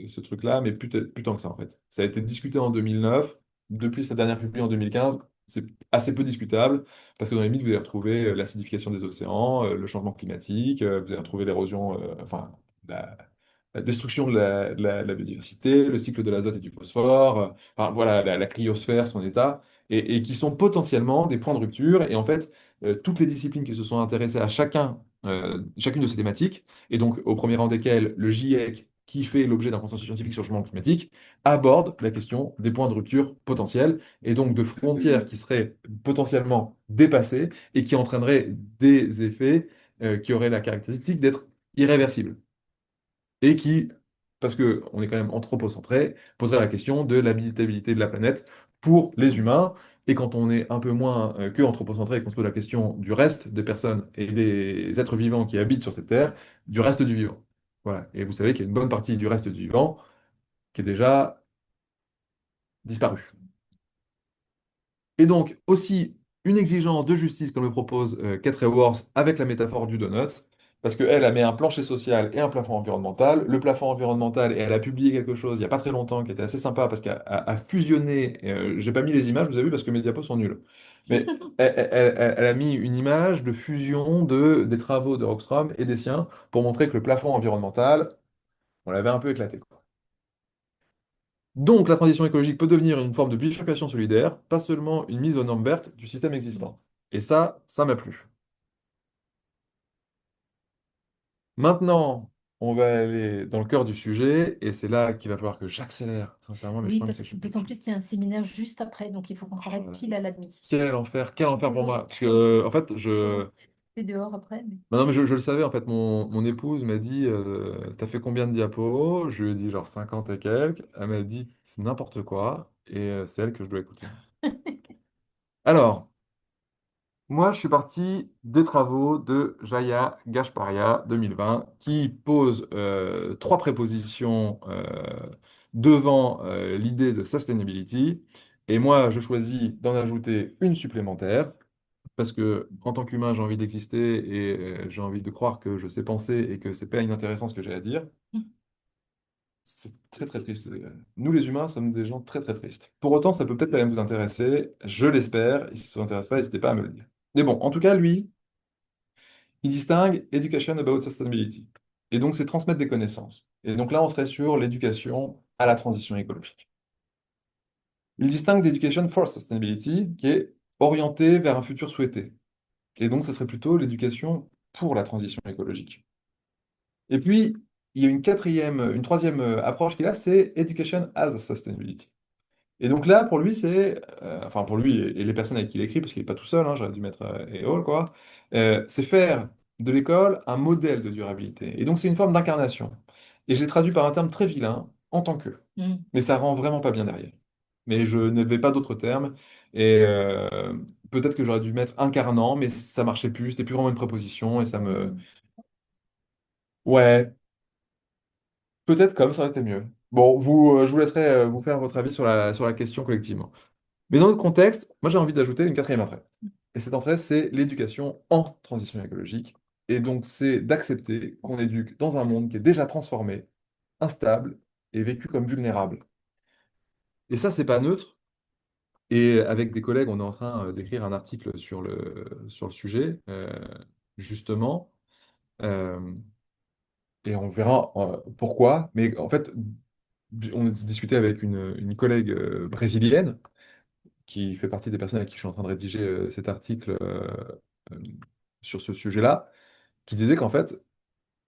ce truc-là, mais plus tant que ça, en fait. Ça a été discuté en 2009. Depuis sa dernière publiée en 2015, c'est assez peu discutable, parce que dans les mythes, vous allez retrouver l'acidification des océans, le changement climatique, vous allez retrouver l'érosion, enfin, la destruction de la biodiversité, le cycle de l'azote et du phosphore, enfin, voilà, la cryosphère, son état, et qui sont potentiellement des points de rupture. Et en fait, toutes les disciplines qui se sont intéressées à chacune de ces thématiques, et donc au premier rang desquels le GIEC, qui fait l'objet d'un consensus scientifique sur le changement climatique, aborde la question des points de rupture potentiels et donc de frontières qui seraient potentiellement dépassées et qui entraîneraient des effets qui auraient la caractéristique d'être irréversibles et qui, parce qu'on est quand même anthropocentré, poserait la question de l'habitabilité de la planète pour les humains. Et quand on est un peu moins que anthropocentré et qu'on se pose la question du reste des personnes et des êtres vivants qui habitent sur cette Terre, du reste du vivant. Voilà. Et vous savez qu'il y a une bonne partie du reste du vivant qui est déjà disparue. Et donc, aussi, une exigence de justice, comme le propose Kate Raworth avec la métaphore du donut, parce qu'elle a mis un plancher social et un plafond environnemental. Le plafond environnemental, et elle a publié quelque chose il n'y a pas très longtemps qui était assez sympa, parce qu'elle a fusionné, j'ai pas mis les images, vous avez vu, parce que mes diapos sont nuls, mais elle a mis une image de fusion des travaux de Rockström et des siens pour montrer que le plafond environnemental, on l'avait un peu éclaté. Donc, la transition écologique peut devenir une forme de bifurcation solidaire, pas seulement une mise aux normes vertes du système existant. Et ça m'a plu. Maintenant, on va aller dans le cœur du sujet, et c'est là qu'il va falloir que j'accélère, sincèrement, mais je Oui, pense que parce c'est que je que suis d'autant petit. plus qu'il y a un séminaire juste après, donc il faut qu'on Oh s'arrête là pile là. à la demi. Quel enfer pour moi. Parce que, en fait, C'est dehors après, mais... non, non, mais je le savais, en fait, mon épouse m'a dit, t'as fait combien de diapos? Je lui ai dit genre 50 et quelques. Elle m'a dit, c'est n'importe quoi, et c'est elle que je dois écouter. Alors, moi, je suis parti des travaux de Jaya Gashparia 2020 qui pose trois prépositions devant l'idée de sustainability. Et moi, je choisis d'en ajouter une supplémentaire parce que en tant qu'humain, j'ai envie d'exister et j'ai envie de croire que je sais penser et que c'est pas inintéressant ce que j'ai à dire. C'est très très triste. Nous, les humains, sommes des gens très très tristes. Pour autant, ça peut peut-être quand même vous intéresser, je l'espère, et si ça vous intéresse pas, n'hésitez pas à me le dire. Mais bon, en tout cas, lui, il distingue Education about Sustainability. Et donc, c'est transmettre des connaissances. Et donc là, on serait sur l'éducation à la transition écologique. Il distingue d'Education for Sustainability, qui est orientée vers un futur souhaité. Et donc, ça serait plutôt l'éducation pour la transition écologique. Et puis, il y a une troisième approche qu'il a, c'est Education as Sustainability. Et donc là, pour lui, enfin pour lui et les personnes avec qui il écrit, parce qu'il n'est pas tout seul, hein, j'aurais dû mettre et all, quoi, c'est faire de l'école un modèle de durabilité. Et donc c'est une forme d'incarnation. Et j'ai traduit par un terme très vilain, en tant que. Mm. Mais ça rend vraiment pas bien derrière. Mais je n'avais pas d'autres termes. Et peut-être que j'aurais dû mettre incarnant, mais ça marchait plus, c'était plus vraiment une préposition, et ça me... Mm. Ouais, peut-être comme ça aurait été mieux. Bon, je vous laisserai vous faire votre avis sur la question collectivement. Mais dans notre contexte, moi j'ai envie d'ajouter une quatrième entrée. Et cette entrée, c'est l'éducation en transition écologique. Et donc, c'est d'accepter qu'on éduque dans un monde qui est déjà transformé, instable et vécu comme vulnérable. Et ça, c'est pas neutre. Et avec des collègues, on est en train d'écrire un article sur le sujet, justement. Euh, et on verra pourquoi. Mais en fait, on discutait avec une collègue brésilienne qui fait partie des personnes avec qui je suis en train de rédiger cet article euh, sur ce sujet-là, qui disait qu'en fait,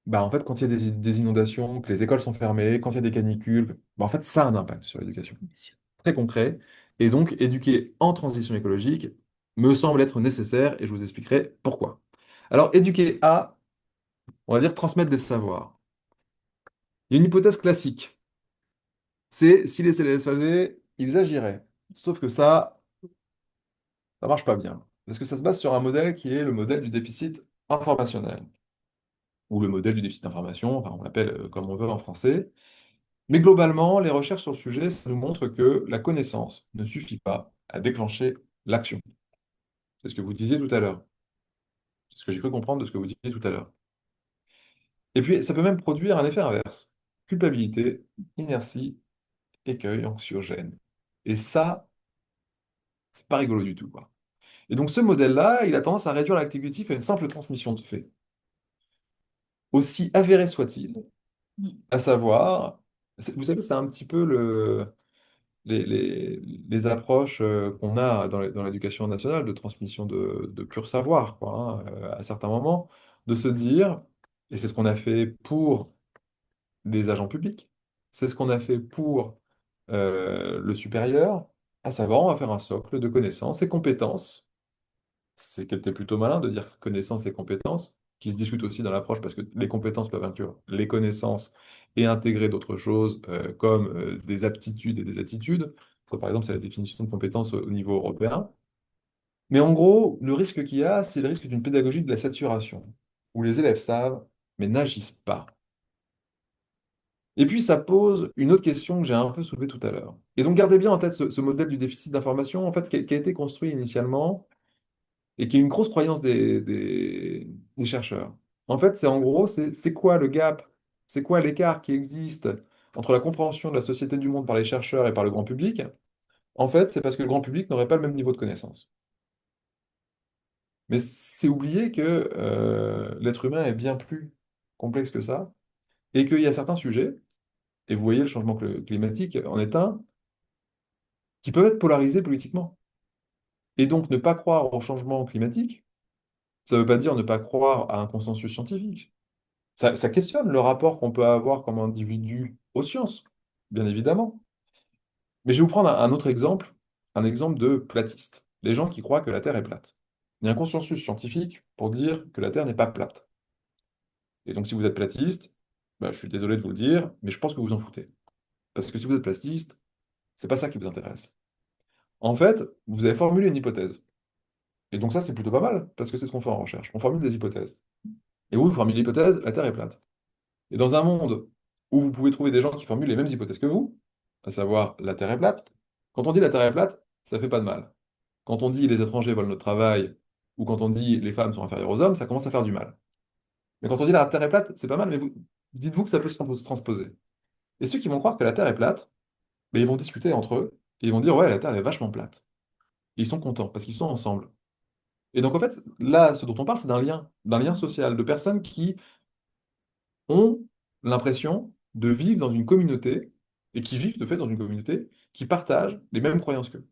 bah, en fait, quand il y a des inondations, que les écoles sont fermées, quand il y a des canicules, bah, en fait, ça a un impact sur l'éducation. bien sûr. Très concret. Et donc, éduquer en transition écologique me semble être nécessaire et je vous expliquerai pourquoi. Alors, éduquer à, on va dire, transmettre des savoirs. Il y a une hypothèse classique, c'est si les CLSAG, ils agiraient. Sauf que ça marche pas bien. Parce que ça se base sur un modèle qui est le modèle du déficit informationnel, ou le modèle du déficit d'information, enfin, on l'appelle comme on veut en français. Mais globalement, les recherches sur le sujet, ça nous montre que la connaissance ne suffit pas à déclencher l'action. C'est ce que vous disiez tout à l'heure. C'est ce que j'ai cru comprendre de ce que vous disiez tout à l'heure. Et puis, ça peut même produire un effet inverse. Culpabilité, inertie, écueil, anxiogène. Et ça, c'est pas rigolo du tout, quoi. Et donc, ce modèle-là, il a tendance à réduire l'activité à une simple transmission de faits. Aussi avéré soit-il, à savoir, vous savez, c'est un petit peu les approches qu'on a dans l'éducation nationale de transmission de pur savoir, quoi, hein, à certains moments, de se dire, et c'est ce qu'on a fait pour des agents publics, c'est ce qu'on a fait pour le supérieur, à savoir, on va faire un socle de connaissances et compétences. C'est qu'elle était plutôt malin de dire connaissances et compétences, qui se discutent aussi dans l'approche, parce que les compétences peuvent inclure les connaissances et intégrer d'autres choses comme des aptitudes et des attitudes. Ça, par exemple, c'est la définition de compétences au niveau européen. Mais en gros, le risque qu'il y a, c'est le risque d'une pédagogie de la saturation, où les élèves savent, mais n'agissent pas. Et puis, ça pose une autre question que j'ai un peu soulevée tout à l'heure. Et donc, gardez bien en tête ce modèle du déficit d'information, en fait, qui a été construit initialement et qui est une grosse croyance des chercheurs. En fait, c'est en gros, c'est quoi le gap? C'est quoi l'écart qui existe entre la compréhension de la société du monde par les chercheurs et par le grand public? En fait, c'est parce que le grand public n'aurait pas le même niveau de connaissance. Mais c'est oublier que l'être humain est bien plus complexe que ça, et qu'il y a certains sujets, et vous voyez le changement climatique en est un, qui peuvent être polarisés politiquement. Et donc ne pas croire au changement climatique, ça ne veut pas dire ne pas croire à un consensus scientifique. Ça questionne le rapport qu'on peut avoir comme individu aux sciences, bien évidemment. Mais je vais vous prendre un autre exemple, un exemple de platiste. Les gens qui croient que la Terre est plate. Il y a un consensus scientifique pour dire que la Terre n'est pas plate. Et donc si vous êtes platiste, bah, je suis désolé de vous le dire, mais je pense que vous en foutez. Parce que si vous êtes platiste, c'est pas ça qui vous intéresse. En fait, vous avez formulé une hypothèse. Et donc ça, c'est plutôt pas mal, parce que c'est ce qu'on fait en recherche. On formule des hypothèses. Et vous formulez l'hypothèse, la Terre est plate. Et dans un monde où vous pouvez trouver des gens qui formulent les mêmes hypothèses que vous, à savoir la Terre est plate, quand on dit la Terre est plate, ça fait pas de mal. Quand on dit les étrangers volent notre travail, ou quand on dit les femmes sont inférieures aux hommes, ça commence à faire du mal. Mais quand on dit la Terre est plate, c'est pas mal, mais dites-vous que ça peut se transposer. Et ceux qui vont croire que la Terre est plate, ben, ils vont discuter entre eux, et ils vont dire ouais, la Terre est vachement plate. Et ils sont contents, parce qu'ils sont ensemble. Et donc en fait, là, ce dont on parle, c'est d'un lien social, de personnes qui ont l'impression de vivre dans une communauté, et qui vivent de fait dans une communauté, qui partagent les mêmes croyances qu'eux.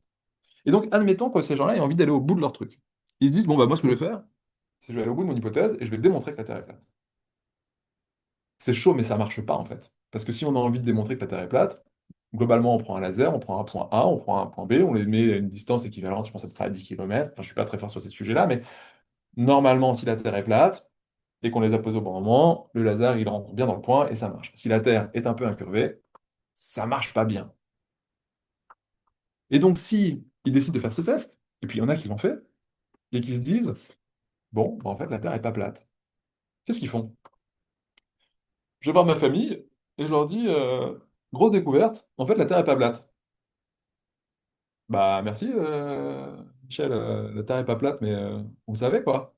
Et donc, admettons que ces gens-là aient envie d'aller au bout de leur truc. Ils se disent, bon, bah moi, ce que je vais faire, c'est que je vais aller au bout de mon hypothèse, et je vais démontrer que la Terre est plate. C'est chaud, mais ça marche pas, en fait. Parce que si on a envie de démontrer que la Terre est plate, globalement, on prend un laser, on prend un point A, on prend un point B, on les met à une distance équivalente, je pense à peu près à 10 km. Enfin, je suis pas très fort sur ce sujet-là, mais normalement, si la Terre est plate, et qu'on les a posés au bon moment, le laser, il rentre bien dans le point et ça marche. Si la Terre est un peu incurvée, ça marche pas bien. Et donc, si ils décident de faire ce test, et puis il y en a qui l'ont fait, et qui se disent, bon, bah, en fait, la Terre est pas plate. Qu'est-ce qu'ils font? Je vais voir ma famille, et je leur dis, grosse découverte, en fait, la Terre est pas plate. Bah, merci, Michel, la Terre est pas plate, mais vous savez quoi?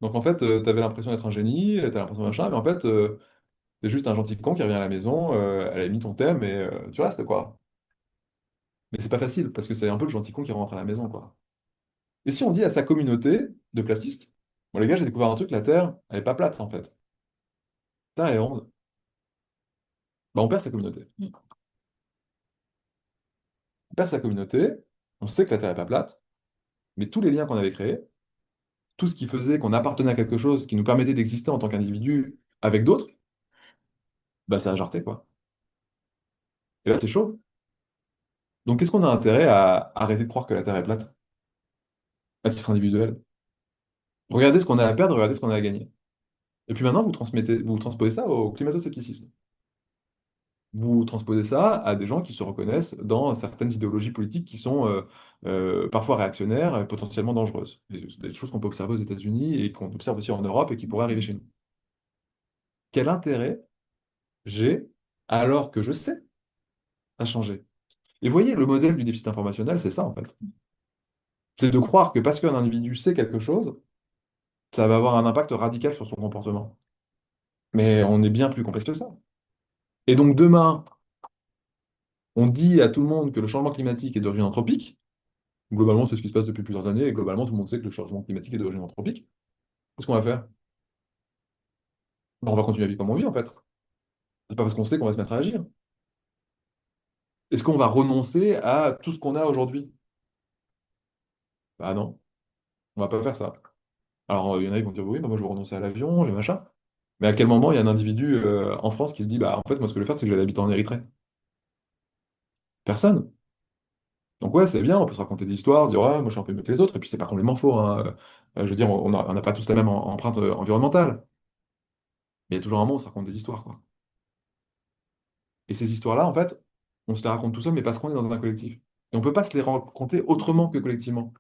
Donc, en fait, t'avais l'impression d'être un génie, t'as l'impression de machin, mais en fait, t'es juste un gentil con qui revient à la maison, elle a mis ton thème, et tu restes, quoi. Mais c'est pas facile, parce que c'est un peu le gentil con qui rentre à la maison, quoi. Et si on dit à sa communauté de platistes, bon les gars, j'ai découvert un truc, la Terre, elle est pas plate en fait. La Terre est ronde. Bah on perd sa communauté. On perd sa communauté, On sait que la Terre n'est pas plate, mais tous les liens qu'on avait créés, tout ce qui faisait qu'on appartenait à quelque chose qui nous permettait d'exister en tant qu'individu avec d'autres, bah ça a jarté, quoi. Et là, c'est chaud. Donc, qu'est-ce qu'on a intérêt à arrêter de croire que la Terre est plate, à titre individuel? Regardez ce qu'on a à perdre, regardez ce qu'on a à gagner. Et puis maintenant, vous transposez ça au climato-scepticisme. Vous transposez ça à des gens qui se reconnaissent dans certaines idéologies politiques qui sont parfois réactionnaires, potentiellement dangereuses. C'est des choses qu'on peut observer aux États-Unis et qu'on observe aussi en Europe et qui pourraient arriver chez nous. Quel intérêt j'ai, alors que je sais, à changer? Et vous voyez, le modèle du déficit informationnel, c'est ça en fait. C'est de croire que parce qu'un individu sait quelque chose, ça va avoir un impact radical sur son comportement. Mais on est bien plus complexe que ça. Et donc demain, on dit à tout le monde que le changement climatique est d'origine anthropique. Globalement, c'est ce qui se passe depuis plusieurs années, et globalement, tout le monde sait que le changement climatique est d'origine anthropique. Qu'est-ce qu'on va faire? Ben, on va continuer à vivre comme on vit, en fait. C'est pas parce qu'on sait qu'on va se mettre à agir. Est-ce qu'on va renoncer à tout ce qu'on a aujourd'hui? Bah non, on va pas faire ça. Alors, il y en a qui vont dire, oui, bah, moi je vais renoncer à l'avion, j'ai machin. Mais à quel moment il y a un individu en France qui se dit, bah en fait, moi ce que je vais faire, c'est que je vais aller habiter en Érythrée? Personne. Donc ouais, c'est bien, on peut se raconter des histoires, se dire, ouais, moi je suis un peu mieux que les autres, et puis c'est pas complètement faux, hein. Je veux dire, on n'a pas tous la même empreinte environnementale. Mais il y a toujours un moment où on se raconte des histoires, quoi. Et ces histoires-là, en fait, on se les raconte tout seul, mais parce qu'on est dans un collectif. Et on ne peut pas se les raconter autrement que collectivement.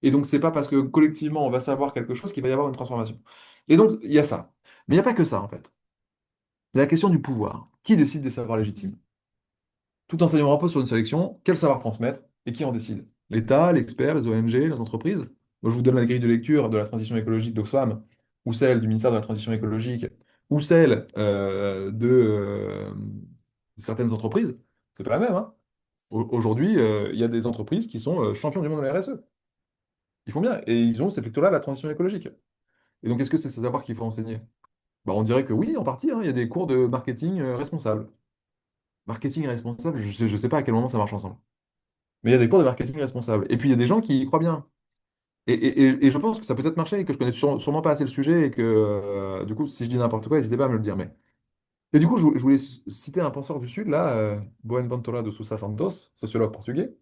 Et donc, c'est pas parce que collectivement, on va savoir quelque chose qu'il va y avoir une transformation. Et donc, il y a ça. Mais il n'y a pas que ça, en fait. Il y a la question du pouvoir. Qui décide des savoirs légitimes? Tout enseignement repose sur une sélection. Quel savoir transmettre? Et qui en décide? L'État, l'expert, les ONG, les entreprises? Moi, je vous donne la grille de lecture de la transition écologique d'Oxfam, ou celle du ministère de la Transition écologique, ou celle de certaines entreprises. C'est pas la même, hein. Aujourd'hui, il y a des entreprises qui sont champions du monde de la RSE. Ils font bien. Et ils ont cette lecture-là, la transition écologique. Et donc, est-ce que c'est ces savoirs qu'il faut enseigner? Bah, on dirait que oui, en partie, hein. Il y a des cours de marketing responsable. Marketing responsable, je sais pas à quel moment ça marche ensemble. Mais il y a des cours de marketing responsable. Et puis, il y a des gens qui y croient bien. Et je pense que ça peut être marché et que je connais sûrement pas assez le sujet et que, du coup, si je dis n'importe quoi, n'hésitez pas à me le dire. Mais... Et du coup, je voulais citer un penseur du Sud, là, Boaventura de Sousa Santos, sociologue portugais,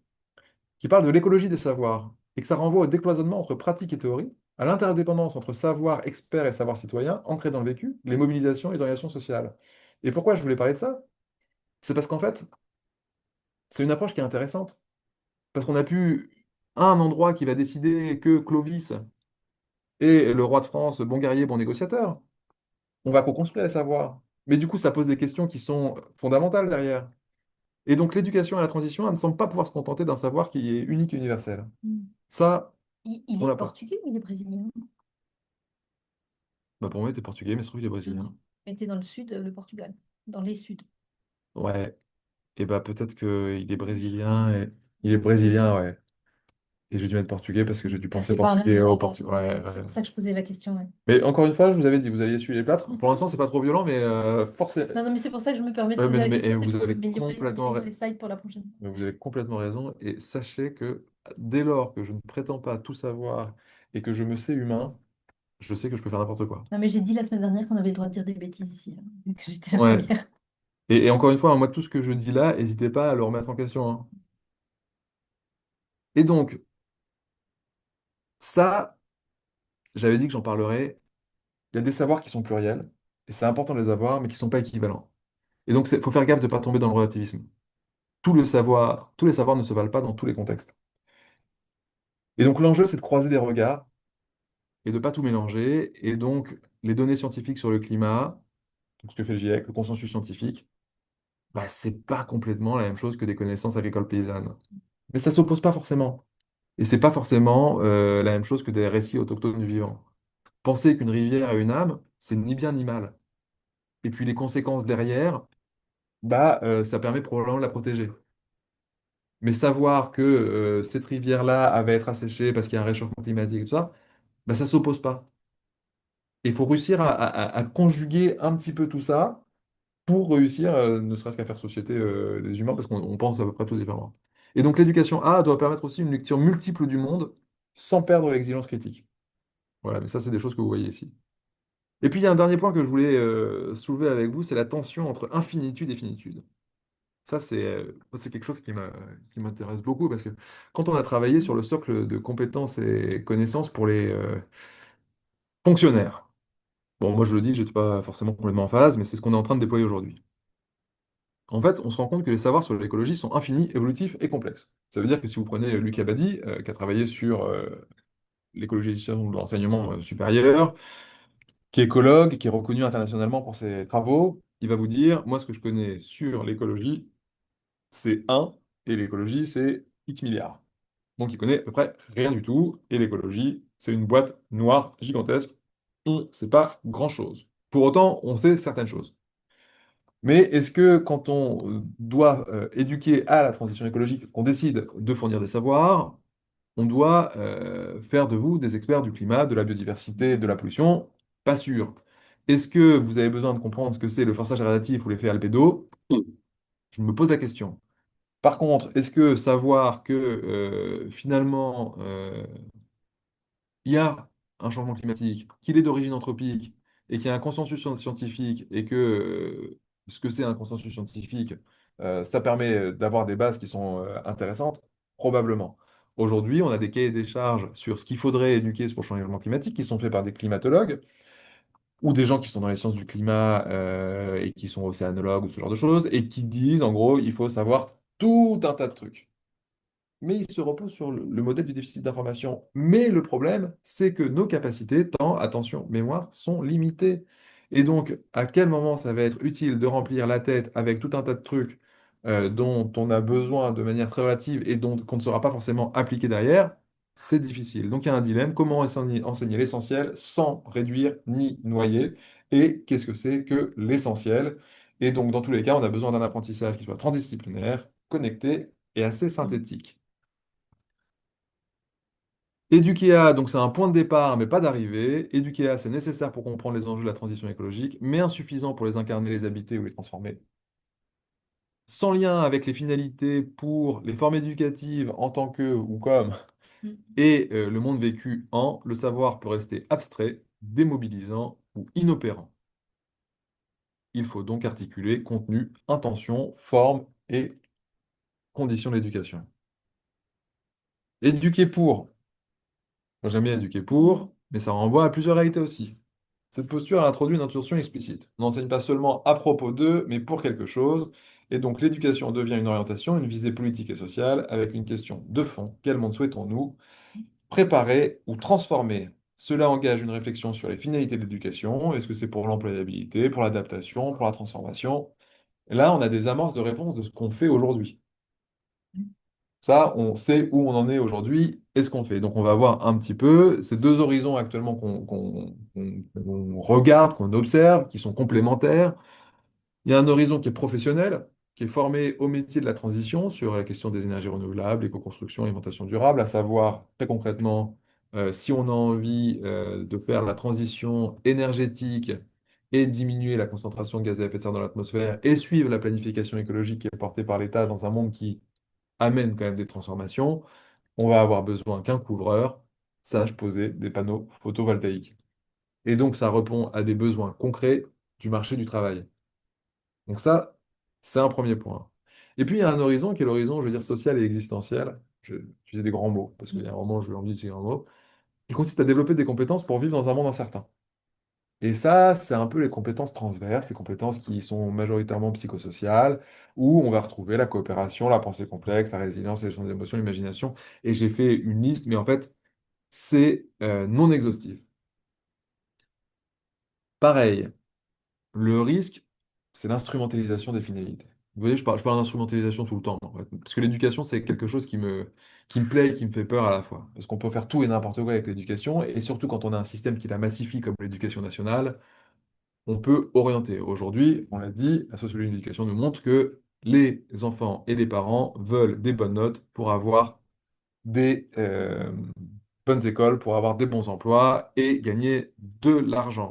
qui parle de l'écologie des savoirs et que ça renvoie au décloisonnement entre pratique et théorie, à l'interdépendance entre savoir expert et savoir citoyen, ancré dans le vécu, les mobilisations et les organisations sociales. Et pourquoi je voulais parler de ça? C'est parce qu'en fait, c'est une approche qui est intéressante. Parce qu'on a pu un endroit qui va décider que Clovis est le roi de France, bon guerrier, bon négociateur. On va co-construire les savoirs. Mais du coup, ça pose des questions qui sont fondamentales derrière. Et donc, l'éducation et la transition, elles ne semblent pas pouvoir se contenter d'un savoir qui est unique et universel. Mm. Ça, Il on est l'a pas. portugais ou il est brésilien? Bah, pour moi, il était portugais, mais je trouve qu'il est brésilien. Mhm. Il était dans le sud, le Portugal, dans les suds. Ouais. Et bah peut-être qu'il est brésilien. Et... Il est brésilien, ouais. Et j'ai dû mettre portugais parce que j'ai dû Parce penser qu'il parle portugais au allemand, Portugal. donc Ouais, c'est ouais. pour ça que je posais la question. Ouais. Mais encore une fois, je vous avais dit, vous alliez essuyer les plâtres. Pour Mhm. l'instant, c'est pas trop violent, mais forcément. Non, non, mais c'est pour ça que je me permets de poser la Et question, c'est vous pour avez améliorer les slides pour la prochaine fois. vous avez complètement raison. Et sachez que dès lors que je ne prétends pas tout savoir et que je me sais humain, je sais que je peux faire n'importe quoi. Non, mais j'ai dit la semaine dernière qu'on avait le droit de dire des bêtises ici, hein, vu que j'étais la Ouais. première. Et encore une fois, moi, tout ce que je dis là, n'hésitez pas à le remettre en question, hein. Et donc, ça, j'avais dit que j'en parlerais. Il y a des savoirs qui sont pluriels, et c'est important de les avoir, mais qui ne sont pas équivalents. Et donc, il faut faire gaffe de ne pas tomber dans le relativisme. Tous les savoirs ne se valent pas dans tous les contextes. Et donc, l'enjeu, c'est de croiser des regards et de ne pas tout mélanger. Et donc, les données scientifiques sur le climat, donc ce que fait le GIEC, le consensus scientifique, bah, c'est pas complètement la même chose que des connaissances agricoles paysannes. Mais ça s'oppose pas forcément. Et c'est pas forcément la même chose que des récits autochtones du vivant. Penser qu'une rivière a une âme, c'est ni bien ni mal. Et puis les conséquences derrière, bah, ça permet probablement de la protéger. Mais savoir que cette rivière-là elle va être asséchée parce qu'il y a un réchauffement climatique et tout ça, bah, ça s'oppose pas. Et il faut réussir à conjuguer un petit peu tout ça pour réussir, ne serait-ce qu'à faire société des humains, parce qu'on pense à peu près tous différemment. Et donc l'éducation A doit permettre aussi une lecture multiple du monde sans perdre l'exigence critique. Voilà, mais ça, c'est des choses que vous voyez ici. Et puis, il y a un dernier point que je voulais soulever avec vous, c'est la tension entre infinitude et finitude. Ça, c'est quelque chose qui m'intéresse beaucoup parce que quand on a travaillé sur le socle de compétences et connaissances pour les fonctionnaires, bon, moi je le dis, je n'étais pas forcément complètement en phase, mais c'est ce qu'on est en train de déployer aujourd'hui. En fait, on se rend compte que les savoirs sur l'écologie sont infinis, évolutifs et complexes. Ça veut dire que si vous prenez Luc Abadi, qui a travaillé sur l'écologisation de l'enseignement supérieur, qui est écologue, qui est reconnu internationalement pour ses travaux, il va vous dire, moi ce que je connais sur l'écologie, c'est un, et l'écologie, c'est X milliards. Donc il connaît à peu près rien du tout, et l'écologie, c'est une boîte noire gigantesque. On ne sait pas grand-chose. Pour autant, on sait certaines choses. Mais est-ce que quand on doit éduquer à la transition écologique, qu'on décide de fournir des savoirs, on doit faire de vous des experts du climat, de la biodiversité, de la pollution? Pas sûr. Est-ce que vous avez besoin de comprendre ce que c'est le forçage radiatif ou l'effet albédo? Je me pose la question. Par contre, est-ce que savoir que finalement il y a un changement climatique, qu'il est d'origine anthropique et qu'il y a un consensus scientifique et que ce que c'est un consensus scientifique, ça permet d'avoir des bases qui sont intéressantes? Probablement. Aujourd'hui, on a des cahiers des charges sur ce qu'il faudrait éduquer pour le changement climatique qui sont faits par des climatologues ou des gens qui sont dans les sciences du climat et qui sont océanologues ou ce genre de choses et qui disent en gros, il faut savoir tout un tas de trucs, mais il se repose sur le modèle du déficit d'information. Mais le problème, c'est que nos capacités, temps, attention, mémoire, sont limitées. Et donc, à quel moment ça va être utile de remplir la tête avec tout un tas de trucs dont on a besoin de manière très relative et dont qu'on ne sera pas forcément appliqué derrière, c'est difficile. Donc, il y a un dilemme, comment enseigner l'essentiel sans réduire ni noyer? Et qu'est-ce que c'est que l'essentiel? Et donc, dans tous les cas, on a besoin d'un apprentissage qui soit transdisciplinaire, connecté et assez synthétique. Eduquea, donc c'est un point de départ, mais pas d'arrivée. Eduquea, c'est nécessaire pour comprendre les enjeux de la transition écologique, mais insuffisant pour les incarner, les habiter ou les transformer. Sans lien avec les finalités pour les formes éducatives en tant que ou comme et le monde vécu en, le savoir peut rester abstrait, démobilisant ou inopérant. Il faut donc articuler contenu, intention, forme et conditions de l'éducation. Éduquer pour. Moi, j'aime bien éduquer pour, mais ça renvoie à plusieurs réalités aussi. Cette posture a introduit une intention explicite. On n'enseigne pas seulement à propos d'eux, mais pour quelque chose. Et donc l'éducation devient une orientation, une visée politique et sociale, avec une question de fond. Quel monde souhaitons-nous préparer ou transformer? Cela engage une réflexion sur les finalités de l'éducation. Est-ce que c'est pour l'employabilité, pour l'adaptation, pour la transformation? Et là, on a des amorces de réponse de ce qu'on fait aujourd'hui. Ça, on sait où on en est aujourd'hui et ce qu'on fait. Donc, on va voir un petit peu ces deux horizons actuellement qu'on regarde, qu'on observe, qui sont complémentaires. Il y a un horizon qui est professionnel, qui est formé au métier de la transition sur la question des énergies renouvelables, éco-construction, alimentation durable, à savoir très concrètement si on a envie de faire la transition énergétique et diminuer la concentration de gaz à effet de serre dans l'atmosphère et suivre la planification écologique qui est portée par l'État dans un monde qui amène quand même des transformations, on va avoir besoin qu'un couvreur sache poser des panneaux photovoltaïques. Et donc, ça répond à des besoins concrets du marché du travail. Donc ça, c'est un premier point. Et puis, il y a un horizon qui est l'horizon, je veux dire, social et existentiel. Je J'utilise des grands mots, parce qu'il y a un moment, je vais envie d'utiliser des grands mots, qui consiste à développer des compétences pour vivre dans un monde incertain. Et ça, c'est un peu les compétences transverses, les compétences qui sont majoritairement psychosociales, où on va retrouver la coopération, la pensée complexe, la résilience, la gestion des émotions, l'imagination. Et j'ai fait une liste, mais en fait, c'est non exhaustif. Pareil, le risque, c'est l'instrumentalisation des finalités. Vous voyez, je parle d'instrumentalisation tout le temps, en fait, parce que l'éducation, c'est quelque chose qui me plaît et qui me fait peur à la fois. Parce qu'on peut faire tout et n'importe quoi avec l'éducation, et surtout quand on a un système qui la massifie comme l'éducation nationale, on peut orienter. Aujourd'hui, on l'a dit, la sociologie de l'éducation nous montre que les enfants et les parents veulent des bonnes notes pour avoir des bonnes écoles, pour avoir des bons emplois et gagner de l'argent.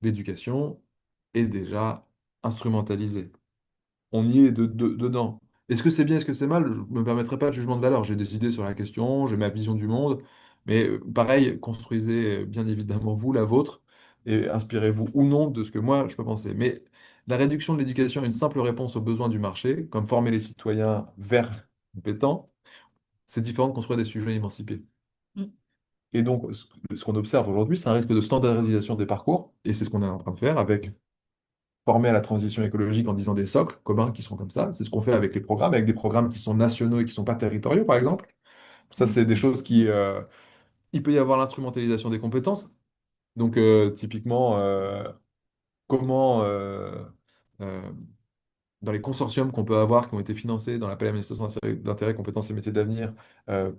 L'éducation est déjà instrumentalisée. On y est dedans. Est-ce que c'est bien, est-ce que c'est mal? Je ne me permettrai pas de jugement de valeur. J'ai des idées sur la question, j'ai ma vision du monde, mais pareil, construisez bien évidemment vous la vôtre et inspirez-vous ou non de ce que moi je peux penser. Mais la réduction de l'éducation est une simple réponse aux besoins du marché, comme former les citoyens vers compétents, c'est différent de construire des sujets émancipés. Mm. Et donc, ce qu'on observe aujourd'hui, c'est un risque de standardisation des parcours, et c'est ce qu'on est en train de faire avec former à la transition écologique en disant des socles communs qui sont comme ça. C'est ce qu'on fait avec les programmes, avec des programmes qui sont nationaux et qui ne sont pas territoriaux, par exemple. Ça, c'est des choses qui... il peut y avoir l'instrumentalisation des compétences. Donc, typiquement, comment, euh, dans les consortiums qu'on peut avoir, qui ont été financés dans l'appel à manifestation d'intérêt, compétences et métiers d'avenir, euh,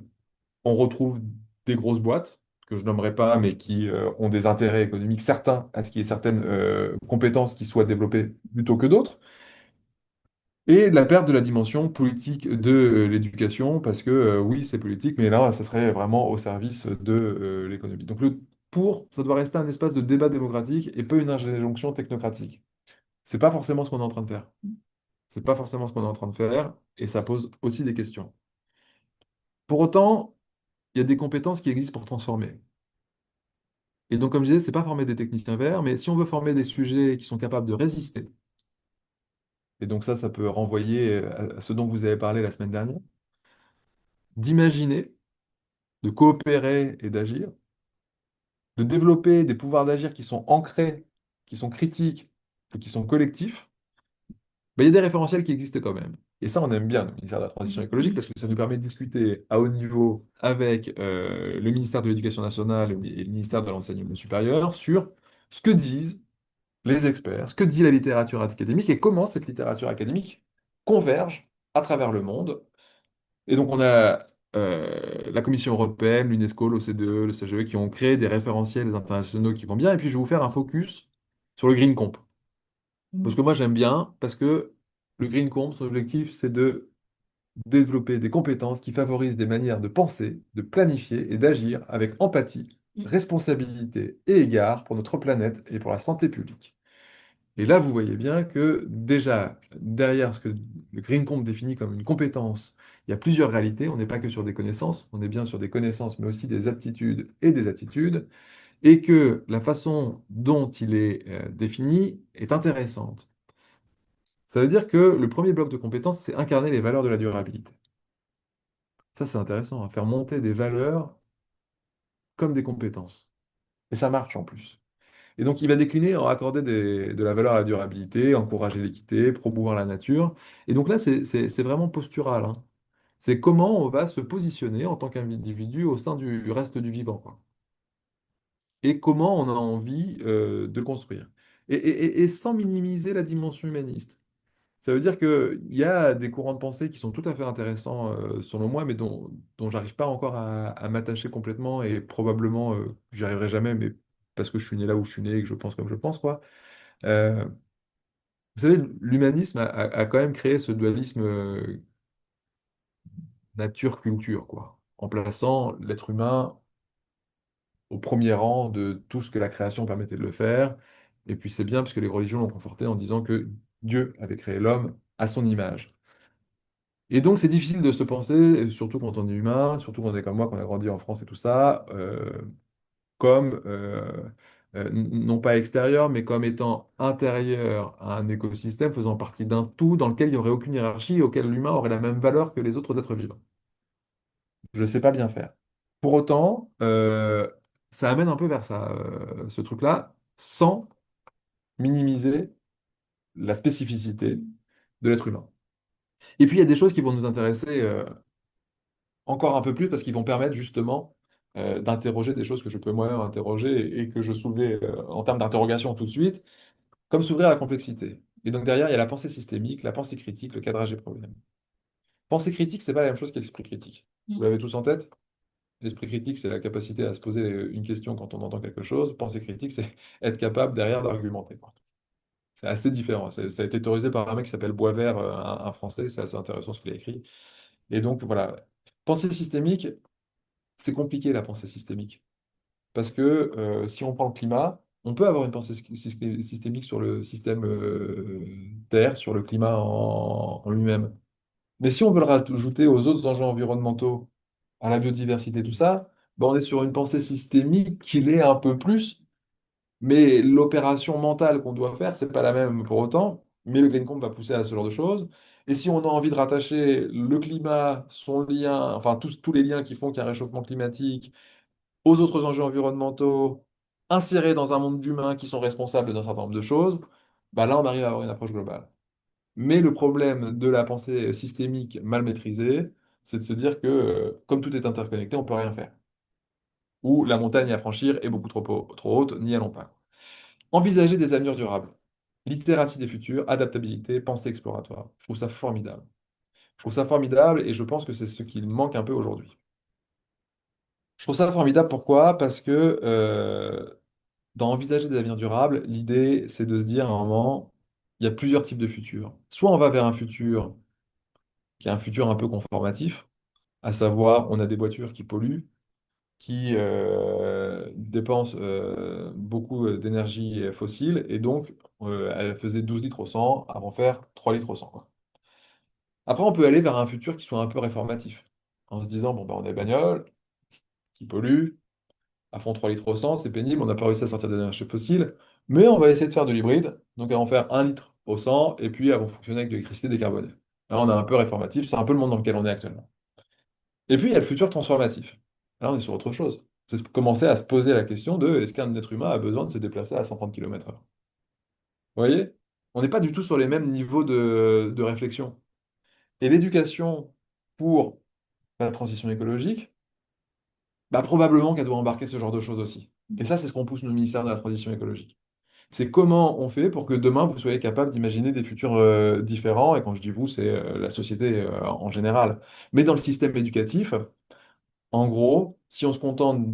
on retrouve des grosses boîtes, que je nommerai pas, mais qui ont des intérêts économiques certains à ce qu'il y ait certaines compétences qui soient développées plutôt que d'autres. Et la perte de la dimension politique de l'éducation, parce que oui, c'est politique, mais là, ça serait vraiment au service de l'économie. Donc ça doit rester un espace de débat démocratique et pas une injonction technocratique. C'est pas forcément ce qu'on est en train de faire. C'est pas forcément ce qu'on est en train de faire, et ça pose aussi des questions. Pour autant, il y a des compétences qui existent pour transformer. Et donc, comme je disais, c'est pas former des techniciens verts, mais si on veut former des sujets qui sont capables de résister, et donc ça peut renvoyer à ce dont vous avez parlé la semaine dernière, d'imaginer, de coopérer et d'agir, de développer des pouvoirs d'agir qui sont ancrés, qui sont critiques et qui sont collectifs, ben, il y a des référentiels qui existent quand même. Et ça, on aime bien, le ministère de la Transition écologique, parce que ça nous permet de discuter à haut niveau avec le ministère de l'Éducation nationale et le ministère de l'Enseignement supérieur sur ce que disent les experts, ce que dit la littérature académique et comment cette littérature académique converge à travers le monde. Et donc, on a la Commission européenne, l'UNESCO, l'OCDE, le CGE qui ont créé des référentiels internationaux qui vont bien. Et puis, je vais vous faire un focus sur le Green Comp. Parce que moi, j'aime bien, parce que le Green Comp, son objectif, c'est de développer des compétences qui favorisent des manières de penser, de planifier et d'agir avec empathie, responsabilité et égard pour notre planète et pour la santé publique. Et là, vous voyez bien que déjà, derrière ce que le Green Comp définit comme une compétence, il y a plusieurs réalités. On n'est pas que sur des connaissances, on est bien sur des connaissances, mais aussi des aptitudes et des attitudes, et que la façon dont il est défini est intéressante. Ça veut dire que le premier bloc de compétences, c'est incarner les valeurs de la durabilité. Ça, c'est intéressant, hein, faire monter des valeurs comme des compétences. Et ça marche en plus. Et donc, il va décliner en accorder de la valeur à la durabilité, encourager l'équité, promouvoir la nature. Et donc là, c'est vraiment postural, hein. C'est comment on va se positionner en tant qu'individu au sein du reste du vivant, quoi. Et comment on a envie de le construire. Et sans minimiser la dimension humaniste. Ça veut dire qu'il y a des courants de pensée qui sont tout à fait intéressants, selon moi, mais dont j'arrive pas encore à m'attacher complètement et probablement j'y arriverai jamais, mais parce que je suis né là où je suis né et que je pense comme je pense, quoi. Euh, vous savez, l'humanisme a quand même créé ce dualisme nature-culture, quoi, en plaçant l'être humain au premier rang de tout ce que la création permettait de le faire. Et puis c'est bien parce que les religions l'ont conforté en disant que Dieu avait créé l'homme à son image. Et donc, c'est difficile de se penser, surtout quand on est humain, surtout quand on est comme moi, qu'on a grandi en France et tout ça, comme, non pas extérieur, mais comme étant intérieur à un écosystème, faisant partie d'un tout dans lequel il n'y aurait aucune hiérarchie et auquel l'humain aurait la même valeur que les autres êtres vivants. Je ne sais pas bien faire. Pour autant, ça amène un peu vers ça, ce truc-là, sans minimiser la spécificité de l'être humain. Et puis, il y a des choses qui vont nous intéresser. Encore un peu plus parce qu'ils vont permettre justement d'interroger des choses que je peux moi-même interroger et que je soulevais en termes d'interrogation tout de suite, comme s'ouvrir à la complexité. Et donc derrière, il y a la pensée systémique, la pensée critique, le cadrage des problèmes. Pensée critique, c'est pas la même chose qu'esprit critique. Vous l'avez tous en tête? L'esprit critique, c'est la capacité à se poser une question quand on entend quelque chose. Pensée critique, c'est être capable derrière d'argumenter, quoi. C'est assez différent. Ça a été théorisé par un mec qui s'appelle Boisvert, un Français. C'est assez intéressant ce qu'il a écrit. Et donc voilà. Pensée systémique, c'est compliqué la pensée systémique. Parce que si on prend le climat, on peut avoir une pensée systémique sur le système Terre, sur le climat en lui-même. Mais si on veut le rajouter aux autres enjeux environnementaux, à la biodiversité, tout ça, ben, on est sur une pensée systémique qui l'est un peu plus, mais l'opération mentale qu'on doit faire, c'est pas la même pour autant. Mais le Green Comp va pousser à ce genre de choses. Et si on a envie de rattacher le climat, son lien, enfin tous les liens qui font qu'il y a un réchauffement climatique, aux autres enjeux environnementaux, insérés dans un monde d'humains qui sont responsables d'un certain nombre de choses, bah là, on arrive à avoir une approche globale. Mais le problème de la pensée systémique mal maîtrisée, c'est de se dire que, comme tout est interconnecté, on peut rien faire. Ou la montagne à franchir est beaucoup trop haute, n'y allons pas. Envisager des avenir durables. Littératie des futurs, adaptabilité, pensée exploratoire. Je trouve ça formidable. Je trouve ça formidable et je pense que c'est ce qu'il manque un peu aujourd'hui. Je trouve ça formidable pourquoi? Parce que dans envisager des avenirs durables, l'idée, c'est de se dire à un moment, il y a plusieurs types de futurs. Soit on va vers un futur qui est un futur un peu conformatif, à savoir, on a des voitures qui polluent, qui dépensent beaucoup d'énergie fossile, et donc elles faisaient 12 litres au 100 avant de faire 3 litres au 100, quoi. Après, on peut aller vers un futur qui soit un peu réformatif, en se disant, bon, bah, on a des bagnoles qui polluent, à fond 3 litres au 100, c'est pénible, on n'a pas réussi à sortir des énergies fossiles, mais on va essayer de faire de l'hybride, donc elles vont faire 1 litre au 100, et puis elles vont fonctionner avec de l'électricité décarbonée. Là, on est un peu réformatif, c'est un peu le monde dans lequel on est actuellement. Et puis, il y a le futur transformatif. Là, on est sur autre chose. C'est commencer à se poser la question de est-ce qu'un être humain a besoin de se déplacer à 130 km/h? Vous voyez? On n'est pas du tout sur les mêmes niveaux de réflexion. Et l'éducation pour la transition écologique, bah, probablement qu'elle doit embarquer ce genre de choses aussi. Et ça, c'est ce qu'on pousse nos ministères de la transition écologique. C'est comment on fait pour que demain, vous soyez capable d'imaginer des futurs différents. Et quand je dis vous, c'est la société en général. Mais dans le système éducatif, en gros, si on se contente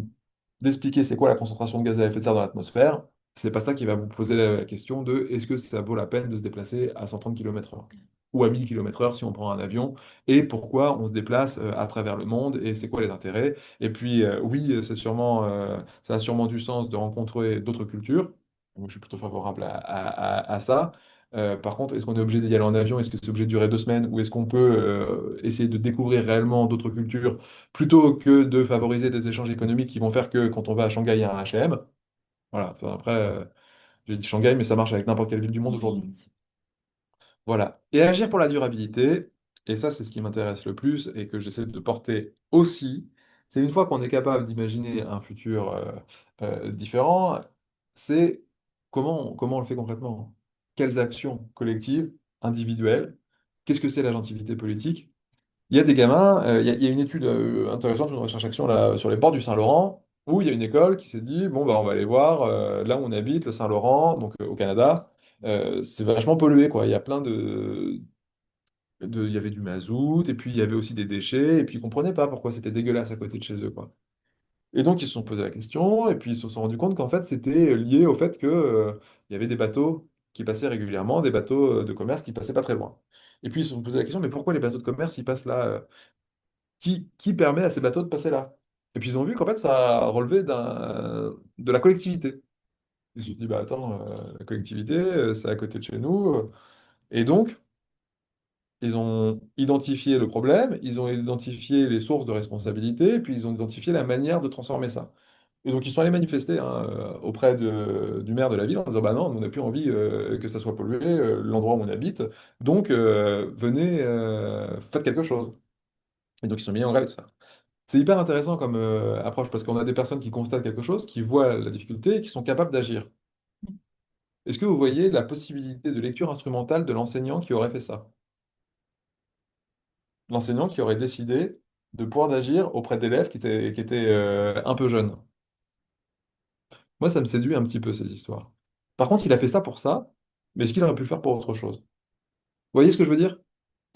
d'expliquer c'est quoi la concentration de gaz à effet de serre dans l'atmosphère, c'est pas ça qui va vous poser la question de est-ce que ça vaut la peine de se déplacer à 130 km/h ou à 1000 km/h si on prend un avion et pourquoi on se déplace à travers le monde et c'est quoi les intérêts. Et puis oui, ça a sûrement du sens de rencontrer d'autres cultures. Donc, je suis plutôt favorable à ça. Par contre, est-ce qu'on est obligé d'y aller en avion? Est-ce que c'est obligé de durer 2 semaines? Ou est-ce qu'on peut essayer de découvrir réellement d'autres cultures plutôt que de favoriser des échanges économiques qui vont faire que quand on va à Shanghai, il y a un H&M. Voilà. Enfin, après, j'ai dit Shanghai, mais ça marche avec n'importe quelle ville du monde aujourd'hui. Voilà. Et agir pour la durabilité, et ça, c'est ce qui m'intéresse le plus et que j'essaie de porter aussi, c'est une fois qu'on est capable d'imaginer un futur différent, c'est comment on le fait concrètement? Quelles actions collectives, individuelles? Qu'est-ce que c'est la gentilité politique? Il y a des gamins, il y a une étude intéressante, une recherche-action là, sur les bords du Saint-Laurent, où il y a une école qui s'est dit, bon, bah, on va aller voir là où on habite, le Saint-Laurent, donc au Canada. C'est vachement pollué, quoi. Il y a il y avait du mazout, et puis il y avait aussi des déchets, et puis ils comprenaient pas pourquoi c'était dégueulasse à côté de chez eux, quoi. Et donc ils se sont posé la question, et puis ils se sont rendus compte qu'en fait c'était lié au fait que, il y avait des bateaux qui passaient régulièrement, des bateaux de commerce qui passaient pas très loin. Et puis ils se sont posé la question, mais pourquoi les bateaux de commerce ils passent là? Qui permet à ces bateaux de passer là. Et puis ils ont vu qu'en fait, ça a relevé de la collectivité. Ils se sont dit, bah attends, la collectivité, c'est à côté de chez nous. Et donc, ils ont identifié le problème, ils ont identifié les sources de responsabilité, et puis ils ont identifié la manière de transformer ça. Et donc, ils sont allés manifester hein, auprès du maire de la ville en disant, bah non, on n'a plus envie que ça soit pollué, l'endroit où on habite. Donc, venez, faites quelque chose. Et donc, ils sont mis en grève, tout ça. C'est hyper intéressant comme approche parce qu'on a des personnes qui constatent quelque chose, qui voient la difficulté et qui sont capables d'agir. Est-ce que vous voyez la possibilité de lecture instrumentale de l'enseignant qui aurait fait ça? L'enseignant qui aurait décidé de pouvoir d'agir auprès d'élèves qui étaient un peu jeunes. Moi, ça me séduit un petit peu ces histoires. Par contre, il a fait ça pour ça, mais est-ce qu'il aurait pu le faire pour autre chose? Vous voyez ce que je veux dire?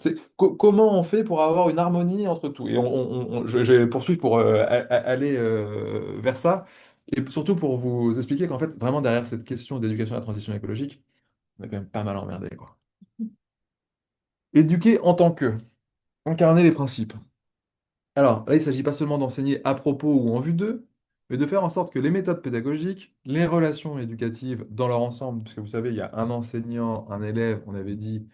C'est comment on fait pour avoir une harmonie entre tout? Et je vais poursuivre pour aller vers ça, et surtout pour vous expliquer qu'en fait, vraiment derrière cette question d'éducation à la transition écologique, on est quand même pas mal emmerdé, quoi. Éduquer en tant que, incarner les principes. Alors là, il ne s'agit pas seulement d'enseigner à propos ou en vue d'eux, mais de faire en sorte que les méthodes pédagogiques, les relations éducatives dans leur ensemble, parce que vous savez, il y a un enseignant, un élève, on avait dit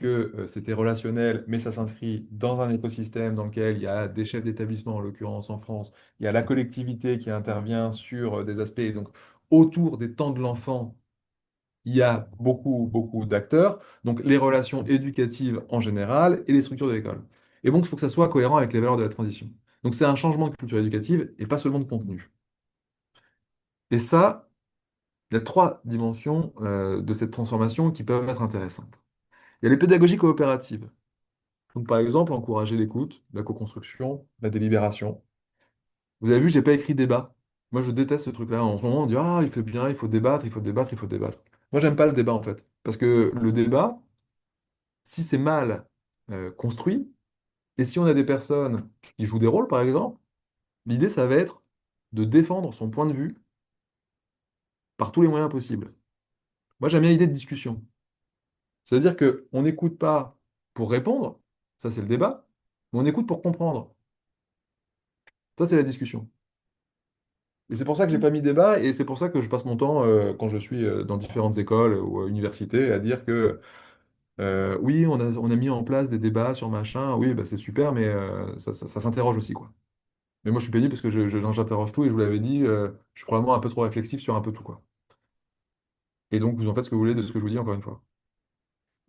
que c'était relationnel, mais ça s'inscrit dans un écosystème dans lequel il y a des chefs d'établissement, en l'occurrence en France, il y a la collectivité qui intervient sur des aspects. Et donc, autour des temps de l'enfant, il y a beaucoup, beaucoup d'acteurs, donc les relations éducatives en général et les structures de l'école. Et donc, il faut que ça soit cohérent avec les valeurs de la transition. Donc, c'est un changement de culture éducative et pas seulement de contenu. Et ça, il y a trois dimensions de cette transformation qui peuvent être intéressantes. Il y a les pédagogies coopératives. Donc, par exemple, encourager l'écoute, la co-construction, la délibération. Vous avez vu, j'ai pas écrit débat. Moi, je déteste ce truc-là. En ce moment, on dit, ah, il fait bien, il faut débattre, il faut débattre, il faut débattre. Moi, j'aime pas le débat, en fait. Parce que le débat, si c'est mal construit, et si on a des personnes qui jouent des rôles, par exemple, l'idée, ça va être de défendre son point de vue par tous les moyens possibles. Moi, j'aime bien l'idée de discussion. C'est-à-dire qu'on n'écoute pas pour répondre, ça c'est le débat, mais on écoute pour comprendre. Ça, c'est la discussion. Et c'est pour ça que j'ai pas mis débat, et c'est pour ça que je passe mon temps, quand je suis dans différentes écoles ou universités, à dire que oui, on a mis en place des débats sur machin, oui, bah, c'est super, mais ça s'interroge aussi, quoi. Mais moi, je suis pénible parce que j'interroge tout, et je vous l'avais dit, je suis probablement un peu trop réflexif sur un peu tout, quoi. Et donc, vous en faites ce que vous voulez de ce que je vous dis, encore une fois.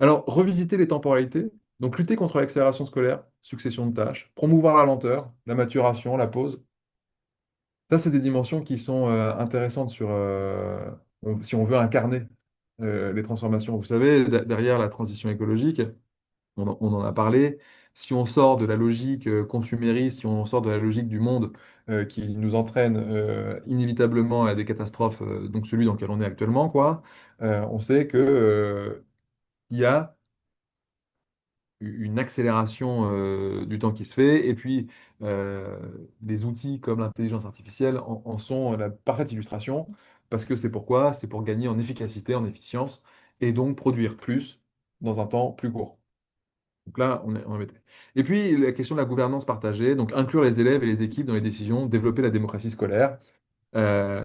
Alors, revisiter les temporalités, donc lutter contre l'accélération scolaire, succession de tâches, promouvoir la lenteur, la maturation, la pause. Ça, c'est des dimensions qui sont intéressantes si on veut incarner les transformations. Vous savez, derrière la transition écologique, on en a parlé, si on sort de la logique consumériste, si on sort de la logique du monde qui nous entraîne inévitablement à des catastrophes, donc celui dans lequel on est actuellement, quoi, on sait que, il y a une accélération du temps qui se fait, et puis euh, les outils comme l'intelligence artificielle en sont la parfaite illustration, parce que c'est pourquoi? C'est pour gagner en efficacité, en efficience, et donc produire plus dans un temps plus court. Donc là, on est embêté. Et puis la question de la gouvernance partagée, donc inclure les élèves et les équipes dans les décisions, développer la démocratie scolaire. Euh,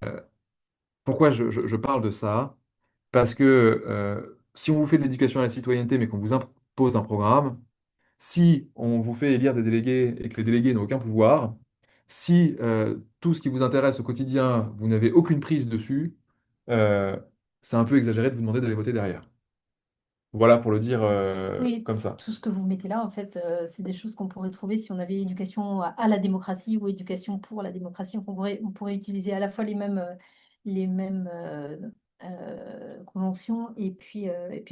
Pourquoi je parle de ça? Parce que si on vous fait de l'éducation à la citoyenneté, mais qu'on vous impose un programme, si on vous fait élire des délégués et que les délégués n'ont aucun pouvoir, si tout ce qui vous intéresse au quotidien, vous n'avez aucune prise dessus, euh, c'est un peu exagéré de vous demander d'aller voter derrière. Voilà pour le dire Oui, comme ça. tout ce que vous mettez là, en fait, c'est des choses qu'on pourrait trouver si on avait éducation à la démocratie ou éducation pour la démocratie. On pourrait utiliser à la fois les mêmes conventions et puis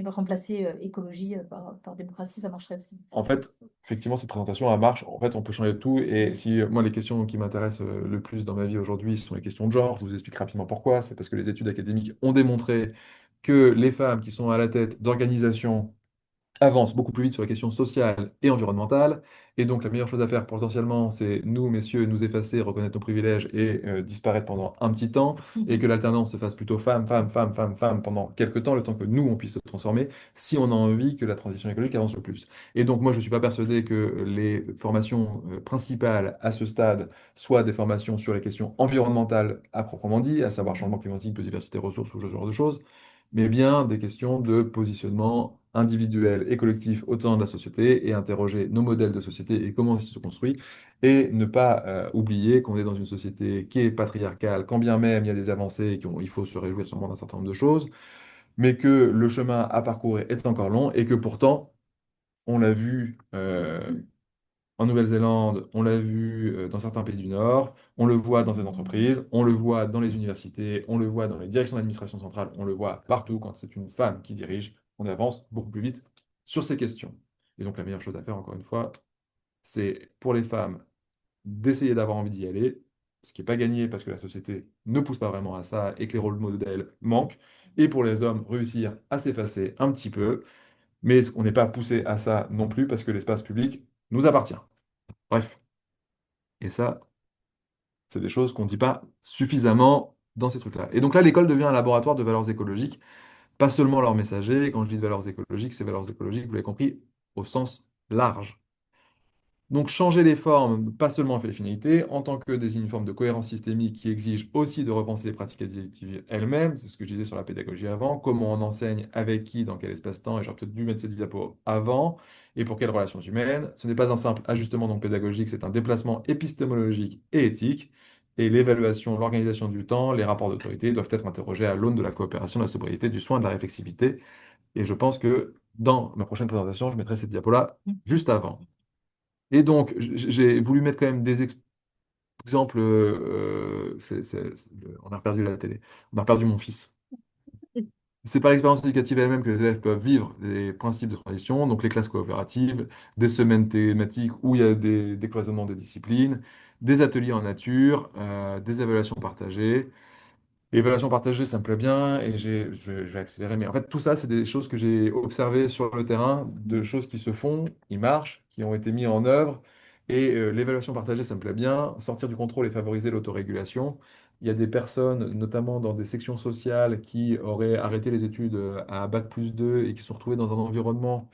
remplacer écologie par démocratie, ça marcherait aussi. En fait, effectivement, cette présentation, elle marche. En fait, on peut changer de tout. Et si moi, les questions qui m'intéressent le plus dans ma vie aujourd'hui, ce sont les questions de genre. Je vous explique rapidement pourquoi. C'est parce que les études académiques ont démontré que les femmes qui sont à la tête d'organisations avance beaucoup plus vite sur les questions sociales et environnementales. Et donc, la meilleure chose à faire potentiellement, c'est nous, messieurs, nous effacer, reconnaître nos privilèges et disparaître pendant un petit temps. Et que l'alternance se fasse plutôt femme, femme, femme, femme, femme pendant quelques temps, le temps que nous, on puisse se transformer, si on a envie que la transition écologique avance le plus. Et donc, moi, je ne suis pas persuadé que les formations principales à ce stade soient des formations sur les questions environnementales à proprement dit, à savoir changement climatique, biodiversité, ressources ou ce genre de choses, mais bien des questions de positionnement individuel et collectif au sein de la société, et interroger nos modèles de société et comment ils se construisent, et ne pas oublier qu'on est dans une société qui est patriarcale, quand bien même il y a des avancées et il faut se réjouir sûrement d'un certain nombre de choses, mais que le chemin à parcourir est encore long, et que pourtant, on l'a vu en Nouvelle-Zélande, on l'a vu dans certains pays du Nord, on le voit dans les entreprises, on le voit dans les universités, on le voit dans les directions d'administration centrale, on le voit partout quand c'est une femme qui dirige, on avance beaucoup plus vite sur ces questions. Et donc la meilleure chose à faire, encore une fois, c'est pour les femmes d'essayer d'avoir envie d'y aller, ce qui n'est pas gagné parce que la société ne pousse pas vraiment à ça et que les rôles modèles manquent, et pour les hommes, réussir à s'effacer un petit peu, mais on n'est pas poussé à ça non plus parce que l'espace public nous appartient. Bref. Et ça, c'est des choses qu'on ne dit pas suffisamment dans ces trucs-là. Et donc là, l'école devient un laboratoire de valeurs écologiques, pas seulement leurs messagers. Et quand je dis de valeurs écologiques, c'est valeurs écologiques, vous l'avez compris, au sens large. Donc changer les formes, pas seulement fait les finalités, en tant que désigne une forme de cohérence systémique qui exige aussi de repenser les pratiques éducatives elles-mêmes, c'est ce que je disais sur la pédagogie avant, comment on enseigne, avec qui, dans quel espace-temps, et j'aurais peut-être dû mettre cette diapo avant, et pour quelles relations humaines. Ce n'est pas un simple ajustement donc pédagogique, c'est un déplacement épistémologique et éthique, et l'évaluation, l'organisation du temps, les rapports d'autorité doivent être interrogés à l'aune de la coopération, de la sobriété, du soin, de la réflexivité, et je pense que dans ma prochaine présentation, je mettrai cette diapo-là juste avant. Et donc, j'ai voulu mettre quand même des exemples. On a perdu la télé. On a perdu mon fils. C'est par l'expérience éducative elle-même que les élèves peuvent vivre les principes de transition, donc les classes coopératives, des semaines thématiques où il y a des décloisonnements de disciplines, des ateliers en nature, des évaluations partagées. L'évaluation partagée, ça me plaît bien et je vais accélérer. Mais en fait, tout ça, c'est des choses que j'ai observées sur le terrain, de choses qui se font, qui marchent, qui ont été mises en œuvre. Et l'évaluation partagée, ça me plaît bien. Sortir du contrôle et favoriser l'autorégulation. Il y a des personnes, notamment dans des sections sociales, qui auraient arrêté les études à Bac+2 et qui se sont retrouvées dans un environnement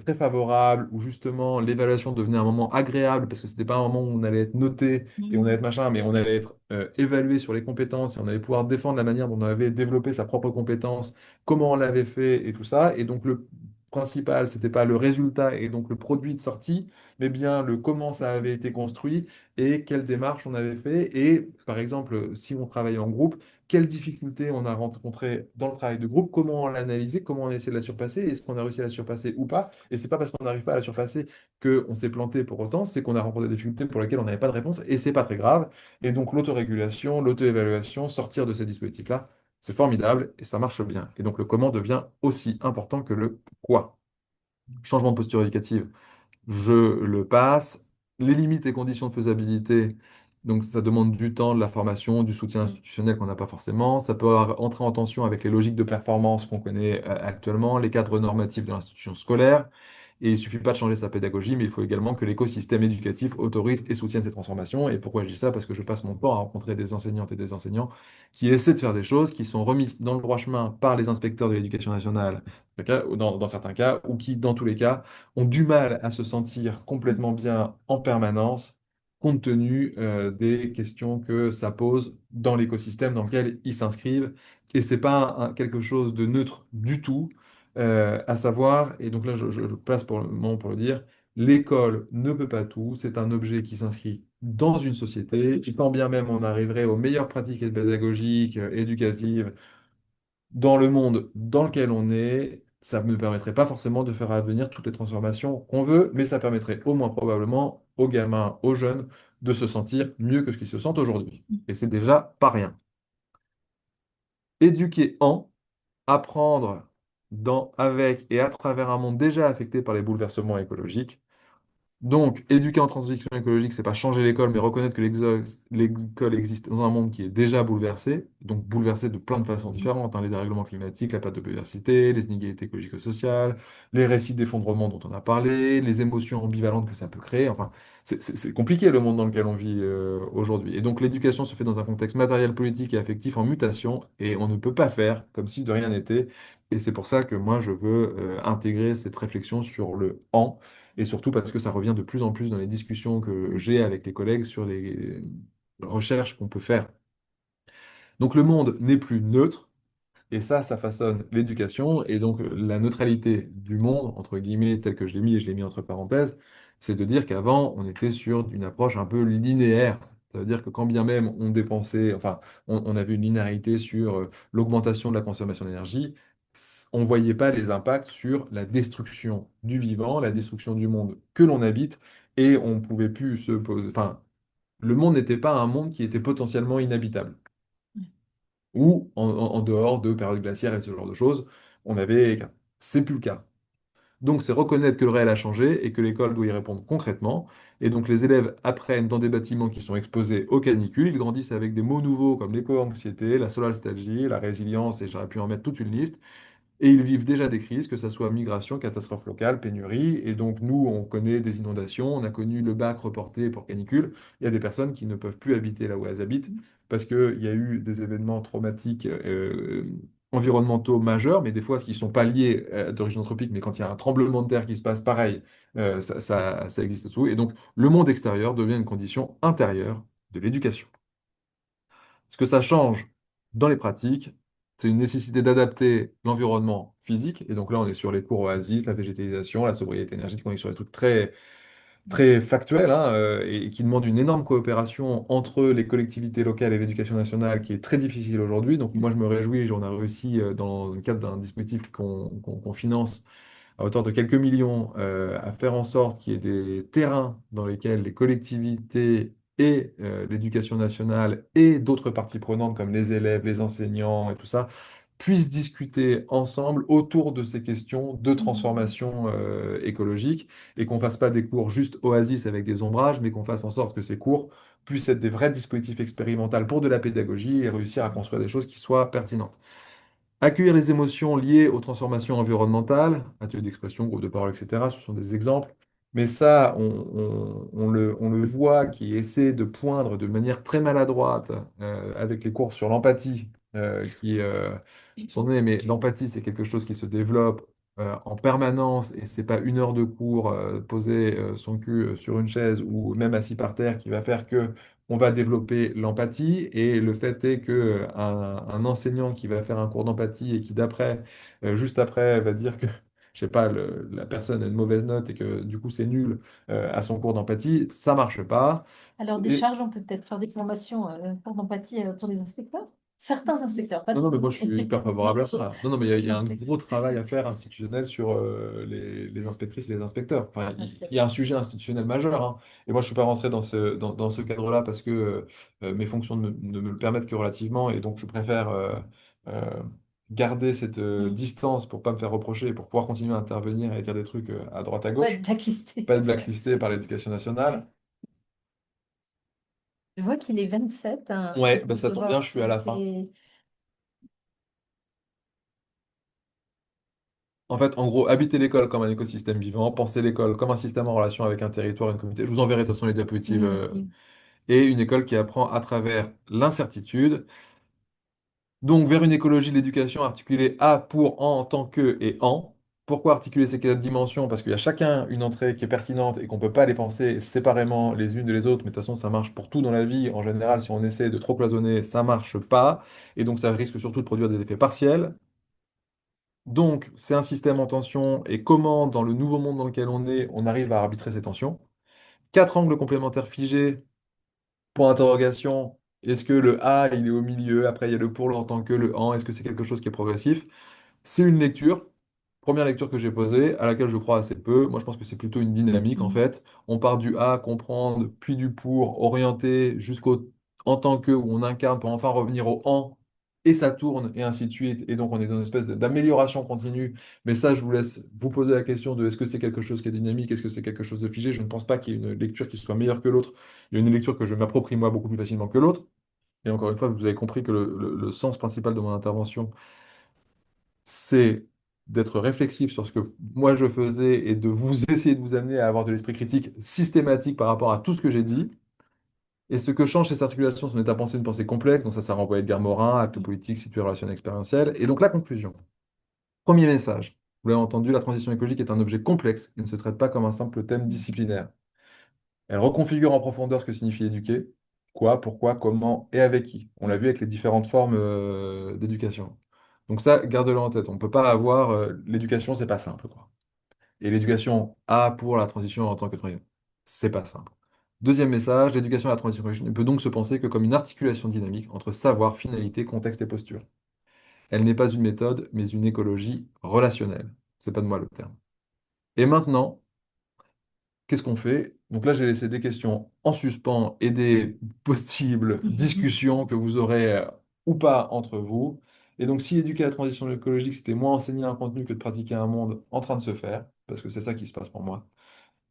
très favorable, où justement l'évaluation devenait un moment agréable, parce que c'était pas un moment où on allait être noté et on allait être machin, mais on allait être évalué sur les compétences et on allait pouvoir défendre la manière dont on avait développé sa propre compétence, comment on l'avait fait et tout ça. Et donc le principal, c'était pas le résultat et donc le produit de sortie, mais bien le comment ça avait été construit et quelle démarche on avait fait. Et par exemple, si on travaillait en groupe, quelles difficultés on a rencontrées dans le travail de groupe, comment on l'a analysé, comment on a essayé de la surpasser, est-ce qu'on a réussi à la surpasser ou pas. Et c'est pas parce qu'on n'arrive pas à la surpasser qu'on s'est planté pour autant, c'est qu'on a rencontré des difficultés pour lesquelles on n'avait pas de réponse et c'est pas très grave. Et donc l'autorégulation, l'auto-évaluation, sortir de ces dispositifs-là, c'est formidable et ça marche bien. Et donc le comment devient aussi important que le quoi. Changement de posture éducative, je le passe. Les limites et conditions de faisabilité, donc ça demande du temps, de la formation, du soutien institutionnel qu'on n'a pas forcément. Ça peut entrer en tension avec les logiques de performance qu'on connaît actuellement, les cadres normatifs de l'institution scolaire. Et il ne suffit pas de changer sa pédagogie, mais il faut également que l'écosystème éducatif autorise et soutienne ces transformations. Et pourquoi je dis ça? Parce que je passe mon temps à rencontrer des enseignantes et des enseignants qui essaient de faire des choses, qui sont remis dans le droit chemin par les inspecteurs de l'éducation nationale, ou dans certains cas, ou qui, dans tous les cas, ont du mal à se sentir complètement bien en permanence, compte tenu des questions que ça pose dans l'écosystème dans lequel ils s'inscrivent. Et c'est pas quelque chose de neutre du tout, à savoir, et donc là je place pour le moment pour le dire, l'école ne peut pas tout, c'est un objet qui s'inscrit dans une société, et quand bien même on arriverait aux meilleures pratiques pédagogiques, éducatives, dans le monde dans lequel on est, ça ne permettrait pas forcément de faire advenir toutes les transformations qu'on veut, mais ça permettrait au moins probablement aux gamins, aux jeunes, de se sentir mieux que ce qu'ils se sentent aujourd'hui. Et c'est déjà pas rien. Éduquer en, apprendre dans, avec et à travers un monde déjà affecté par les bouleversements écologiques. Donc, éduquer en transition écologique, c'est pas changer l'école, mais reconnaître que l'école existe dans un monde qui est déjà bouleversé, donc bouleversé de plein de façons différentes, hein, les dérèglements climatiques, la perte de biodiversité, les inégalités écologiques et sociales, les récits d'effondrement dont on a parlé, les émotions ambivalentes que ça peut créer. Enfin, c'est compliqué le monde dans lequel on vit aujourd'hui. Et donc, l'éducation se fait dans un contexte matériel, politique et affectif en mutation, et on ne peut pas faire comme si de rien n'était. Et c'est pour ça que moi, je veux intégrer cette réflexion sur le en et surtout parce que ça revient de plus en plus dans les discussions que j'ai avec les collègues sur les recherches qu'on peut faire. Donc le monde n'est plus neutre, et ça façonne l'éducation, et donc la neutralité du monde, entre guillemets, tel que je l'ai mis, et je l'ai mis entre parenthèses, c'est de dire qu'avant, on était sur une approche un peu linéaire. Ça veut dire que quand bien même on dépensait, enfin, on avait une linéarité sur l'augmentation de la consommation d'énergie, on ne voyait pas les impacts sur la destruction du vivant, la destruction du monde que l'on habite, et on ne pouvait plus se poser. Enfin, le monde n'était pas un monde qui était potentiellement inhabitable ou en dehors de périodes glaciaires et ce genre de choses, on avait. C'est plus le cas. Donc, c'est reconnaître que le réel a changé et que l'école doit y répondre concrètement. Et donc, les élèves apprennent dans des bâtiments qui sont exposés aux canicules. Ils grandissent avec des mots nouveaux comme l'éco-anxiété, la solalstalgie, la résilience, et j'aurais pu en mettre toute une liste. Et ils vivent déjà des crises, que ce soit migration, catastrophe locale, pénurie. Et donc, nous, on connaît des inondations, on a connu le bac reporté pour canicule. Il y a des personnes qui ne peuvent plus habiter là où elles habitent parce qu'il y a eu des événements traumatiques environnementaux majeurs, mais des fois qui ne sont pas liés d'origine anthropique, mais quand il y a un tremblement de terre qui se passe, pareil, ça existe tout. Et donc, le monde extérieur devient une condition intérieure de l'éducation. Ce que ça change dans les pratiques, c'est une nécessité d'adapter l'environnement physique. Et donc là, on est sur les cours oasis, la végétalisation, la sobriété énergétique, on est sur des trucs très, très factuels hein, et qui demandent une énorme coopération entre les collectivités locales et l'éducation nationale qui est très difficile aujourd'hui. Donc moi, je me réjouis, on a réussi dans le cadre d'un dispositif qu'on finance à hauteur de quelques millions, à faire en sorte qu'il y ait des terrains dans lesquels les collectivités et l'éducation nationale et d'autres parties prenantes comme les élèves, les enseignants et tout ça puissent discuter ensemble autour de ces questions de transformation écologique et qu'on fasse pas des cours juste oasis avec des ombrages, mais qu'on fasse en sorte que ces cours puissent être des vrais dispositifs expérimentaux pour de la pédagogie et réussir à construire des choses qui soient pertinentes. Accueillir les émotions liées aux transformations environnementales, atelier d'expression, groupe de parole, etc., ce sont des exemples. Mais ça, on le voit qui essaie de poindre de manière très maladroite avec les cours sur l'empathie qui sont nés. Mais l'empathie, c'est quelque chose qui se développe en permanence et c'est pas une heure de cours poser son cul sur une chaise ou même assis par terre qui va faire que on va développer l'empathie et le fait est que un enseignant qui va faire un cours d'empathie et qui d'après, juste après, va dire que, je sais pas, la personne a une mauvaise note et que du coup c'est nul à son cours d'empathie, ça marche pas. Alors, des Et charges, on peut peut-être faire des formations pour d'empathie pour les inspecteurs. Certains inspecteurs, pas non, non, mais tous. moi je suis hyper favorable à ça. Non, non, mais il y a un Inspecteurs. gros travail à faire institutionnel sur les inspectrices et les inspecteurs. Enfin, il y a un sujet institutionnel majeur, hein. Et moi je suis pas rentré dans ce cadre-là parce que mes fonctions ne me le permettent que relativement. Et donc je préfère euh, garder cette Mm. distance pour pas me faire reprocher et pour pouvoir continuer à intervenir et à dire des trucs à droite à Pas être gauche. blacklisté. Pas être blacklisté par l'éducation nationale. Je vois qu'il est 27, hein, Ouais, donc bah on ça peut tombe bien, voir je suis à la fin. c'est... En fait, en gros, habiter l'école comme un écosystème vivant, penser l'école comme un système en relation avec un territoire, une communauté. Je vous enverrai de toute façon les diapositives. Merci. Et une école qui apprend à travers l'incertitude. Donc, vers une écologie de l'éducation articulée à, pour, en tant que et en. Pourquoi articuler ces quatre dimensions? Parce qu'il y a chacun une entrée qui est pertinente et qu'on ne peut pas les penser séparément les unes des autres. Mais de toute façon, ça marche pour tout dans la vie. En général, si on essaie de trop cloisonner, ça ne marche pas. Et donc, ça risque surtout de produire des effets partiels. Donc, c'est un système en tension et comment, dans le nouveau monde dans lequel on est, on arrive à arbitrer ces tensions. Quatre angles complémentaires figés, point d'interrogation. Est-ce que le A, il est au milieu? Après, il y a le pour, le en tant que, le en. Est-ce que c'est quelque chose qui est progressif? C'est une lecture. Première lecture que j'ai posée, à laquelle je crois assez peu. Moi, je pense que c'est plutôt une dynamique, en Mm. fait. On part du A, comprendre, puis du pour, orienter, jusqu'au en tant que, où on incarne, pour enfin revenir au en, et ça tourne, et ainsi de suite. Et donc, on est dans une espèce d'amélioration continue. Mais ça, je vous laisse vous poser la question de est-ce que c'est quelque chose qui est dynamique, est-ce que c'est quelque chose de figé? Je ne pense pas qu'il y ait une lecture qui soit meilleure que l'autre. Il y a une lecture que je m'approprie, moi, beaucoup plus facilement que l'autre. Et encore une fois, vous avez compris que le sens principal de mon intervention, c'est d'être réflexif sur ce que moi je faisais et de vous essayer de vous amener à avoir de l'esprit critique systématique par rapport à tout ce que j'ai dit. Et ce que change ces articulations, ce n'est ta pensée une pensée complexe, donc ça renvoie Edgar Morin, acte politique, situé relationnel expérientiel. Et donc la conclusion. Premier message. Vous l'avez entendu, la transition écologique est un objet complexe et ne se traite pas comme un simple thème disciplinaire. Elle reconfigure en profondeur ce que signifie éduquer, quoi, pourquoi, comment et avec qui. On l'a vu avec les différentes formes d'éducation. Donc ça, garde-le en tête. On ne peut pas avoir l'éducation, c'est pas simple, quoi. Et l'éducation A pour la transition en tant que troisième, c'est pas simple. Deuxième message, l'éducation à la transition écologique ne peut donc se penser que comme une articulation dynamique entre savoir, finalité, contexte et posture. Elle n'est pas une méthode, mais une écologie relationnelle. C'est pas de moi le terme. Et maintenant, qu'est-ce qu'on fait? Donc là, j'ai laissé des questions en suspens et des possibles discussions que vous aurez ou pas entre vous. Et donc, si éduquer à la transition écologique, c'était moins enseigner un contenu que de pratiquer un monde en train de se faire, parce que c'est ça qui se passe pour moi.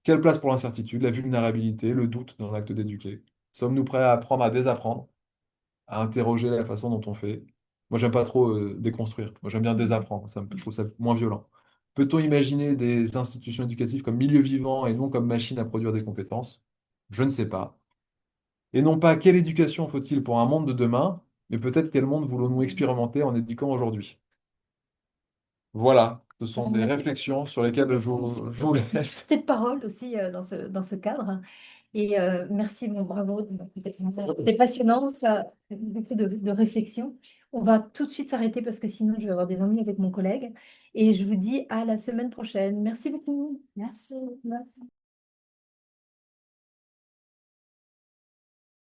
Quelle place pour l'incertitude, la vulnérabilité, le doute dans l'acte d'éduquer? Sommes-nous prêts à apprendre à désapprendre, à interroger la façon dont on fait? Moi, j'aime pas trop déconstruire. Moi, j'aime bien désapprendre. Je trouve ça moins violent. Peut-on imaginer des institutions éducatives comme milieu vivant et non comme machine à produire des compétences? Je ne sais pas. Et non pas quelle éducation faut-il pour un monde de demain, mais peut-être quel monde voulons-nous expérimenter en éduquant aujourd'hui? Voilà, ce sont des Merci. réflexions sur lesquelles je vous laisse. Cette parole aussi dans ce cadre. Et merci, bon, bravo. C'était passionnant, ça, beaucoup de réflexion. On va tout de suite s'arrêter parce que sinon je vais avoir des ennuis avec mon collègue. Et je vous dis à la semaine prochaine. Merci beaucoup. Merci. Merci.